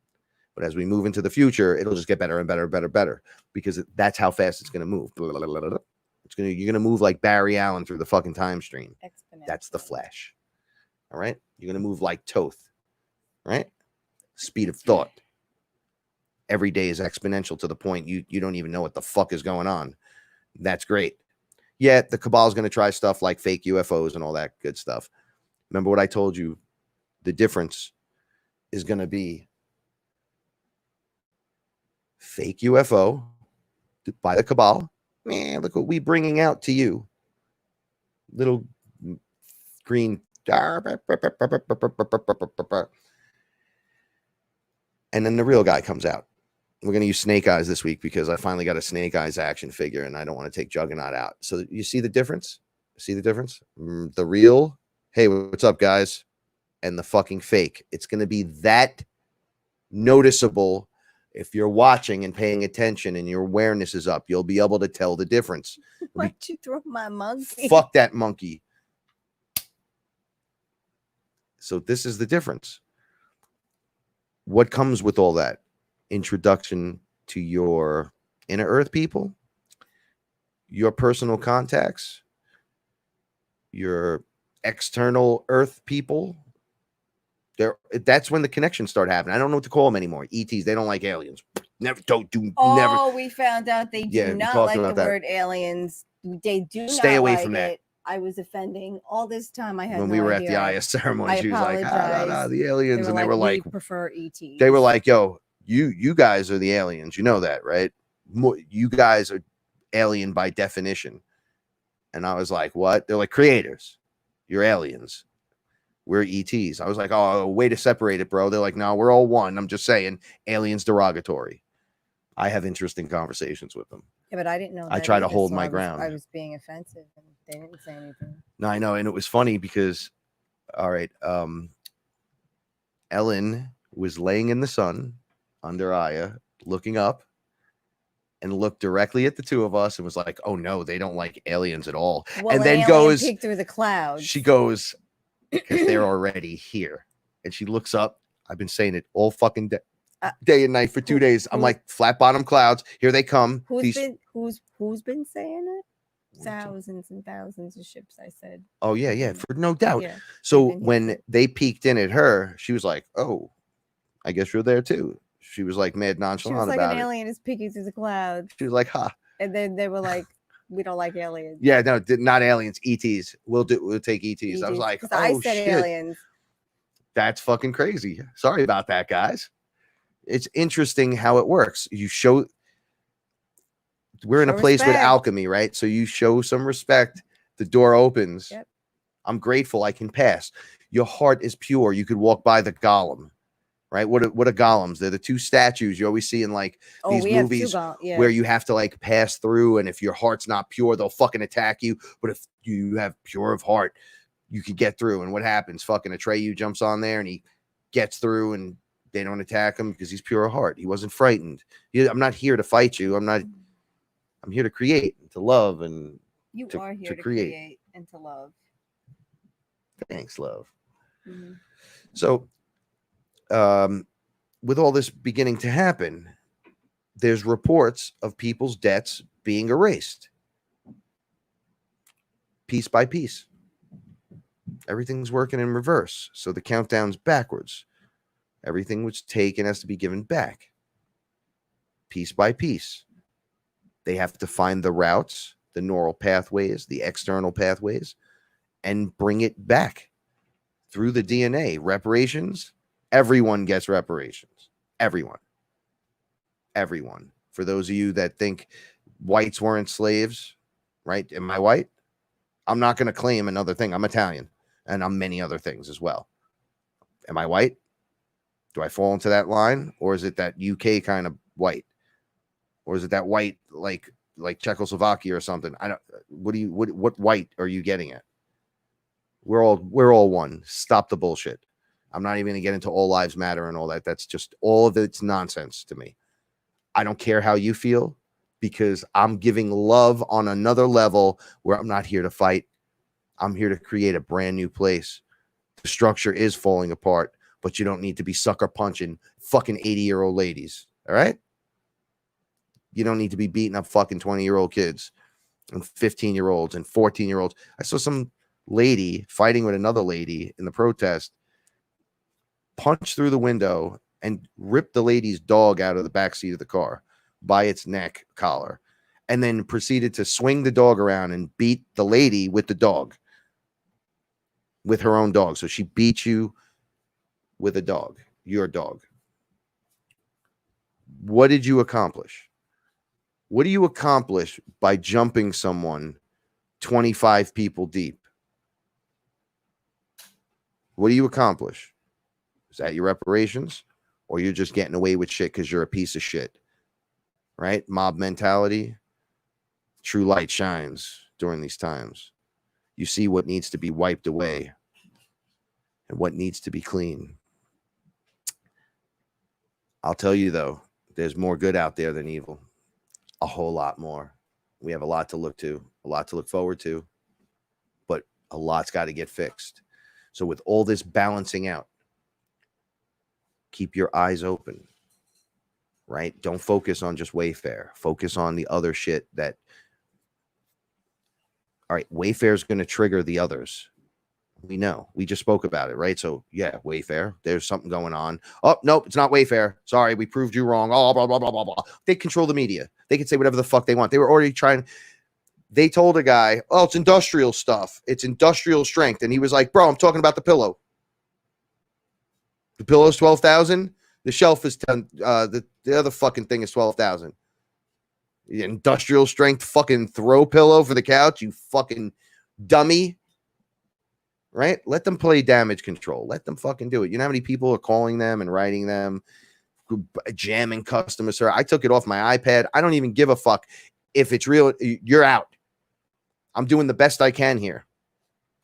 D: But as we move into the future, it'll just get better and better and better and better, because that's how fast it's going to move. You're going to move like Barry Allen through the fucking time stream. That's the Flash. All right. You're going to move like Toth, right? Speed of thought. Every day is exponential to the point you don't even know what the fuck is going on. That's great. Yeah, the cabal is going to try stuff like fake UFOs and all that good stuff. Remember what I told you? The difference is going to be fake UFO by the cabal. Man, look what we bringing out to you. Little green. And then the real guy comes out. We're going to use Snake Eyes this week because I finally got a Snake Eyes action figure and I don't want to take Juggernaut out. So you see the difference? See the difference? The real, hey, what's up, guys? And the fucking fake. It's going to be that noticeable. If you're watching and paying attention and your awareness is up, you'll be able to tell the difference.
C: Why'd you throw my monkey?
D: Fuck that monkey. So this is the difference. What comes with all that? Introduction to your inner earth people, your personal contacts, your external earth people. That's when the connections start happening. I don't know what to call them anymore. ETs, they don't like aliens. Never.
C: We found out they do not like the word aliens. They do
D: stay away
C: like
D: from that.
C: I was offending all this time. I had
D: when
C: no
D: we were
C: idea.
D: at the Ayah ceremony, she was like, the aliens,
C: they
D: and they were like,
C: we prefer ETs.
D: They were like, yo, you guys are the aliens. You know that, right? You guys are alien by definition. And I was like, what? They're like, creators. You're aliens. We're ETs. I was like, oh, way to separate it, bro. They're like, no, we're all one. I'm just saying, aliens derogatory. I have interesting conversations with them.
C: Yeah, but I didn't know.
D: I try to hold my ground.
C: I was being offensive, and they didn't say anything.
D: No, I know, and it was funny because, all right, Ellen was laying in the sun under Ayah, looking up, and looked directly at the two of us, and was like, "Oh no, they don't like aliens at all."
C: Well,
D: and then goes,
C: peeked through the clouds.
D: She goes, because they're already here, and she looks up. I've been saying it all fucking day and night for 2 days. I'm like, flat bottom clouds, here they come.
C: Who's been saying it? Thousands and thousands of ships, I said.
D: Oh yeah, for no doubt. Yeah, so when they peeked in at her, she was like, "Oh, I guess you're there too." She was like mad nonchalant about it. She was like,
C: an alien is peeking through the clouds.
D: She was like, "Ha!"
C: And then they were like, "We don't like aliens."
D: Yeah, no, not aliens. ETs. We'll take ETs. I was like, "Oh I said shit. Aliens." That's fucking crazy. Sorry about that, guys. It's interesting how it works. You show. We're in a place with alchemy, right? So you show some respect, the door opens. Yep. I'm grateful I can pass. Your heart is pure. You could walk by the golem, right? What are golems? They're the two statues you always see in like these movies where you have to like pass through, and if your heart's not pure, they'll fucking attack you. But if you have pure of heart, you could get through. And what happens? Fucking Atreyu jumps on there and he gets through, and they don't attack him because he's pure of heart. He wasn't frightened. I'm not here to fight you. I'm here to create, to love, and
C: you are here to create and to love.
D: Thanks, love.
C: Mm-hmm.
D: So, with all this beginning to happen, there's reports of people's debts being erased, piece by piece. Everything's working in reverse, so the countdown's backwards. Everything which taken has to be given back, piece by piece. They have to find the routes, the neural pathways, the external pathways, and bring it back through the DNA. Reparations, everyone gets reparations. Everyone. Everyone. For those of you that think whites weren't slaves, right? Am I white? I'm not going to claim another thing. I'm Italian, and I'm many other things as well. Am I white? Do I fall into that line? Or is it that UK kind of white? Or is it that white like Czechoslovakia or something? I don't. What white are you getting at? We're all one. Stop the bullshit. I'm not even gonna get into all lives matter and all that. That's just all of it's nonsense to me. I don't care how you feel, because I'm giving love on another level where I'm not here to fight. I'm here to create a brand new place. The structure is falling apart, but you don't need to be sucker punching fucking 80-year-old ladies. All right. You don't need to be beating up fucking 20-year-old kids and 15-year-olds and 14-year-olds. I saw some lady fighting with another lady in the protest, punch through the window and rip the lady's dog out of the back seat of the car by its neck collar, and then proceeded to swing the dog around and beat the lady with the dog, with her own dog. So she beat you with a dog, your dog. What did you accomplish? What do you accomplish by jumping someone 25 people deep? What do you accomplish? Is that your reparations? Or you're just getting away with shit because you're a piece of shit? Right? Mob mentality. True light shines during these times. You see what needs to be wiped away and what needs to be clean. I'll tell you, though, there's more good out there than evil. A whole lot more. We have a lot to look to, a lot to look forward to, but a lot's got to get fixed. So with all this balancing out, keep your eyes open, right? Don't focus on just Wayfair. Focus on the other shit that, all right, Wayfair is going to trigger the others. We know. We just spoke about it, right? So, yeah, Wayfair, there's something going on. Oh, nope, it's not Wayfair. Sorry, we proved you wrong. Oh, blah, blah, blah, blah, blah. They control the media. They can say whatever the fuck they want. They were already trying. They told a guy, oh, it's industrial stuff. It's industrial strength. And he was like, bro, I'm talking about the pillow. The pillow's 12,000. The shelf is 10. The other fucking thing is 12,000. Industrial strength fucking throw pillow for the couch, you fucking dummy. Right? Let them play damage control. Let them fucking do it. You know how many people are calling them and writing them, jamming customer service? I took it off my iPad. I don't even give a fuck if it's real. You're out. I'm doing the best I can here.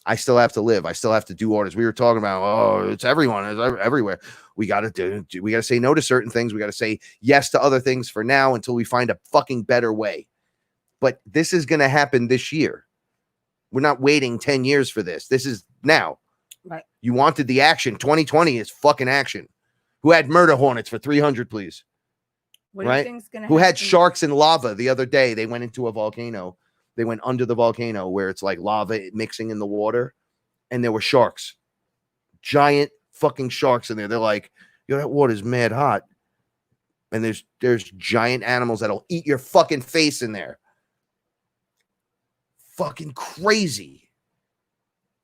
D: I still have to live. I still have to do orders. We were talking about, oh, it's everyone. It's everywhere. We got to say no to certain things. We got to say yes to other things for now until we find a fucking better way. But this is going to happen this year. We're not waiting 10 years for this. This is now.
C: Right.
D: You wanted the action. 2020 is fucking action. Who had murder hornets for 300, please?
C: What do
D: right?
C: you think's gonna
D: Who had
C: happen?
D: sharks in lava the other day? They went into a volcano. They went under the volcano where it's like lava mixing in the water, and there were sharks. Giant fucking sharks in there. They're like, yo, that water's mad hot. And there's giant animals that'll eat your fucking face in there. Fucking crazy.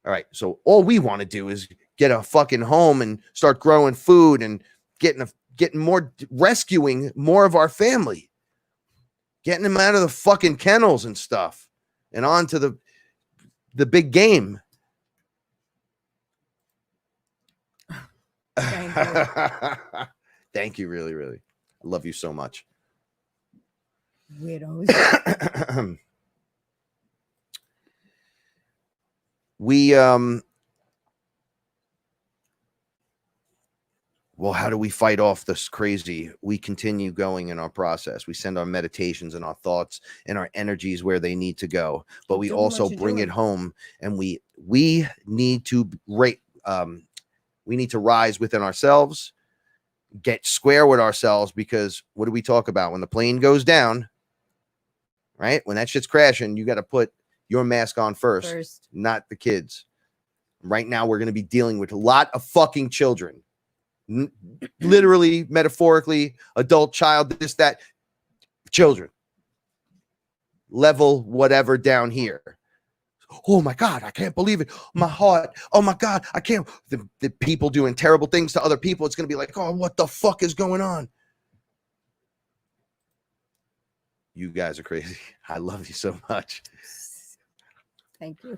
D: All right, so all we want to do is get a fucking home and start growing food and getting more, rescuing more of our family, getting them out of the fucking kennels and stuff, and on to the big game.
C: Thank you.
D: Thank you, really, really. I love you so much.
C: Weirdos.
D: Well, how do we fight off this crazy? We continue going in our process. We send our meditations and our thoughts and our energies where they need to go, but we also bring it home, and we need to we need to rise within ourselves, get square with ourselves, because what do we talk about when the plane goes down, right? When that shit's crashing, you got to put your mask on first, not the kids. Right now, we're going to be dealing with a lot of fucking children. Literally, metaphorically, adult, child, this, that, children. level whatever down here. Oh my God, I can't believe it. My heart. Oh my God, I can't. The people doing terrible things to other people. It's going to be like, oh, what the fuck is going on? You guys are crazy. I love you so much.
C: Thank you.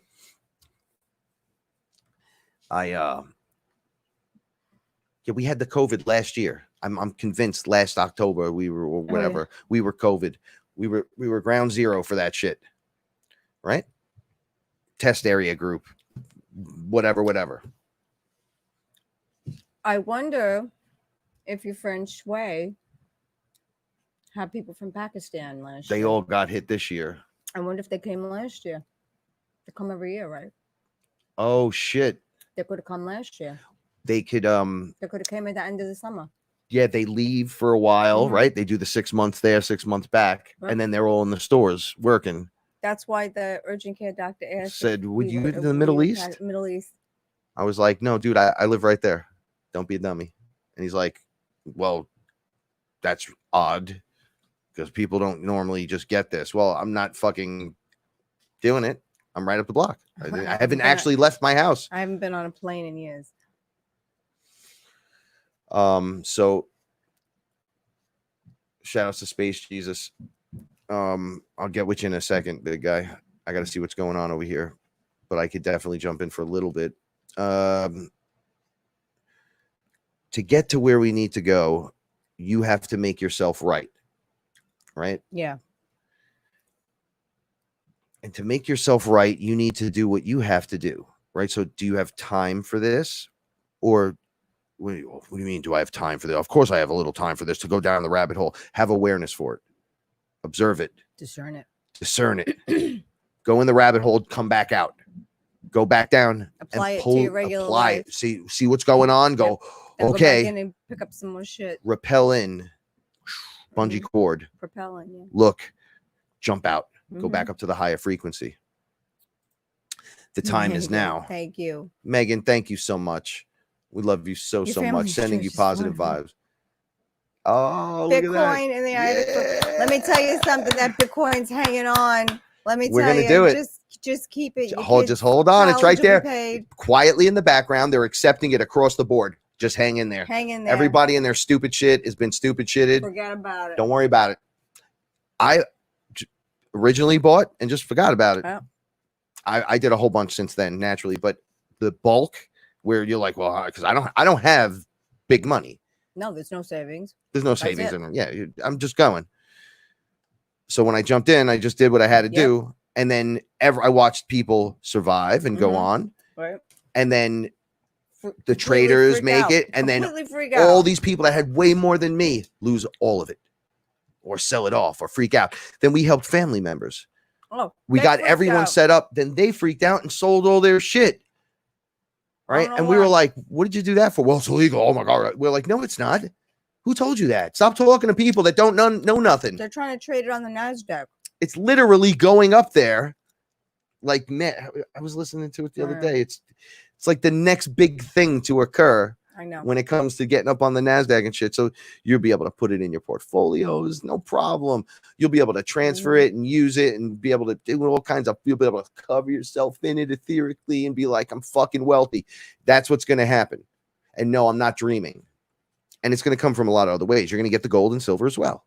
D: Yeah, we had the COVID last year. I'm convinced last October we were, or whatever,
C: Oh, yeah.
D: we were COVID. We were ground zero for that shit. Right? Test area group. Whatever.
C: I wonder if your friend Shui had people from Pakistan last year.
D: They all got hit this year.
C: I wonder if they came last year. They come every year, right?
D: Oh shit.
C: They could have come last year.
D: They could
C: They could have came at the end of the summer.
D: yeah, they leave for a while,
C: Mhm.
D: right? They do the 6 months there, 6 months back,
C: Right.
D: and then they're all in the stores working.
C: That's why the urgent care doctor asked.
D: Said,
C: if
D: would
C: we
D: you
C: were-
D: go to the
C: if we
D: Middle
C: were
D: East?
C: Middle East.
D: I was like, no, dude, I live right there. Don't be a dummy. And he's like, well, that's odd because people don't normally just get this. Well, I'm not fucking doing it. I'm right up the block. I haven't actually left my house.
C: I haven't been on a plane in years.
D: So shout outs to Space Jesus. I'll get with you in a second, big guy. I got to see what's going on over here, but I could definitely jump in for a little bit. To get to where we need to go, you have to make yourself right.
C: Yeah.
D: And to make yourself right, you need to do what you have to do, right? So do you have time for this? Or what do you mean, do I have time for this? Of course I have a little time for this, to go down the rabbit hole. Have awareness for it. Observe it.
C: Discern it.
D: Discern it. Go in the rabbit hole, come back out. Go back down.
C: Apply
D: and
C: it to your regular life.
D: it. See what's going on. Go,
C: Then
D: okay.
C: Go back in and pick up some more shit.
D: Rappel in. Bungee
C: Mhm.
D: cord.
C: Propelling, yeah.
D: Look. Jump out. Go
C: Mhm.
D: back up to the higher frequency. The time is
C: Megan,
D: now.
C: Thank you.
D: Megan, thank you so much. We love you so
C: Your
D: much.
C: family
D: Sending you
C: is
D: positive
C: wonderful.
D: vibes. Oh, look at that.
C: Bitcoin and the Let me tell you something. That Bitcoin's hanging on. Let me
D: We're
C: tell
D: gonna
C: you.
D: do it.
C: Just keep it. Your
D: Just
C: kids'
D: hold on. It's right
C: college will be
D: there.
C: paid.
D: Quietly in the background, they're accepting it across the board. Just hang in there.
C: Hang in there.
D: Everybody in their stupid shit has been stupid shitted.
C: Forget about it.
D: Don't worry about it. I originally bought and just forgot about it.
C: Oh.
D: I did a whole bunch since then, naturally, but the bulk where you're like, well, because I don't have big money.
C: No, there's no savings.
D: There's no
C: That's
D: savings
C: it.
D: in it. Yeah, I'm just going. So when I jumped in, I just did what I had to
C: Yep.
D: do, and then I watched people survive and go
C: Mhm.
D: on,
C: Right.
D: and then the
C: Completely
D: traders
C: freak
D: make
C: out.
D: it, and then
C: Completely freak out.
D: all these people that had way more than me lose all of it, or sell it off, or freak out. Then we helped family members.
C: Oh,
D: We
C: they
D: got
C: freaked
D: everyone
C: out.
D: set up. Then they freaked out and sold all their shit. Right.
C: know
D: And we were
C: why.
D: like, what did you do that for? Well, it's illegal. Oh my God. We're like, no, it's not. Who told you that? Stop talking to people that don't know nothing.
C: They're trying to trade it on the NASDAQ.
D: It's literally going up there. Like, man, I was listening to it the other
C: Yeah.
D: day. It's like the next big thing to occur
C: I know.
D: when it comes to getting up on the NASDAQ and shit. So you'll be able to put it in your portfolios, no problem. You'll be able to transfer
C: Mhm.
D: it and use it and be able to do all kinds of, you'll be able to cover yourself in it etherically and be like, I'm fucking wealthy. That's what's going to happen. And no, I'm not dreaming. And it's going to come from a lot of other ways. You're going to get the gold and silver as well.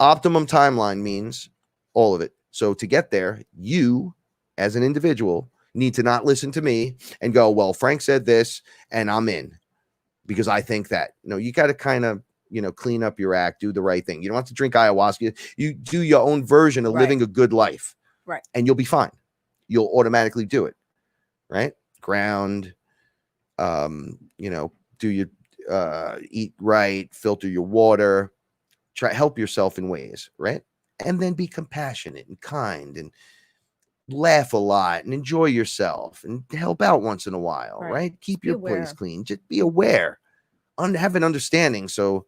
D: Optimum timeline means all of it. So to get there, you as an individual need to not listen to me and go, well, Frank said this and I'm in because I think that. No, you got to kind of, clean up your act, do the right thing. You don't have to drink ayahuasca. You do your own version of
C: Right.
D: living a good life.
C: Right.
D: And you'll be fine. You'll automatically do it. Right. Ground, do your eat right, filter your water, try help yourself in ways, right? And then be compassionate and kind and laugh a lot and enjoy yourself and help out once in a while, right? Keep
C: Be
D: your place
C: aware.
D: clean. Just be aware. Have an understanding. So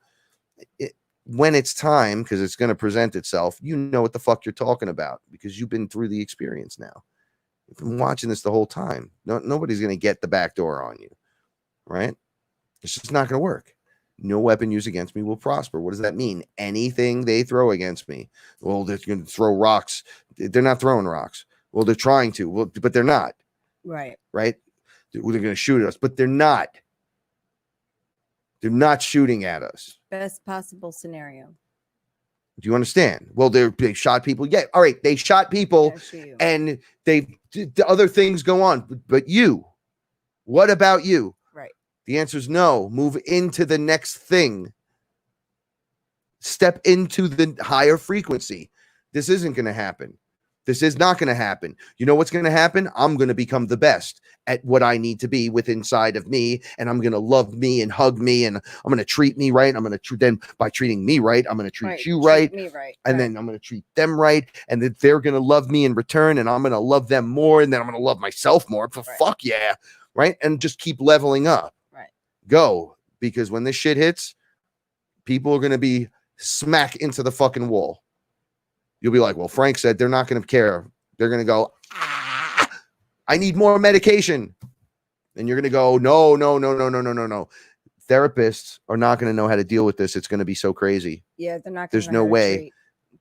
D: when it's time, because it's going to present itself, you know what the fuck you're talking about because you've been through the experience now. You've been watching this the whole time. Nobody's going to get the back door on you, right? It's just not going to work. No weapon used against me will prosper. What does that mean? Anything they throw against me. Well, they're going to throw rocks. They're not throwing rocks. Well, they're trying to. Well, but they're not.
C: Right.
D: Right? They're going to shoot at us, but they're not. They're not shooting at us.
C: Best possible scenario.
D: Do you understand? Well, they shot people. Yeah. All right. They shot people and the other things go on. But you, what about you?
C: Right.
D: The answer is no. Move into the next thing. Step into the higher frequency. This isn't going to happen. This is not going to happen. You know what's going to happen? I'm going to become the best at what I need to be with inside of me. And I'm going to love me and hug me. And I'm going to treat me right. I'm going to then by treating me right, I'm going to treat you right.
C: Me right.
D: And then I'm going to treat them right. And then they're going to love me in return. And I'm going to love them more. And then I'm going to love myself more. Fuck yeah. Right. And just keep leveling up.
C: Right.
D: Go. Because when this shit hits, people are going to be smack into the fucking wall. You'll be like, well, Frank said they're not going to care. They're going to go, I need more medication. And you're going to go, no. Therapists are not going to know how to deal with this. It's going to be so crazy.
C: Yeah, they're not.
D: There's no way.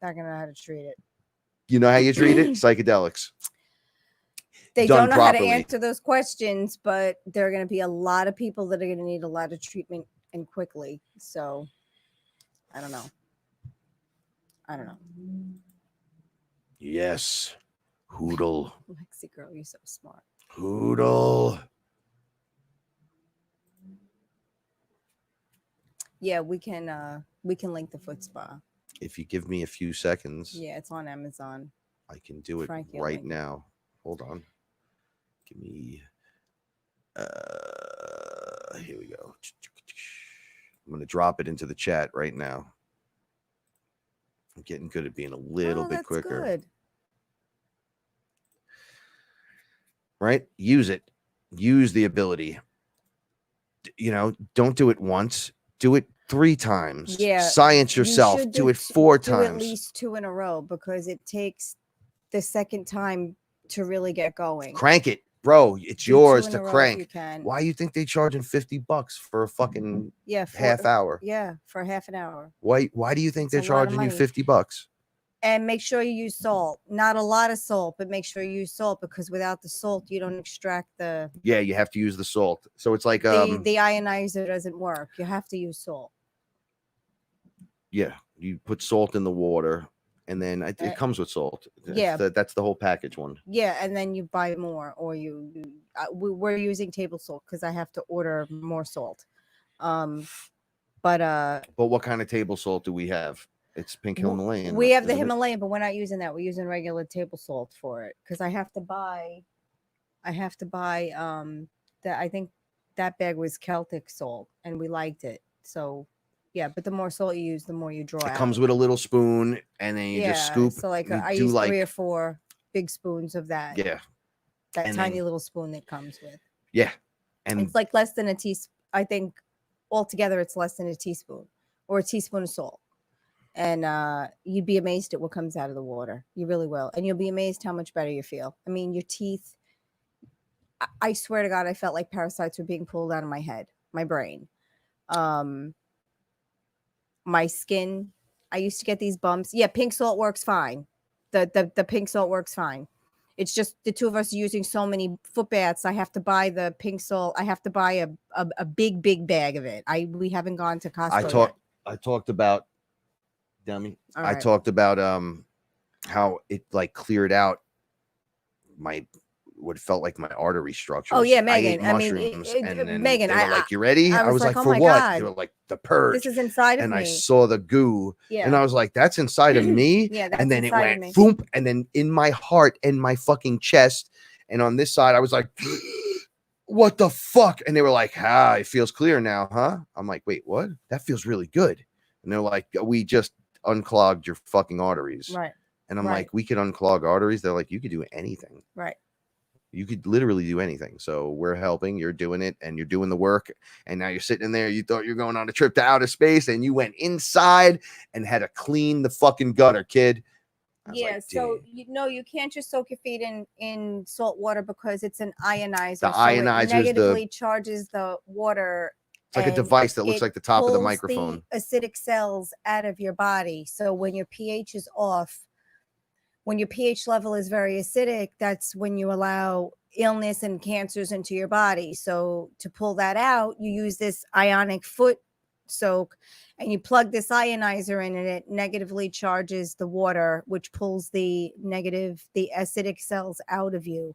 C: They're going to know how to treat it.
D: You know how you treat it? Psychedelics.
C: They
D: Done
C: don't know
D: properly.
C: how to answer those questions, but there are going to be a lot of people that are going to need a lot of treatment and quickly. So, I don't know.
D: Yes. Hoodle.
C: Lexi girl, you're so smart.
D: Hoodle.
C: Yeah, we can link the foot spa.
D: If you give me a few seconds.
C: Yeah, it's on Amazon.
D: I can do it right now. Hold on. Give me here we go. I'm going to drop it into the chat right now. I'm getting good at being a little bit quicker.
C: Good.
D: Right? Use it. Use the ability. Don't do it once. Do it 3 times.
C: Yeah.
D: Science yourself. Do it 4 times.
C: At least 2 in a row because it takes the second time to really get going.
D: Crank it. Bro, it's yours to crank.
C: Can.
D: Why you think they charging $50 for a fucking half hour?
C: Yeah, for half an hour.
D: Why do you think they're charging you $50?
C: And make sure you use salt. Not a lot of salt, but make sure you use salt because without the salt, you don't extract the.
D: Yeah, you have to use the salt. So it's like
C: the ionizer doesn't work. You have to use salt.
D: Yeah, you put salt in the water. And then it comes with salt.
C: Yeah,
D: that's the whole package one.
C: Yeah, and then you buy more, or we're using table salt because I have to order more salt. But
D: what kind of table salt do we have? It's pink Himalayan.
C: We have the Himalayan, but we're not using that. We're using regular table salt for it because I have to buy. That I think that bag was Celtic salt, and we liked it. So. Yeah, but the more salt you use, the more you draw out.
D: It comes with a little spoon, and then you just scoop.
C: So I use 3 or 4 big spoons of that.
D: Yeah.
C: That tiny little spoon that comes with.
D: Yeah. And
C: it's like less than a teaspoon. I think altogether it's less than a teaspoon or a teaspoon of salt. And you'd be amazed at what comes out of the water. You really will. And you'll be amazed how much better you feel. I mean, your teeth, I swear to God, I felt like parasites were being pulled out of my head, my brain. My skin, I used to get these bumps. Yeah, pink salt works fine. The pink salt works fine. It's just the 2 of us using so many foot baths. I have to buy the pink salt. I have to buy a big bag of it. We haven't gone to Costco.
D: I talked about dummy.
C: All
D: I
C: right.
D: talked about how it like cleared out what felt like my artery structures.
C: Oh yeah, Megan.
D: I ate mushrooms, and then
C: Megan,
D: they were like, "You ready?" I was like,
C: oh
D: "For
C: my
D: what?"
C: God.
D: They were like, "The purge."
C: This is inside of
D: and
C: me.
D: I saw the goo,
C: Yeah.
D: and I was like, "That's inside of me."
C: Yeah, that's
D: and then it
C: inside of
D: went
C: me.
D: boom, and then in my heart and my fucking chest, and on this side, I was like, "What the fuck?" And they were like, it feels clear now, huh?" I'm like, "Wait, what? That feels really good." And they're like, "We just unclogged your fucking arteries."
C: Right.
D: And I'm
C: Right.
D: like, "We could unclog arteries." They're like, "You could do anything."
C: Right.
D: You could literally do anything. So we're helping. You're doing it, and you're doing the work. And now you're sitting in there. You thought you're going on a trip to outer space, and you went inside and had to clean the fucking gutter, kid.
C: Yeah.
D: Like,
C: So
D: "Damn."
C: you can't just soak your feet in salt water because it's an ionizer.
D: The
C: so
D: ionizer
C: it negatively charges the water
D: It's like a
C: and
D: device that looks
C: it
D: like the top of the
C: pulls
D: microphone.
C: the acidic cells out of your body. So when your pH is off, when your pH level is very acidic, that's when you allow illness and cancers into your body. So to pull that out, you use this ionic foot soak, and you plug this ionizer in, and it negatively charges the water, which pulls the acidic cells out of you.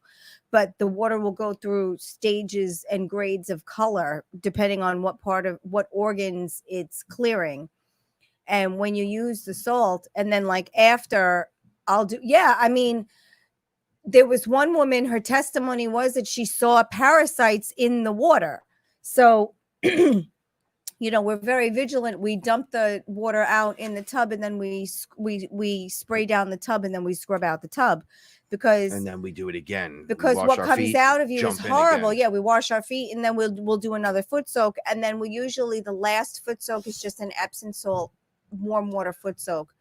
C: But the water will go through stages and grades of color depending on what organs it's clearing. And when you use the salt, and then like after I mean, there was one woman, her testimony was that she saw parasites in the water. So we're very vigilant. We dump the water out in the tub, and then we spray down the tub, and then we scrub out the tub,
D: And then we do it again.
C: because what comes out of you is horrible. Yeah, we wash our feet, and then we'll do another foot soak, and then the last foot soak is just an Epsom salt warm water foot soak.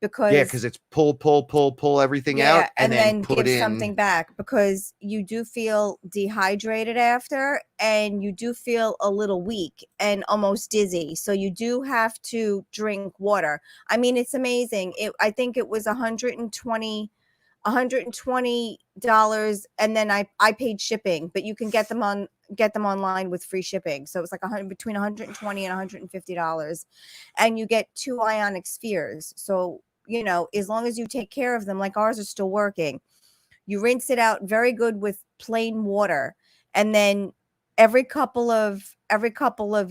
C: Because
D: it's pull everything out, and then put
C: give
D: in
C: something back, because you do feel dehydrated after, and you do feel a little weak and almost dizzy. So you do have to drink water. I mean, it's amazing. I think it was $120, and then I paid shipping, but you can get them online with free shipping. So it's like between $120 and $150, and you get 2 ionic spheres. So as long as you take care of them, like ours are still working, you rinse it out very good with plain water, and then every couple of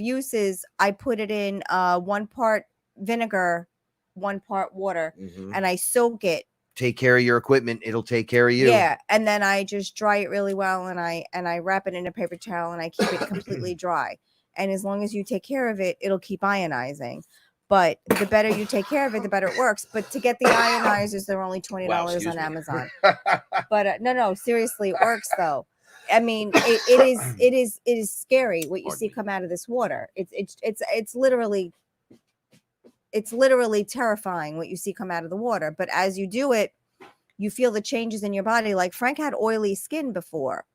C: uses, I put it in 1 part vinegar, 1 part water, and I soak it.
D: Take care of your equipment, it'll take care of you.
C: Yeah, and then I just dry it really well, and I wrap it in a paper towel, and I keep it completely dry. And as long as you take care of it, it'll keep ionizing. But the better you take care of it, the better it works. But to get the ionizers, they're only $20 on Amazon. But no, seriously, it works though. I mean, it is scary what you see come out of this water. It's literally terrifying what you see come out of the water. But as you do it, you feel the changes in your body. Like Frank had oily skin before.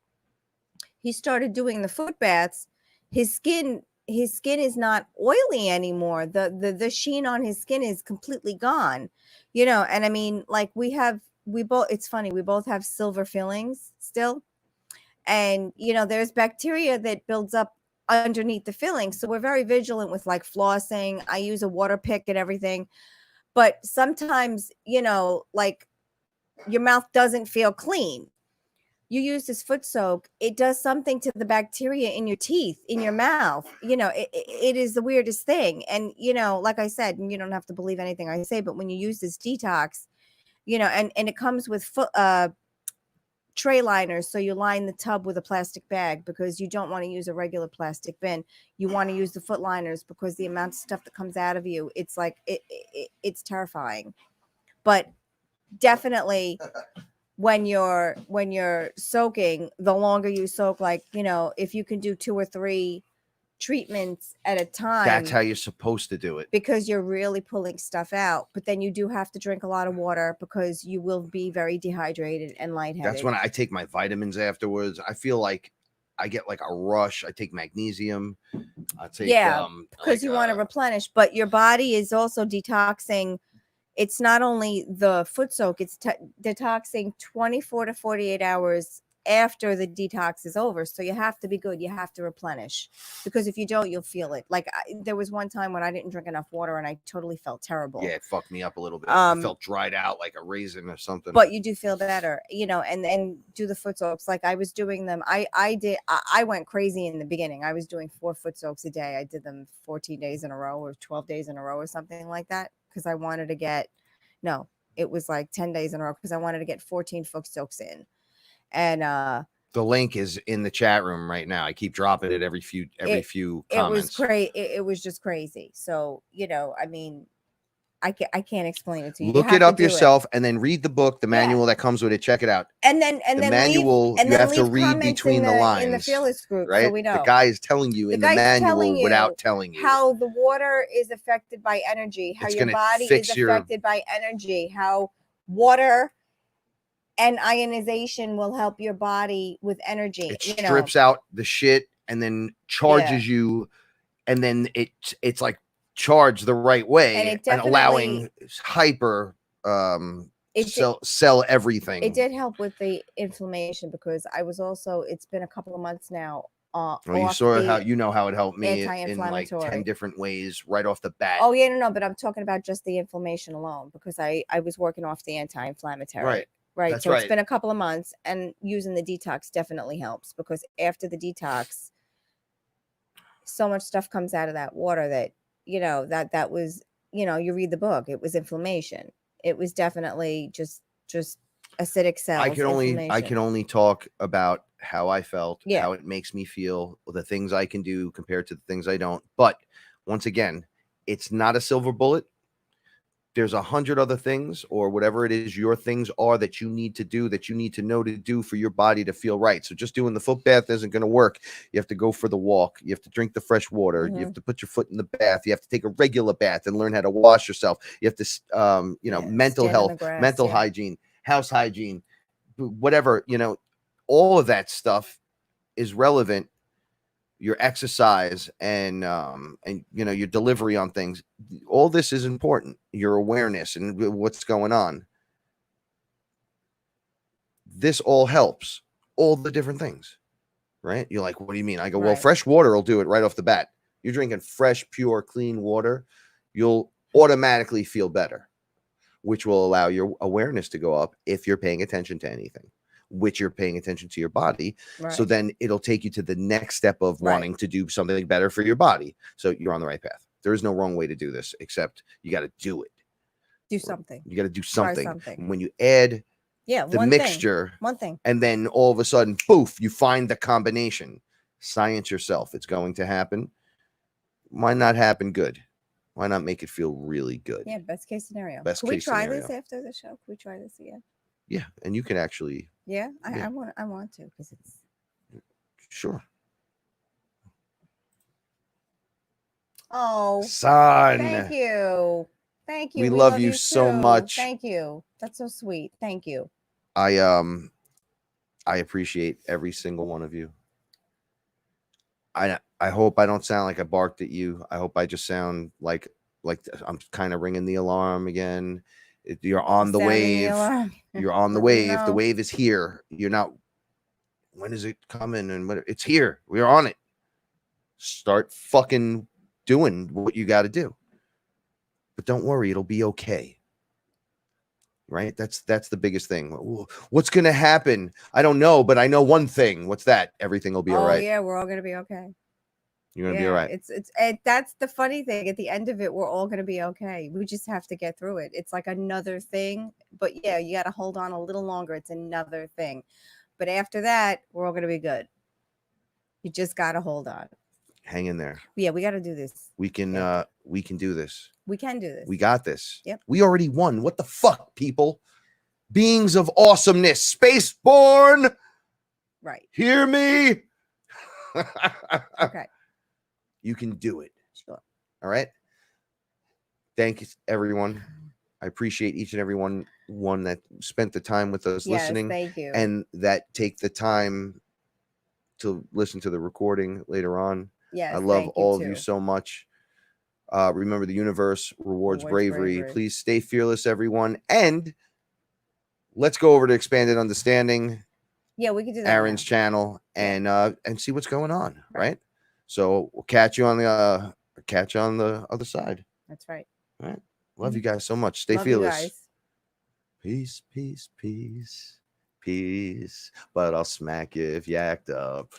C: He started doing the foot baths. His skin is not oily anymore. The sheen on his skin is completely gone. And I mean, like it's funny, we both have silver fillings still. And there's bacteria that builds up underneath the filling. So we're very vigilant with like flossing. I use a water pick and everything. But sometimes, like your mouth doesn't feel clean. You use this foot soak, it does something to the bacteria in your teeth, in your mouth. It is the weirdest thing. And, like I said, and you don't have to believe anything I say, but when you use this detox, and it comes with tray liners. So you line the tub with a plastic bag, because you don't want to use a regular plastic bin. You want to use the foot liners, because the amount of stuff that comes out of you, it's like, it's terrifying. But definitely when you're soaking, the longer you soak, like, if you can do 2 or 3 treatments at a time,
D: that's how you're supposed to do it,
C: because you're really pulling stuff out. But then you do have to drink a lot of water, because you will be very dehydrated and lightheaded.
D: That's when I take my vitamins afterwards. I feel like I get like a rush. I take magnesium. I take
C: because you want to replenish, but your body is also detoxing. It's not only the foot soak, it's detoxing 24 to 48 hours after the detox is over. So you have to be good. You have to replenish, because if you don't, you'll feel it. Like there was one time when I didn't drink enough water, and I totally felt terrible.
D: Yeah, it fucked me up a little bit. I felt dried out like a raisin or something.
C: But you do feel better, and do the foot soaks. Like I was doing them. I went crazy in the beginning. I was doing 4 foot soaks a day. I did them 14 days in a row or 12 days in a row or something like that, because I wanted to get, it was like 10 days in a row, because I wanted to get 14 foot soaks in. And
D: the link is in the chat room right now. I keep dropping it every few comments.
C: It was crazy. It was just crazy. So, I mean, I can't explain it to you.
D: Look it up yourself, and then read the book, the manual that comes with it. Check it out.
C: And then
D: the manual, you have to read between the lines
C: in the FearLess group,
D: right?
C: So we know.
D: The guy is telling you in the manual without telling you
C: how the water is affected by energy, how your body is affected by energy, how water and ionization will help your body with energy.
D: It strips out the shit and then charges you and then it's like charged the right way
C: And it
D: and allowing hyper sell everything.
C: It did help with the inflammation because I was also, it's been a couple of months now.
D: Well, you saw how how it helped me in like
C: anti-inflammatory.
D: 10 different ways right off the bat.
C: Oh yeah, no, but I'm talking about just the inflammation alone because I was working off the anti-inflammatory. Right.
D: That's
C: so
D: right.
C: It's been a couple of months, and using the detox definitely helps because after the detox, so much stuff comes out of that water that, that was, you read the book, it was inflammation. It was definitely just acidic cells.
D: I can only talk about how I felt, how it makes me feel, the things I can do compared to the things I don't. But once again, it's not a silver bullet. There's 100 other things or whatever it is your things are that you need to do, that you need to know to do for your body to feel right. So just doing the foot bath isn't going to work. You have to go for the walk. You have to drink the fresh water. You have to put your foot in the bath. You have to take a regular bath and learn how to wash yourself. You have to, mental health, mental hygiene, house hygiene, whatever, all of that stuff is relevant. Your exercise and your delivery on things, all this is important. Your awareness and what's going on, this all helps. All the different things, right? You're like, what do you mean? I go, well, fresh water will do it right off the bat. You're drinking fresh, pure, clean water, you'll automatically feel better, which will allow your awareness to go up if you're paying attention to anything, which you're paying attention to your body. So then it'll take you to the next step of wanting to do something better for your body. So you're on the right path. There is no wrong way to do this, except you got to do it.
C: Do something.
D: You got to do something. When you add the mixture,
C: one thing,
D: and then all of a sudden, poof, you find the combination. Science yourself. It's going to happen. Why not happen good? Why not make it feel really good?
C: Yeah, best case scenario.
D: Can we
C: try this after the show? Can we try this again?
D: Yeah, and you can actually.
C: Yeah, I want to because it's
D: sure.
C: Oh,
D: son,
C: thank you.
D: We love you so much.
C: Thank you. That's so sweet. Thank you.
D: I appreciate every single one of you. I hope I don't sound like I barked at you. I hope I just sound like I'm kind of ringing the alarm again. You're on the wave. You're on the wave. The wave is here. You're not. When is it coming? And what? It's here. We're on it. Start fucking doing what you got to do. But don't worry, it'll be okay. Right? That's the biggest thing. What's gonna happen? I don't know, but I know one thing. What's that? Everything will be all right.
C: Yeah, we're all gonna be okay.
D: You're gonna be all right.
C: That's the funny thing. At the end of it, we're all gonna be okay. We just have to get through it. It's like another thing, but yeah, you got to hold on a little longer. It's another thing, but after that, we're all gonna be good. You just got to hold on.
D: Hang in there.
C: Yeah, we got to do this.
D: We can do this.
C: We can do this.
D: We got this.
C: Yep.
D: We already won. What the fuck, people? Beings of awesomeness, spaceborn.
C: Right.
D: Hear me?
C: Okay.
D: You can do it.
C: Sure.
D: All right. Thank you, everyone. I appreciate each and every one that spent the time with us listening.
C: Thank you.
D: And that take the time to listen to the recording later on.
C: Yes.
D: I love all of you so much. Remember, the universe rewards bravery. Please stay fearless, everyone. And let's go over to Expanded Understanding.
C: Yeah, we can do that.
D: Aaron's channel and see what's going on. Right. So we'll catch you on the other side.
C: That's right.
D: All right. Love you guys so much. Stay fearless. Peace, peace, peace, peace. But I'll smack you if you act up.